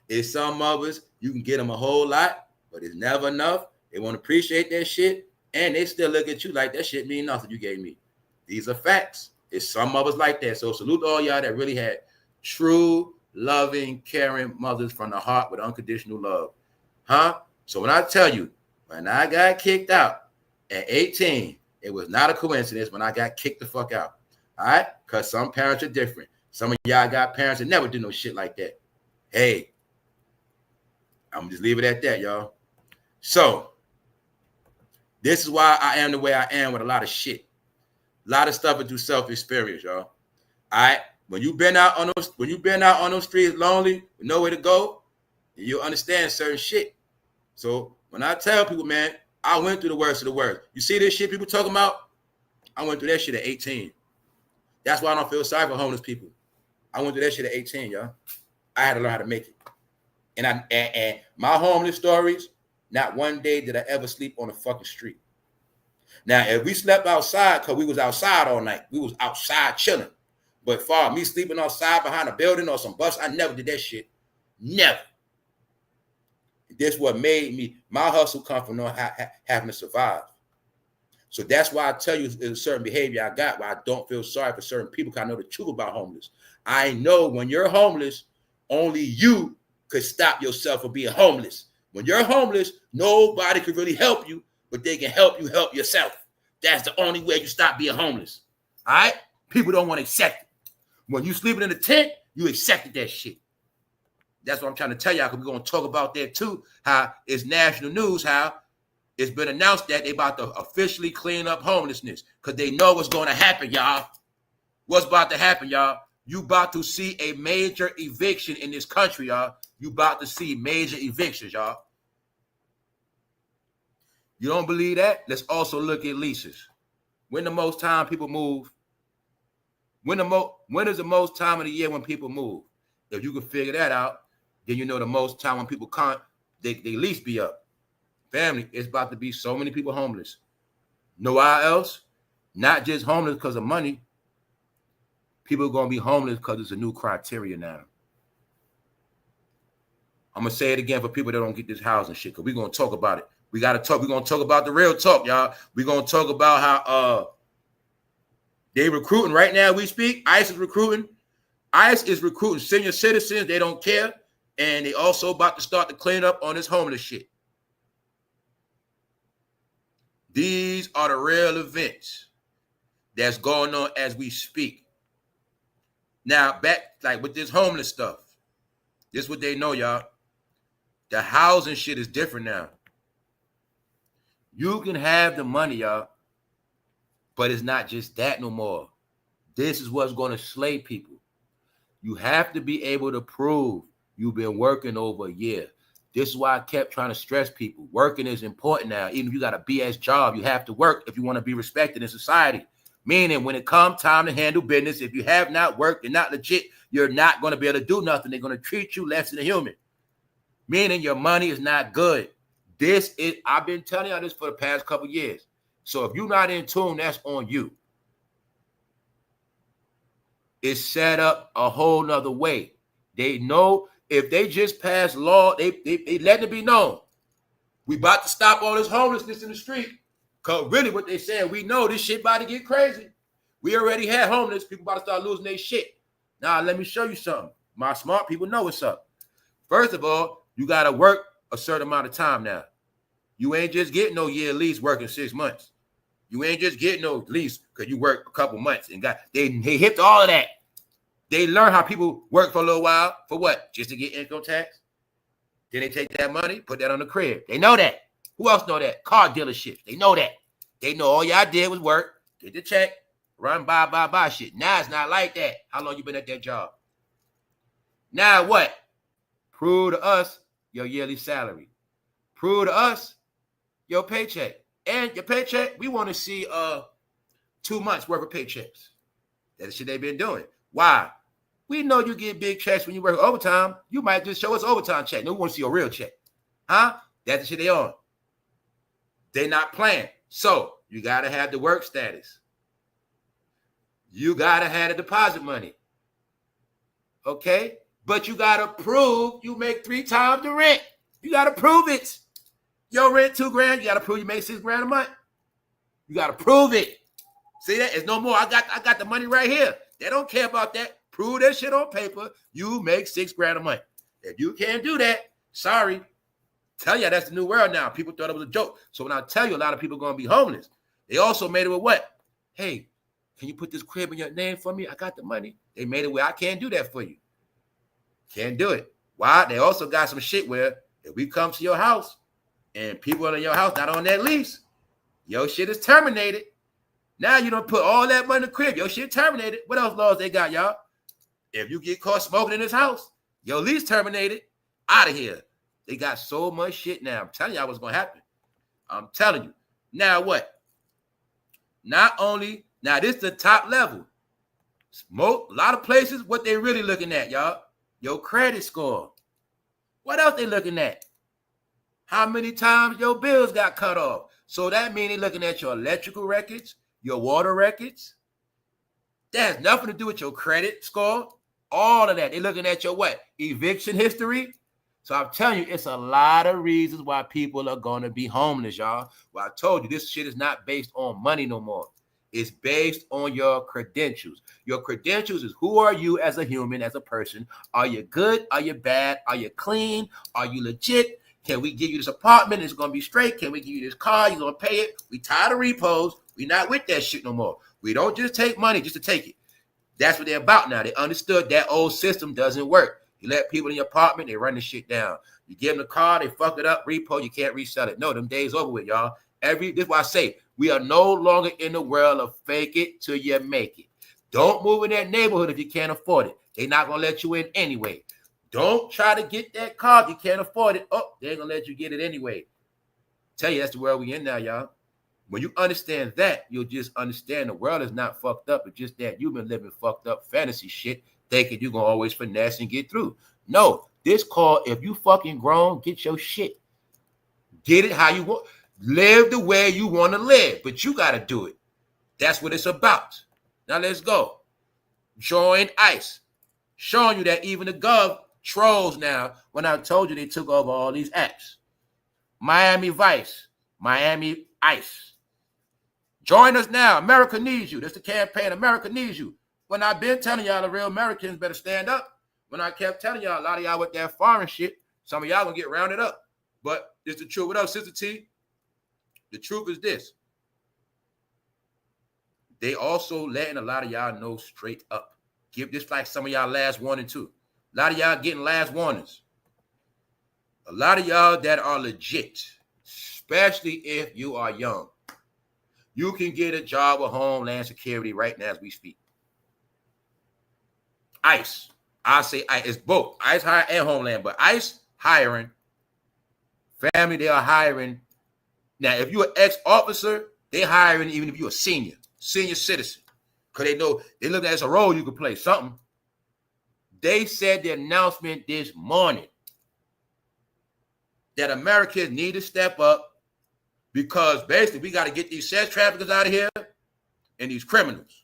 B: It's some mothers, you can get them a whole lot, but it's never enough. They won't appreciate that shit, and they still look at you like that shit mean nothing you gave me. These are facts. It's some mothers like that. So salute all y'all that really had true, loving, caring mothers from the heart with unconditional love. Huh? So when I tell you, when I got kicked out at 18, it was not a coincidence when I got kicked the fuck out. All right? Because some parents are different. Some of y'all got parents that never do no shit like that. Hey, I'm going to just leave it at that, y'all. So, this is why I am the way I am with a lot of shit. A lot of stuff is through self-experience, y'all. All right? When you've been out on those streets lonely, with nowhere to go, you'll understand certain shit. So, when I tell people, man, I went through the worst of the worst. You see this shit people talking about? I went through that shit at 18. That's why I don't feel sorry for homeless people. I went through that shit at 18, y'all. I had to learn how to make it. And my homeless stories, not one day did I ever sleep on a fucking street. Now, if we slept outside, because we was outside all night, we was outside chilling. But for me sleeping outside behind a building or some bus, I never did that shit. Never. This what made me, my hustle come from not having to survive. So that's why I tell you there's a certain behavior I got where I don't feel sorry for certain people because I know the truth about homeless. I know when you're homeless, only you could stop yourself from being homeless. When you're homeless, nobody can really help you, but they can help you help yourself. That's the only way you stop being homeless. All right? People don't want to accept it. When you sleeping in a tent, you accepted that shit. That's what I'm trying to tell y'all, because we're going to talk about that too, how it's national news, how it's been announced that they about to officially clean up homelessness because they know what's going to happen, y'all. What's about to happen, y'all? You about to see a major eviction in this country, y'all. You about to see major evictions, y'all. You don't believe that? Let's also look at leases. When the most time people move? When is the most time of the year when people move? If you can figure that out, then you know the most time when people can't, they lease be up. Family, it's about to be so many people homeless. Know why else? Not just homeless because of money. People are going to be homeless because it's a new criteria now. I'm going to say it again for people that don't get this housing shit, because we're going to talk about it. We got to talk. We're going to talk about the real talk, y'all. We're going to talk about how they recruiting right now. We speak. ICE is recruiting. ICE is recruiting senior citizens. They don't care. And they also about to start to clean up on this homeless shit. These are the real events that's going on as we speak. Now, back like with this homeless stuff, this is what they know, y'all. The housing shit is different now. You can have the money, y'all, but it's not just that no more. This is what's going to slay people. You have to be able to prove you've been working over a year. This is why I kept trying to stress people. Working is important now. Even if you got a BS job, you have to work if you want to be respected in society. Meaning when it comes time to handle business, if you have not worked, you're not legit, you're not going to be able to do nothing. They're going to treat you less than a human. Meaning your money is not good. I've been telling y'all this for the past couple years. So if you're not in tune, that's on you. It's set up a whole nother way. They know if they just pass law, they let it be known. We about to stop all this homelessness in the street. Because really what they saying, we know this shit about to get crazy. We already had homeless. People about to start losing their shit. Now, let me show you something. My smart people know what's up. First of all, you got to work a certain amount of time now. You ain't just getting no year lease working 6 months. You ain't just getting no lease because you work a couple months and they hit all of that. They learn how people work for a little while. For what? Just to get income tax? Then they take that money, put that on the crib. They know that. Who else know that? Car dealerships. They know that. They know all y'all did was work, get the check, run buy shit. Now it's not like that. How long you been at that job? Now what? Prove to us your yearly salary. Prove to us your paycheck. And your paycheck, we want to see 2 months worth of paychecks. That's the shit they've been doing. Why? We know you get big checks when you work overtime. You might just show us overtime check. No, we want to see your real check. Huh? That's the shit they on. They not playing. So you got to have the work status. You got to have the deposit money. Okay? But you got to prove you make 3 times the rent. You got to prove it. Your rent $2 grand. You got to prove you make $6 grand a month. You got to prove it. See that? It's no more. I got the money right here. They don't care about that. Prove that shit on paper. You make $6 grand a month. If you can't do that, sorry. Tell you that's the new world now. People thought it was a joke. So when I tell you a lot of people are going to be homeless, they also made it with what? Hey, can you put this crib in your name for me? I got the money. They made it where I can't do that for you. Can't do it. Why? They also got some shit where if we come to your house and people in your house not on that lease, your shit is terminated. Now you don't put all that money in the crib. Your shit terminated. What else laws they got, y'all? If you get caught smoking in this house, your lease terminated. Out of here. They got so much shit now. I'm telling y'all what's going to happen. I'm telling you. Now what? Not only, now this is the top level. A lot of places, what they really looking at, y'all? Your credit score. What else they looking at? How many times your bills got cut off? So that means they looking at your electrical records, your water records. That has nothing to do with your credit score. All of that. They're looking at your what? Eviction history. So I'm telling you, it's a lot of reasons why people are going to be homeless, y'all. Well, I told you, this shit is not based on money no more. It's based on your credentials. Your credentials is who are you as a human, as a person? Are you good? Are you bad? Are you clean? Are you legit? Can we give you this apartment? It's going to be straight. Can we give you this car? You're going to pay it. We tired of repos. We not with that shit no more. We don't just take money just to take it. That's what they're about now. They understood that old system doesn't work. You let people in your apartment, they run the shit down. You give them the car, they fuck it up, repo, you can't resell it. No, them days over with, y'all. This is why I say we are no longer in the world of fake it till you make it. Don't move in that neighborhood if you can't afford it. They're not going to let you in anyway. Don't try to get that car if you can't afford it. Oh, they ain't going to let you get it anyway. Tell you that's the world we in now, y'all. When you understand that, you'll just understand the world is not fucked up. It's just that you've been living fucked up fantasy shit, thinking you're going to always finesse and get through. No, this called, if you fucking grown, get your shit. Get it how you want. Live the way you want to live, but you got to do it. That's what it's about. Now let's go. Join ICE. Showing you that even the gov trolls now when I told you they took over all these apps. Miami Vice, Miami ICE. Join us now. America needs you. That's the campaign. America needs you. When I've been telling y'all the real Americans better stand up, when I kept telling y'all a lot of y'all with that foreign shit, some of y'all gonna get rounded up. But it's the truth. What up, Sister T? The truth is this. They also letting a lot of y'all know straight up. Give this like some of y'all last warning too. A lot of y'all getting last warnings. A lot of y'all that are legit, especially if you are young. You can get a job with Homeland Security right now as we speak. ICE. I say ICE. It's both. ICE hire and Homeland. But ICE hiring. Family, they are hiring. Now, if you're an ex-officer, they hiring even if you're a senior citizen. Because they know, they look at it as a role you could play, something. They said the announcement this morning that Americans need to step up because basically we got to get these sex traffickers out of here and these criminals.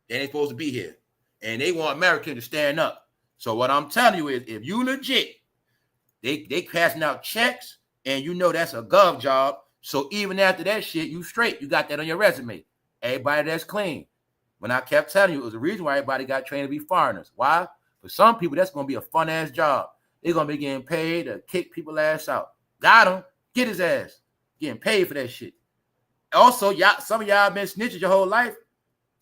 B: They ain't supposed to be here. And they want Americans to stand up. So what I'm telling you is, if you legit, they passing out checks, and you know that's a gov job. So even after that shit, you straight. You got that on your resume. Everybody that's clean. When I kept telling you, it was the reason why everybody got trained to be foreigners. Why? For some people, that's going to be a fun-ass job. They're going to be getting paid to kick people ass out. Got him. Get his ass. Getting paid for that shit. Also, y'all, some of y'all been snitches your whole life.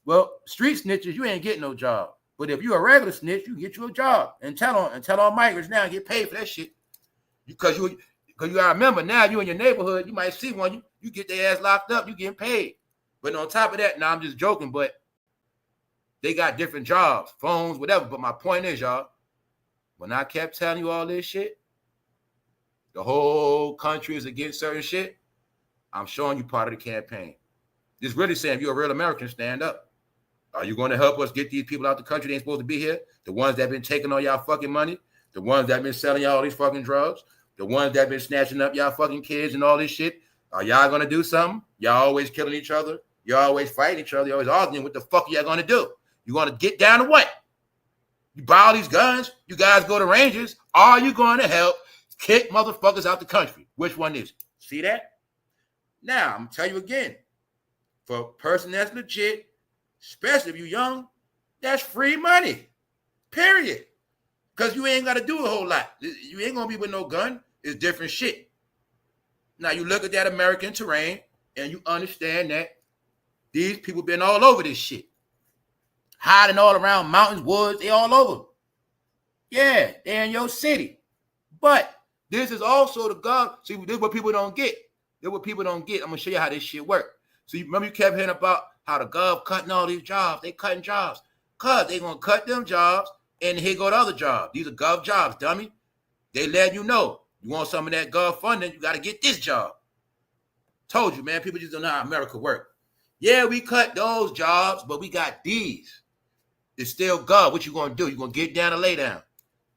B: Well, street snitches, you ain't getting no job. But if you a regular snitch, you get you a job. And tell on migrants now and get paid for that shit. Because you gotta remember, now you in your neighborhood, you might see one, you get their ass locked up, you getting paid. But on top of that, now I'm just joking, but they got different jobs, phones, whatever. But my point is, y'all, when I kept telling you all this shit, the whole country is against certain shit, I'm showing you part of the campaign. Just really saying, if you're a real American, stand up. Are you going to help us get these people out the country? They ain't supposed to be here. The ones that been taking all y'all fucking money, the ones that been selling y'all all these fucking drugs, the ones that been snatching up y'all fucking kids and all this shit. Are y'all going to do something? Y'all always killing each other. Y'all always fighting each other. You're always arguing. What the fuck are y'all going to do? You going to get down to what? You buy all these guns. You guys go to ranges. Are you going to help kick motherfuckers out the country? Which one is it? See that? Now, I'm going to tell you again. For a person that's legit, especially if you're young, that's free money. Period. Because you ain't got to do a whole lot. You ain't going to be with no gun. It's different shit. Now, you look at that American terrain, and you understand that these people been all over this shit. Hiding all around mountains, woods, they all over. Yeah, they're in your city. But this is also the gov. See, this is what people don't get. This is what people don't get. I'm going to show you how this shit works. So you remember you kept hearing about how the gov cutting all these jobs. They cutting jobs. Because they going to cut them jobs, and here go the other jobs. These are gov jobs, dummy. They let you know. You want some of that gov funding, you got to get this job. Told you, man. People just don't know how America works. Yeah, we cut those jobs, but we got these. It's still gov. What you going to do? You going to get down and lay down?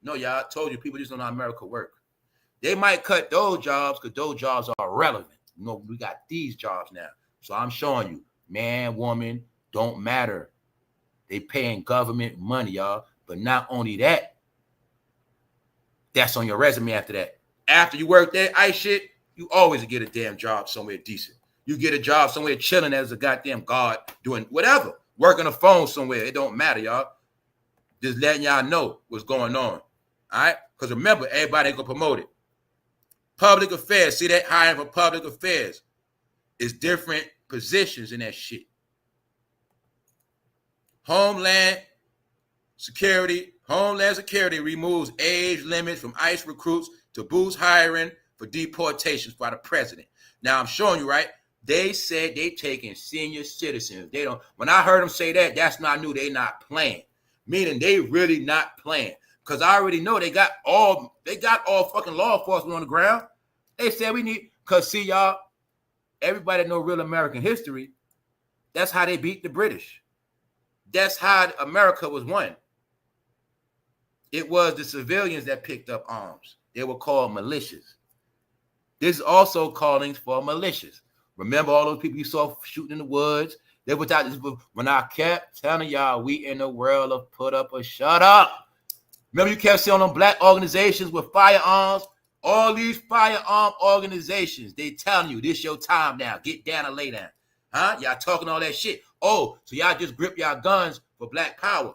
B: No, y'all. I told you, people just don't know how America works. They might cut those jobs because those jobs are relevant. You know, we got these jobs now. So I'm showing you, man, woman, don't matter. They paying government money, y'all. But not only that, that's on your resume after that. After you work that ice shit, you always get a damn job somewhere decent. You get a job somewhere chilling as a goddamn guard, doing whatever. Working a phone somewhere. It don't matter, y'all. Just letting y'all know what's going on. All right? Because remember, everybody ain't going to promote it. Public affairs. See that? Hiring for public affairs. It's different positions in that shit. Homeland Security removes age limits from ICE recruits to boost hiring for deportations by the president. Now I'm showing you, right? They said they taking senior citizens. They don't. When I heard them say that, that's not new. They not playing. Meaning they really not playing. Because I already know they got all fucking law enforcement on the ground. They said we need, because see, y'all, everybody know real American history. That's how they beat the British. That's how America was won. It was the civilians that picked up arms. They were called militias. This is also callings for militias. Remember all those people you saw shooting in the woods? They was out. When I kept telling y'all, we in the world of put up or shut up. Remember you kept seeing them black organizations with firearms? All these firearm organizations, they telling you, this your time now. Get down and lay down. Huh? Y'all talking all that shit. Oh, so y'all just grip y'all guns for black power.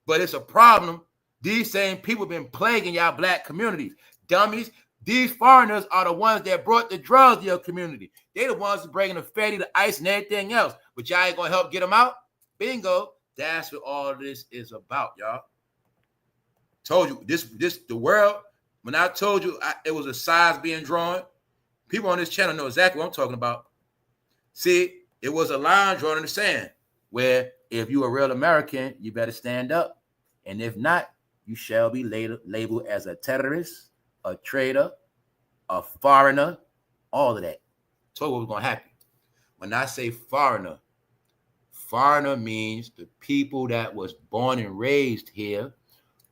B: But it's a problem. These same people been plaguing y'all black communities. Dummies. These foreigners are the ones that brought the drugs to your community. They the ones bringing the fatty, the ice, and everything else. But y'all ain't going to help get them out? Bingo. That's what all this is about, y'all. Told you, this the world. When I told you it was a size being drawn, people on this channel know exactly what I'm talking about. See, it was a line drawn in the sand where if you a real American, you better stand up. And if not, you shall be labeled as a terrorist, a traitor, a foreigner, all of that. Told you what was going to happen. When I say foreigner, foreigner means the people that was born and raised here,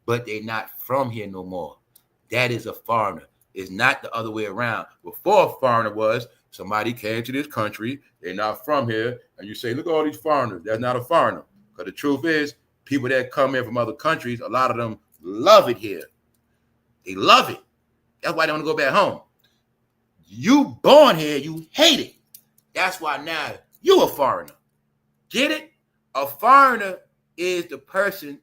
B: but they not from here no more. That is a foreigner. It's not the other way around. Before a foreigner was somebody came to this country, they're not from here, and you say, look at all these foreigners. That's not a foreigner. Because the truth is, people that come in from other countries, a lot of them love it here. They love it. That's why they want to go back home. You born here, you hate it. That's why now you a foreigner. Get it? A foreigner is the person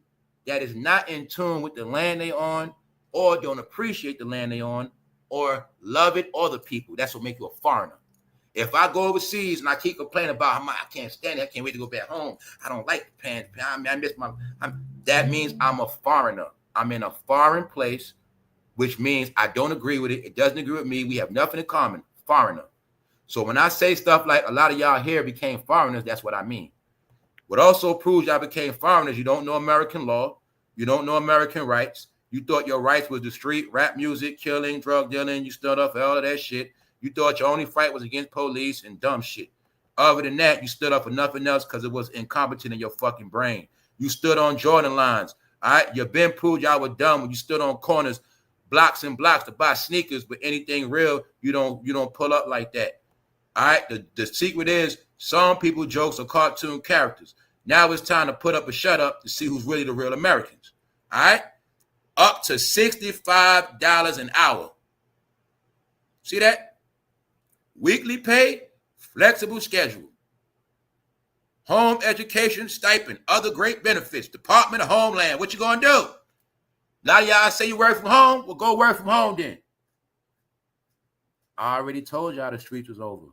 B: that is not in tune with the land they on, or don't appreciate the land they on, or love it, or the people. That's what makes you a foreigner. If I go overseas and I keep complaining about how I can't stand it, I can't wait to go back home, I don't like the pants, I miss that means I'm a foreigner. I'm in a foreign place, which means I don't agree with it. It doesn't agree with me. We have nothing in common. Foreigner. So when I say stuff like a lot of y'all here became foreigners, that's what I mean. What also proves y'all became foreigners, you don't know American law. You don't know American rights. You thought your rights was the street, rap music, killing, drug dealing. You stood up for all of that shit. You thought your only fight was against police and dumb shit. Other than that, you stood up for nothing else because it was incompetent in your fucking brain. You stood on Jordan lines. All right, you been proved y'all were dumb when you stood on corners, blocks and blocks to buy sneakers, but anything real, you don't pull up like that. All right, the secret is some people jokes are cartoon characters. Now it's time to put up a shut up to see who's really the real Americans. All right, up to $65 an hour. See that? Weekly pay, flexible schedule, home education stipend, other great benefits, Department of Homeland. What you gonna do? A lot of y'all say you work from home. Well, go work from home then. I already told y'all the streets was over.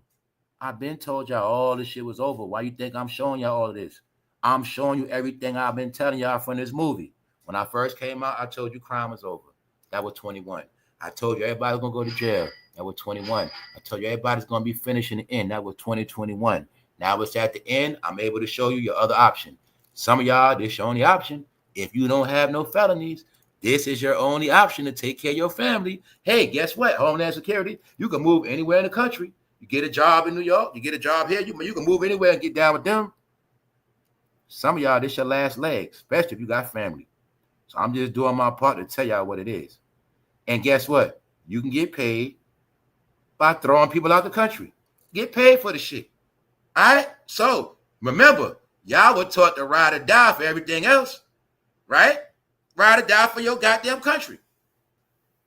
B: I've been told y'all all this shit was over. Why you think I'm showing y'all all of this? I'm showing you everything I've been telling y'all from this movie. When I first came out, I told you crime was over. That was 21. I told you everybody was going to go to jail. That was 21. I told you everybody's going to be finishing the end. That was 2021. Now it's at the end. I'm able to show you your other option. Some of y'all, this is your only option. If you don't have no felonies, this is your only option to take care of your family. Hey, guess what? Homeland Security, you can move anywhere in the country. You get a job in New York, you get a job here, you can move anywhere and get down with them. Some of y'all, this your last leg, especially if you got family. So I'm just doing my part to tell y'all what it is. And guess what? You can get paid by throwing people out the country. Get paid for the shit. All right? So remember, y'all were taught to ride or die for everything else, right? Ride or die for your goddamn country.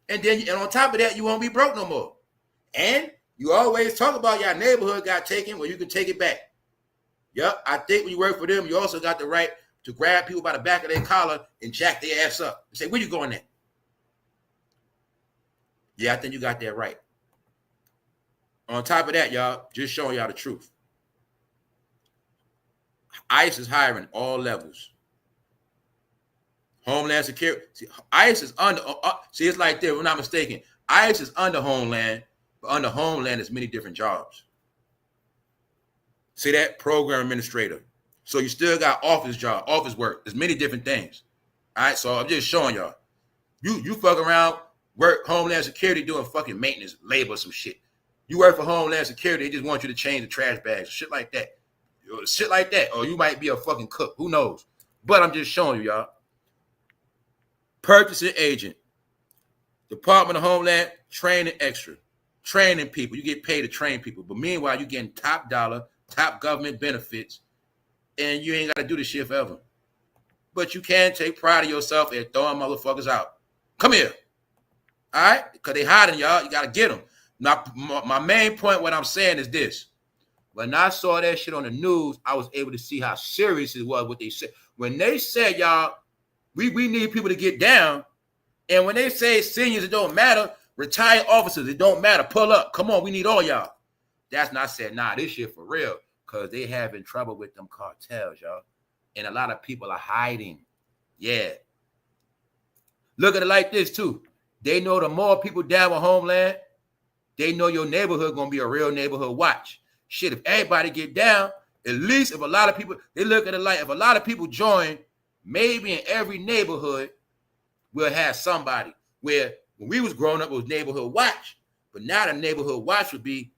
B: And then and on top of that, you won't be broke no more. And you always talk about your neighborhood got taken, well, you can take it back. Yep, I think when you work for them, you also got the right to grab people by the back of their collar and jack their ass up and say, where you going at? Yeah, I think you got that right. On top of that, y'all, just showing y'all the truth. ICE is hiring all levels. Homeland Security. See, ICE is under, see, it's like this, if I'm not mistaken. ICE is under Homeland, but under Homeland, there's many different jobs. See that? Program administrator. So you still got office job, office work. There's many different things. All right, so I'm just showing y'all. You fuck around, work Homeland Security doing fucking maintenance, labor, some shit. You work for Homeland Security, they just want you to change the trash bags, shit like that. Shit like that. Or you might be a fucking cook. Who knows? But I'm just showing you, y'all. Purchasing agent. Department of Homeland, training extra. Training people. You get paid to train people. But meanwhile, you're getting top dollar, top government benefits, and you ain't got to do this shit forever. But you can take pride of yourself in throwing motherfuckers out. Come here. All right? Because they hiding, y'all. You got to get them. Now, my main point, what I'm saying is this. When I saw that shit on the news, I was able to see how serious it was what they said. When they said, y'all, we need people to get down, and when they say seniors, it don't matter, retired officers, it don't matter, pull up, come on, we need all y'all. That's not said, nah, this shit for real, because they having trouble with them cartels, y'all. And a lot of people are hiding. Yeah. Look at it like this, too. They know the more people down with Homeland, they know your neighborhood going to be a real neighborhood watch. Shit, if everybody get down, at least if a lot of people, they look at it like, if a lot of people join, maybe in every neighborhood, we'll have somebody. Where when we was growing up, it was neighborhood watch. But now the neighborhood watch would be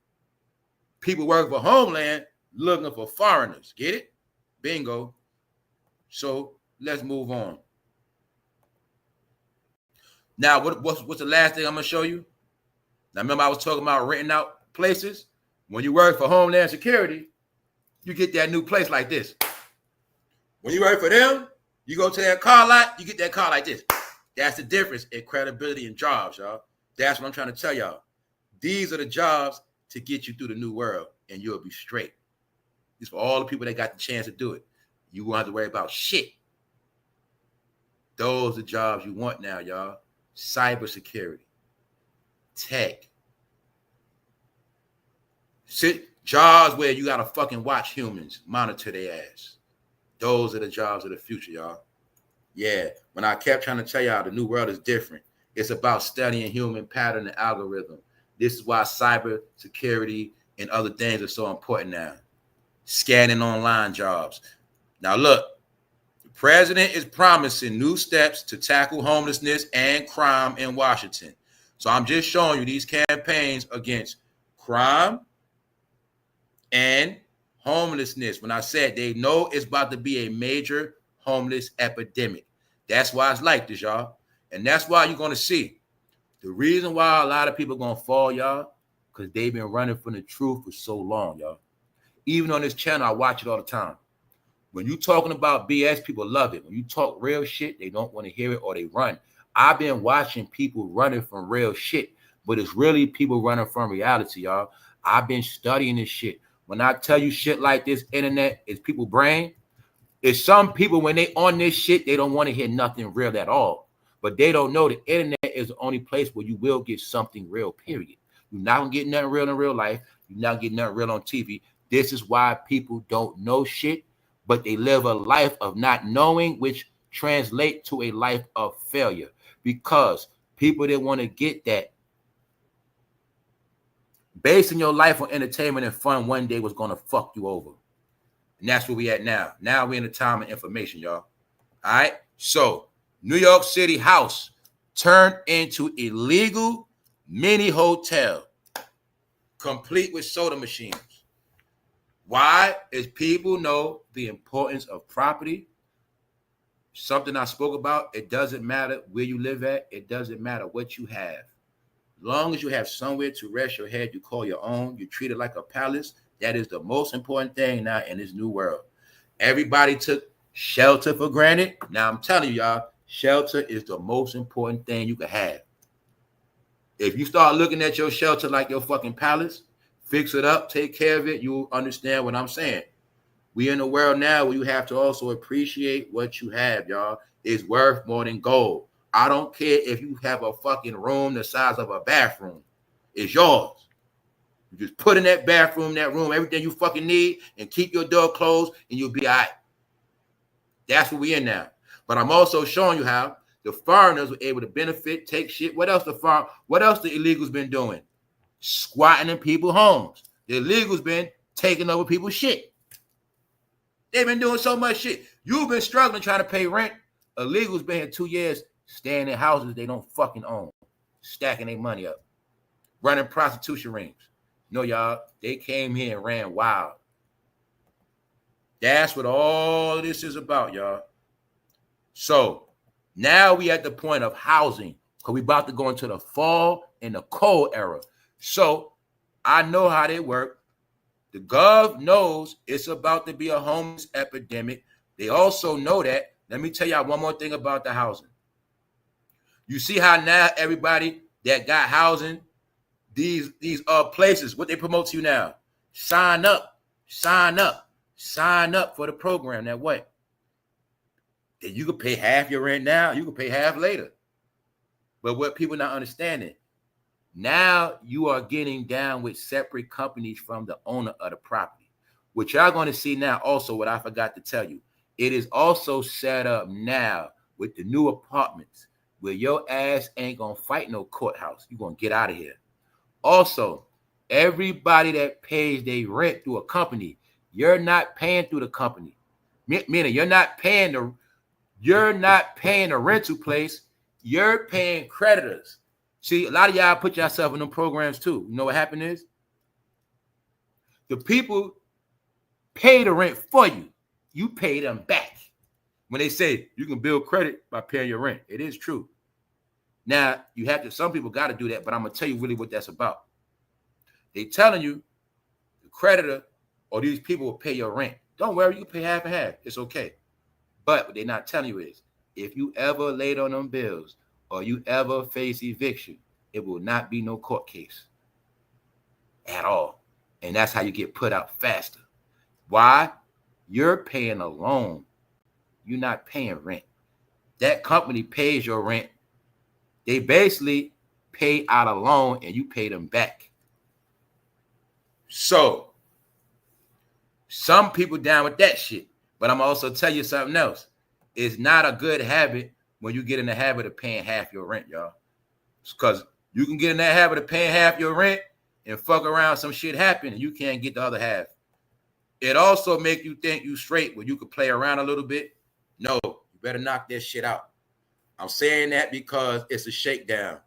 B: people working for Homeland looking for foreigners. Get it? Bingo. So let's move on. Now, what's the last thing I'm going to show you? Now, remember I was talking about renting out places? When you work for Homeland Security, you get that new place like this. When you work for them, you go to that car lot, you get that car like this. That's the difference in credibility and jobs, y'all. That's what I'm trying to tell y'all. These are the jobs to get you through the new world, and you'll be straight. It's for all the people that got the chance to do it. You won't have to worry about shit. Those are jobs you want now, y'all. Cybersecurity, tech, jobs where you gotta fucking watch humans monitor their ass. Those are the jobs of the future, y'all. Yeah, when I kept trying to tell y'all the new world is different, it's about studying human pattern and algorithm. This is why cyber security and other things are so important now. Scanning online jobs. Now look, the president is promising new steps to tackle homelessness and crime in Washington. So I'm just showing you these campaigns against crime and homelessness. When I said they know it's about to be a major homeless epidemic. That's why it's like this, y'all. And that's why you're going to see the reason why a lot of people are going to fall, y'all, because they've been running from the truth for so long, y'all. Even on this channel, I watch it all the time. When you talking about BS, people love it. When you talk real shit, they don't want to hear it or they run. I've been watching people running from real shit, but it's really people running from reality, y'all. I've been studying this shit. When I tell you shit like this, internet is people brain. It's some people, when they on this shit, they don't want to hear nothing real at all. But they don't know the internet is the only place where you will get something real, period. You're not going to get nothing real in real life. You're not getting nothing real on TV. This is why people don't know shit, but they live a life of not knowing, which translate to a life of failure. Because people that want to get that, basing your life on entertainment and fun one day was going to fuck you over. And that's where we at now. Now we're in the time of information, y'all. All right? So, New York City house turned into illegal mini hotel, complete with soda machines. Why? Is people know the importance of property. Something I spoke about. It doesn't matter where you live at. It doesn't matter what you have. As long as you have somewhere to rest your head, you call your own, you treat it like a palace. That is the most important thing now in this new world. Everybody took shelter for granted. Now I'm telling you, y'all, shelter is the most important thing you can have. If you start looking at your shelter like your fucking palace, fix it up, take care of it, you'll understand what I'm saying. We in a world now where you have to also appreciate what you have, y'all. It's worth more than gold. I don't care if you have a fucking room the size of a bathroom. It's yours. You just put in that bathroom, that room, everything you fucking need, and keep your door closed, and you'll be all right. That's what we in now. But I'm also showing you how the foreigners were able to benefit, take shit. What else the illegals been doing? Squatting in people's homes. The illegals been taking over people's shit. They've been doing so much shit. You've been struggling trying to pay rent. Illegals been here 2 years staying in houses they don't fucking own, stacking their money up, running prostitution rings. No, y'all, they came here and ran wild. That's what all this is about, y'all. So now we at the point of housing, because we about to go into the fall and the cold era. So I know how they work. The gov knows it's about to be a homeless epidemic. They also know that. Let me tell y'all one more thing about the housing. You see how now everybody that got housing, these places, what they promote to you now, sign up for the program. That what? That you can pay half your rent now, you can pay half later. But what people not understanding, now you are getting down with separate companies from the owner of the property. What y'all going to see now also, what I forgot to tell you, it is also set up now with the new apartments where your ass ain't going to fight no courthouse. You're going to get out of here. Also, everybody that pays their rent through a company, you're not paying through the company. Meaning you're not paying the rental place, you're paying creditors. See, a lot of y'all put yourself in them programs too. You know what happened is? The people pay the rent for you. You pay them back. When they say you can build credit by paying your rent, it is true. Now, you have to, some people got to do that, but I'm going to tell you really what that's about. They telling you the creditor or these people will pay your rent. Don't worry, you can pay half and half. It's okay. But what they're not telling you is, if you ever late on them bills, or you ever face eviction, it will not be no court case at all. And that's how you get put out faster. Why? You're paying a loan. You're not paying rent. That company pays your rent. They basically pay out a loan and you pay them back. So some people down with that shit. But I'm also tell you something else. It's not a good habit when you get in the habit of paying half your rent, y'all. Because you can get in that habit of paying half your rent and fuck around, some shit happen, and you can't get the other half. It also make you think you straight when you could play around a little bit. No, you better knock that shit out. I'm saying that because it's a shakedown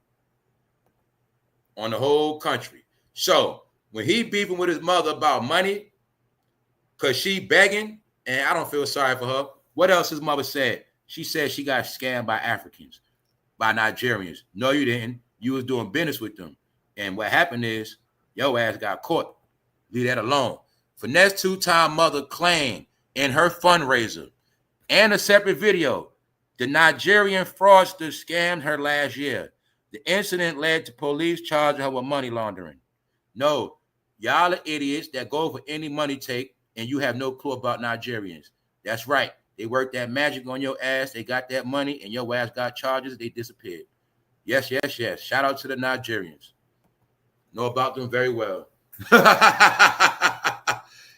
B: on the whole country. So when he beefing with his mother about money, because she begging, and I don't feel sorry for her. What else his mother said? She said she got scammed by Africans, by Nigerians. No, you didn't. You was doing business with them. And what happened is your ass got caught. Leave that alone. Finesse two-time mother claimed in her fundraiser and a separate video, the Nigerian fraudster scammed her last year. The incident led to police charging her with money laundering. No, y'all are idiots that go for any money take and you have no clue about Nigerians. That's right. They worked that magic on your ass. They got that money and your ass got charges. They disappeared. Yes, yes, yes. Shout out to the Nigerians. Know about them very well.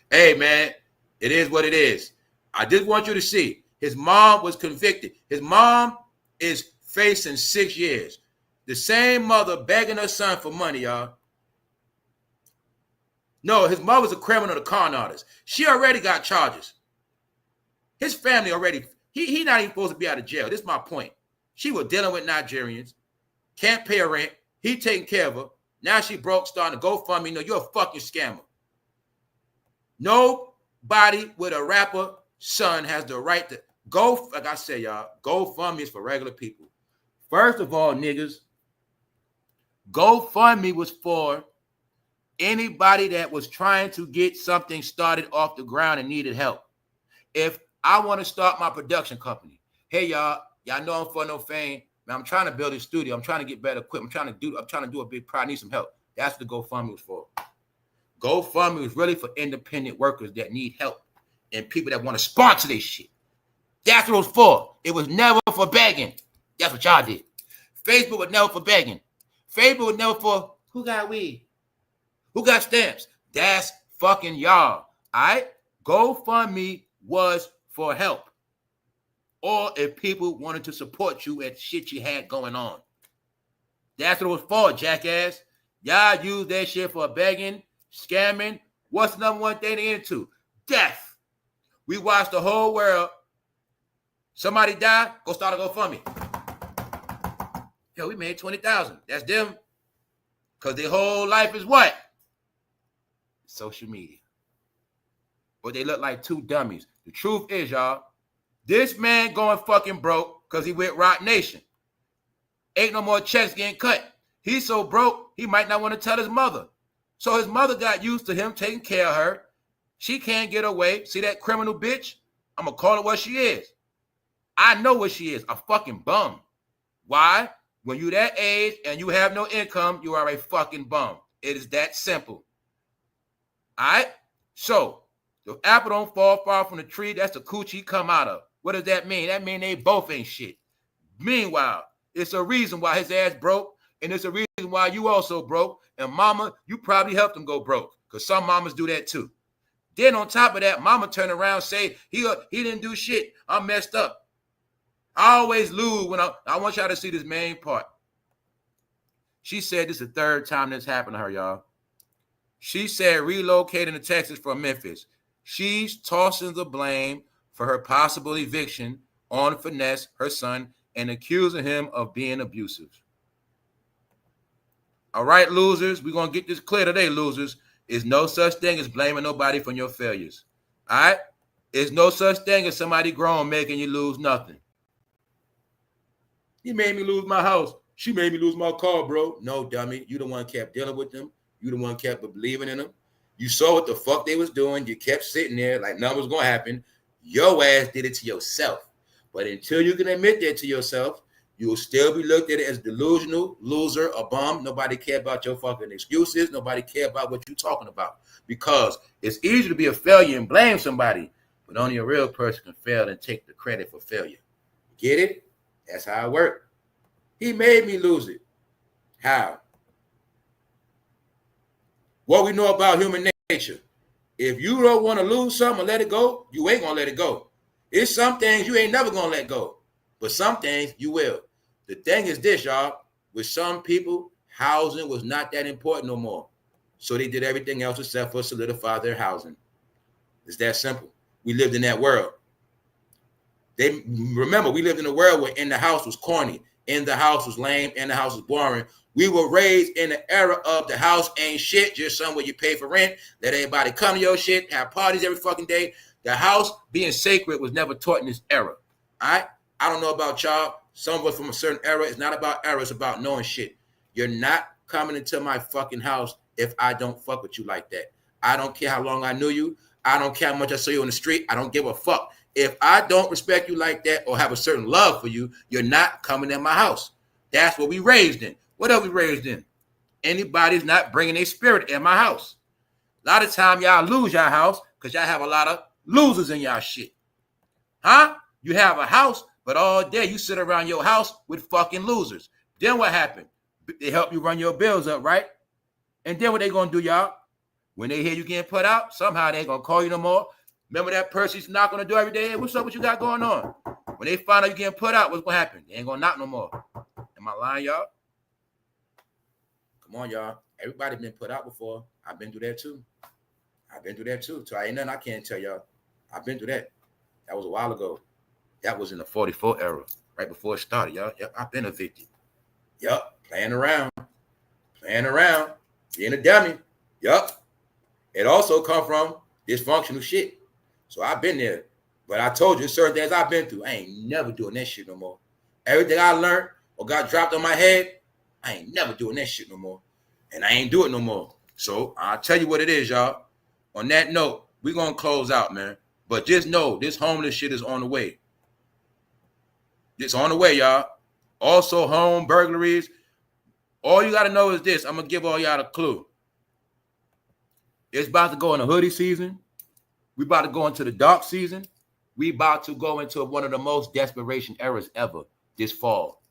B: Hey, man, it is what it is. I just want you to see. His mom was convicted. His mom is facing 6 years. The same mother begging her son for money, y'all. No, his mother's a criminal, the con artist. She already got charges. His family already, he not even supposed to be out of jail. This is my point. She was dealing with Nigerians, can't pay her rent. He taking care of her. Now she broke, starting to GoFundMe. No, you're a fucking scammer. Nobody with a rapper son has the right to go. Like I said, y'all, GoFundMe is for regular people. First of all, niggas, GoFundMe was for anybody that was trying to get something started off the ground and needed help. If I want to start my production company, hey y'all know I'm for no fame. Man, I'm trying to build a studio. I'm trying to get better equipment. I'm trying to do a big project. I need some help. That's what the GoFundMe was for. GoFundMe was really for independent workers that need help and people that want to sponsor this shit. That's what it was for. It was never for begging. That's what y'all did. Facebook was never for begging. Facebook was never for who got weed? Who got stamps? That's fucking y'all. All right? GoFundMe was for help. Or if people wanted to support you at shit you had going on. That's what it was for, jackass. Y'all use that shit for begging, scamming. What's the number one thing they into? Death. We watched the whole world. Somebody died, go start a GoFundMe. Yo, we made 20,000. That's them. Because their whole life is what? Social media. But they look like two dummies. The truth is, y'all, this man going fucking broke because he went Rock Nation. Ain't no more checks getting cut. He's so broke, he might not want to tell his mother. So his mother got used to him taking care of her. She can't get away. See that criminal bitch? I'm going to call her what she is. I know what she is, a fucking bum. Why? When you that age and you have no income, you are a fucking bum. It is that simple. All right? So, the apple don't fall far from the tree. That's the coochie come out of. What does that mean? That mean they both ain't shit. Meanwhile, it's a reason why his ass broke, and it's a reason why you also broke. And mama, you probably helped him go broke, because some mamas do that too. Then on top of that, mama turn around and say, he didn't do shit. I'm messed up. I always lose when I want y'all to see this main part. She said this is the third time this happened to her, y'all. She said relocating to Texas from Memphis. She's tossing the blame for her possible eviction on Finesse, her son, and accusing him of being abusive. All right, losers, we're going to get this clear today, losers. There's no such thing as blaming nobody for your failures. All right? There's no such thing as somebody grown making you lose nothing. He made me lose my house. She made me lose my car, bro. No, dummy. You the one kept dealing with them. You the one kept believing in them. You saw what the fuck they was doing. You kept sitting there like nothing was going to happen. Your ass did it to yourself. But until you can admit that to yourself, You will still be looked at as delusional, loser, a bum. Nobody care about your fucking excuses. Nobody care about what you're talking about. Because it's easy to be a failure and blame somebody, but only a real person can fail and take the credit for failure. Get it? That's how it works. He made me lose it. How? What we know about human nature. If you don't want to lose something and let it go, you ain't going to let it go. It's some things you ain't never going to let go. But some things you will. The thing is this, y'all. With some people, housing was not that important no more. So they did everything else except for solidify their housing. It's that simple. We lived in that world. Remember, we lived in a world where in the house was corny, in the house was lame, in the house was boring. We were raised in the era of the house ain't shit, just somewhere you pay for rent, let everybody come to your shit, have parties every fucking day. The house being sacred was never taught in this era. All right? I don't know about y'all. Some of us from a certain era, it's not about era, it's about knowing shit. You're not coming into my fucking house if I don't fuck with you like that. I don't care how long I knew you. I don't care how much I saw you on the street. I don't give a fuck. If I don't respect you like that or have a certain love for you, you're not coming in my house. That's what we raised in. What else we raised in? Anybody's not bringing a spirit in my house. A lot of time y'all lose your house because y'all have a lot of losers in y'all shit. Huh? You have a house, but all day you sit around your house with fucking losers. Then what happened? They help you run your bills up, right? And then what they gonna do, y'all? When they hear you getting put out, somehow they ain't gonna call you no more. Remember that person used to knock on the door every day? Hey, what's up? What you got going on? When they find out you getting put out, what's gonna happen? They ain't gonna knock no more. Am I lying, y'all? Come on, y'all. Everybody been put out before. I've been through that too. So I ain't nothing I can't tell y'all. I've been through that. That was a while ago. That was in the 44 era, right before it started, y'all. Yep, I've been evicted. Yup, playing around, being a dummy. Yup. It also come from dysfunctional shit. So I've been there. But I told you certain things I've been through. I ain't never doing that shit no more. Everything I learned or got dropped on my head, I ain't never doing that shit no more. And I ain't doing it no more. So I'll tell you what it is, y'all. On that note, we're going to close out, man. But just know this homeless shit is on the way. It's on the way, y'all. Also, home burglaries. All you got to know is this. I'm going to give all y'all a clue. It's about to go into hoodie season. We about to go into the dark season. We about to go into one of the most desperation eras ever this fall.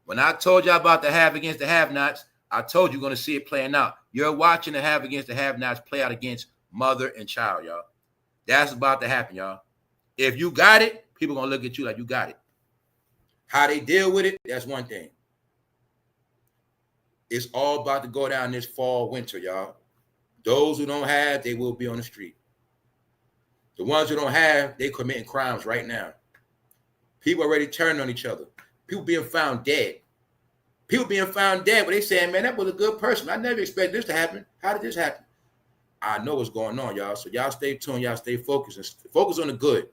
B: When I told y'all about the have against the have-nots, I told you going to see it playing out. You're watching the have against the have-nots play out against mother and child, y'all. That's about to happen, y'all. If you got it, people going to look at you like you got it. How they deal with it, that's one thing. It's all about to go down this fall, winter, y'all. Those who don't have, they will be on the street. The ones who don't have, they committing crimes right now. People already turning on each other. People being found dead. But they saying, man, that was a good person. I never expected this to happen. How did this happen? I know what's going on, y'all. So y'all stay tuned. Y'all stay focused. And focus on the good.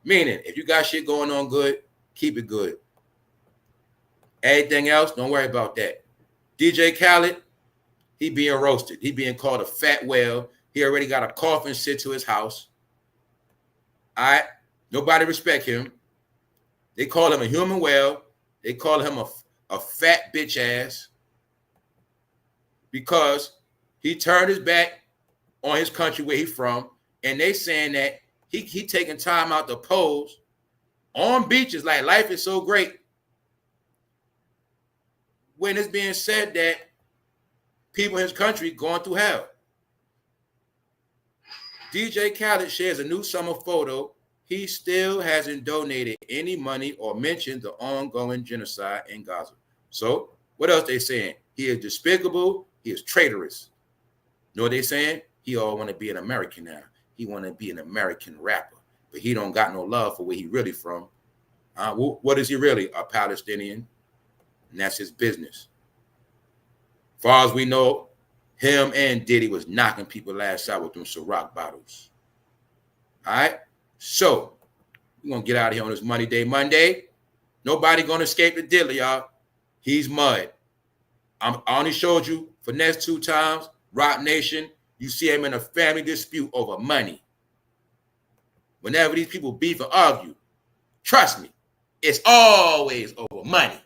B: Meaning, if you got shit going on good, keep it good. Anything else, don't worry about that. DJ Khaled, he being roasted. He being called a fat whale. He already got a coffin sent to his house. All right? Nobody respect him. They call him a human whale. They call him a fat bitch ass because he turned his back on his country where he's from, and they saying that he taking time out to pose on beaches like life is so great. When it's being said that people in his country going through hell. DJ Khaled shares a new summer photo. He still hasn't donated any money or mentioned the ongoing genocide in Gaza. So what else they saying? He is despicable. He is traitorous. You know what they saying? He all want to be an American now. He want to be an American rapper, but he don't got no love for where he really from. What is he really? A Palestinian? And that's his business. Far as we know, him and Diddy was knocking people last out with them CIROC bottles. All right? So, we're going to get out of here on this Money Day Monday. Nobody going to escape the dealer, y'all. He's mud. I only showed you Finesse 2 times. Rock Nation, you see him in a family dispute over money. Whenever these people beef or argue, trust me, it's always over money.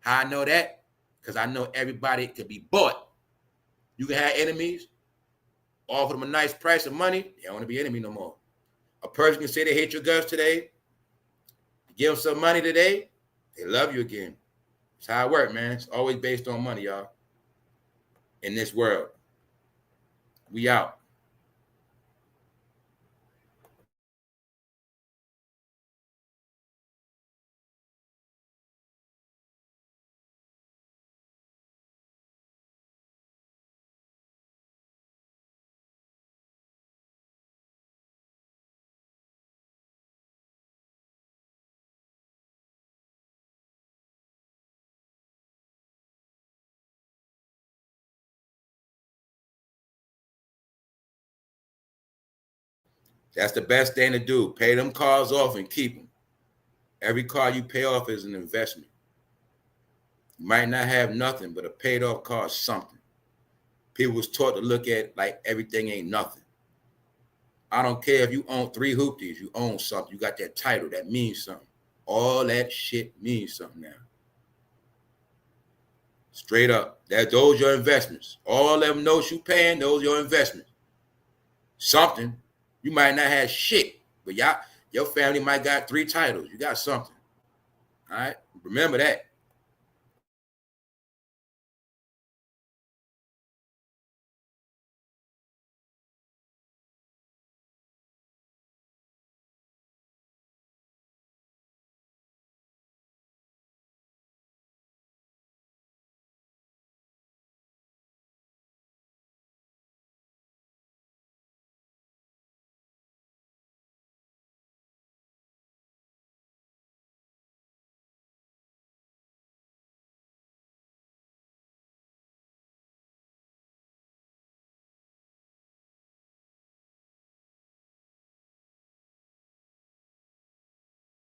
B: How I know that? Because I know everybody can be bought. You can have enemies, offer them a nice price of money, they don't want to be enemy no more. A person can say they hate your guts today, give them some money today, they love you again. That's how it works, man. It's always based on money, y'all. In this world. We out. That's the best thing to do. Pay them cars off and keep them. Every car you pay off is an investment. You might not have nothing, but a paid off car is something. People was taught to look at like everything ain't nothing. I don't care if you own 3 hoopties, you own something. You got that title, that means something. All that shit means something now. Straight up. Those your investments. All them notes you paying, those your investments. Something. You might not have shit, but your family might got 3 titles. You got something. All right? Remember that.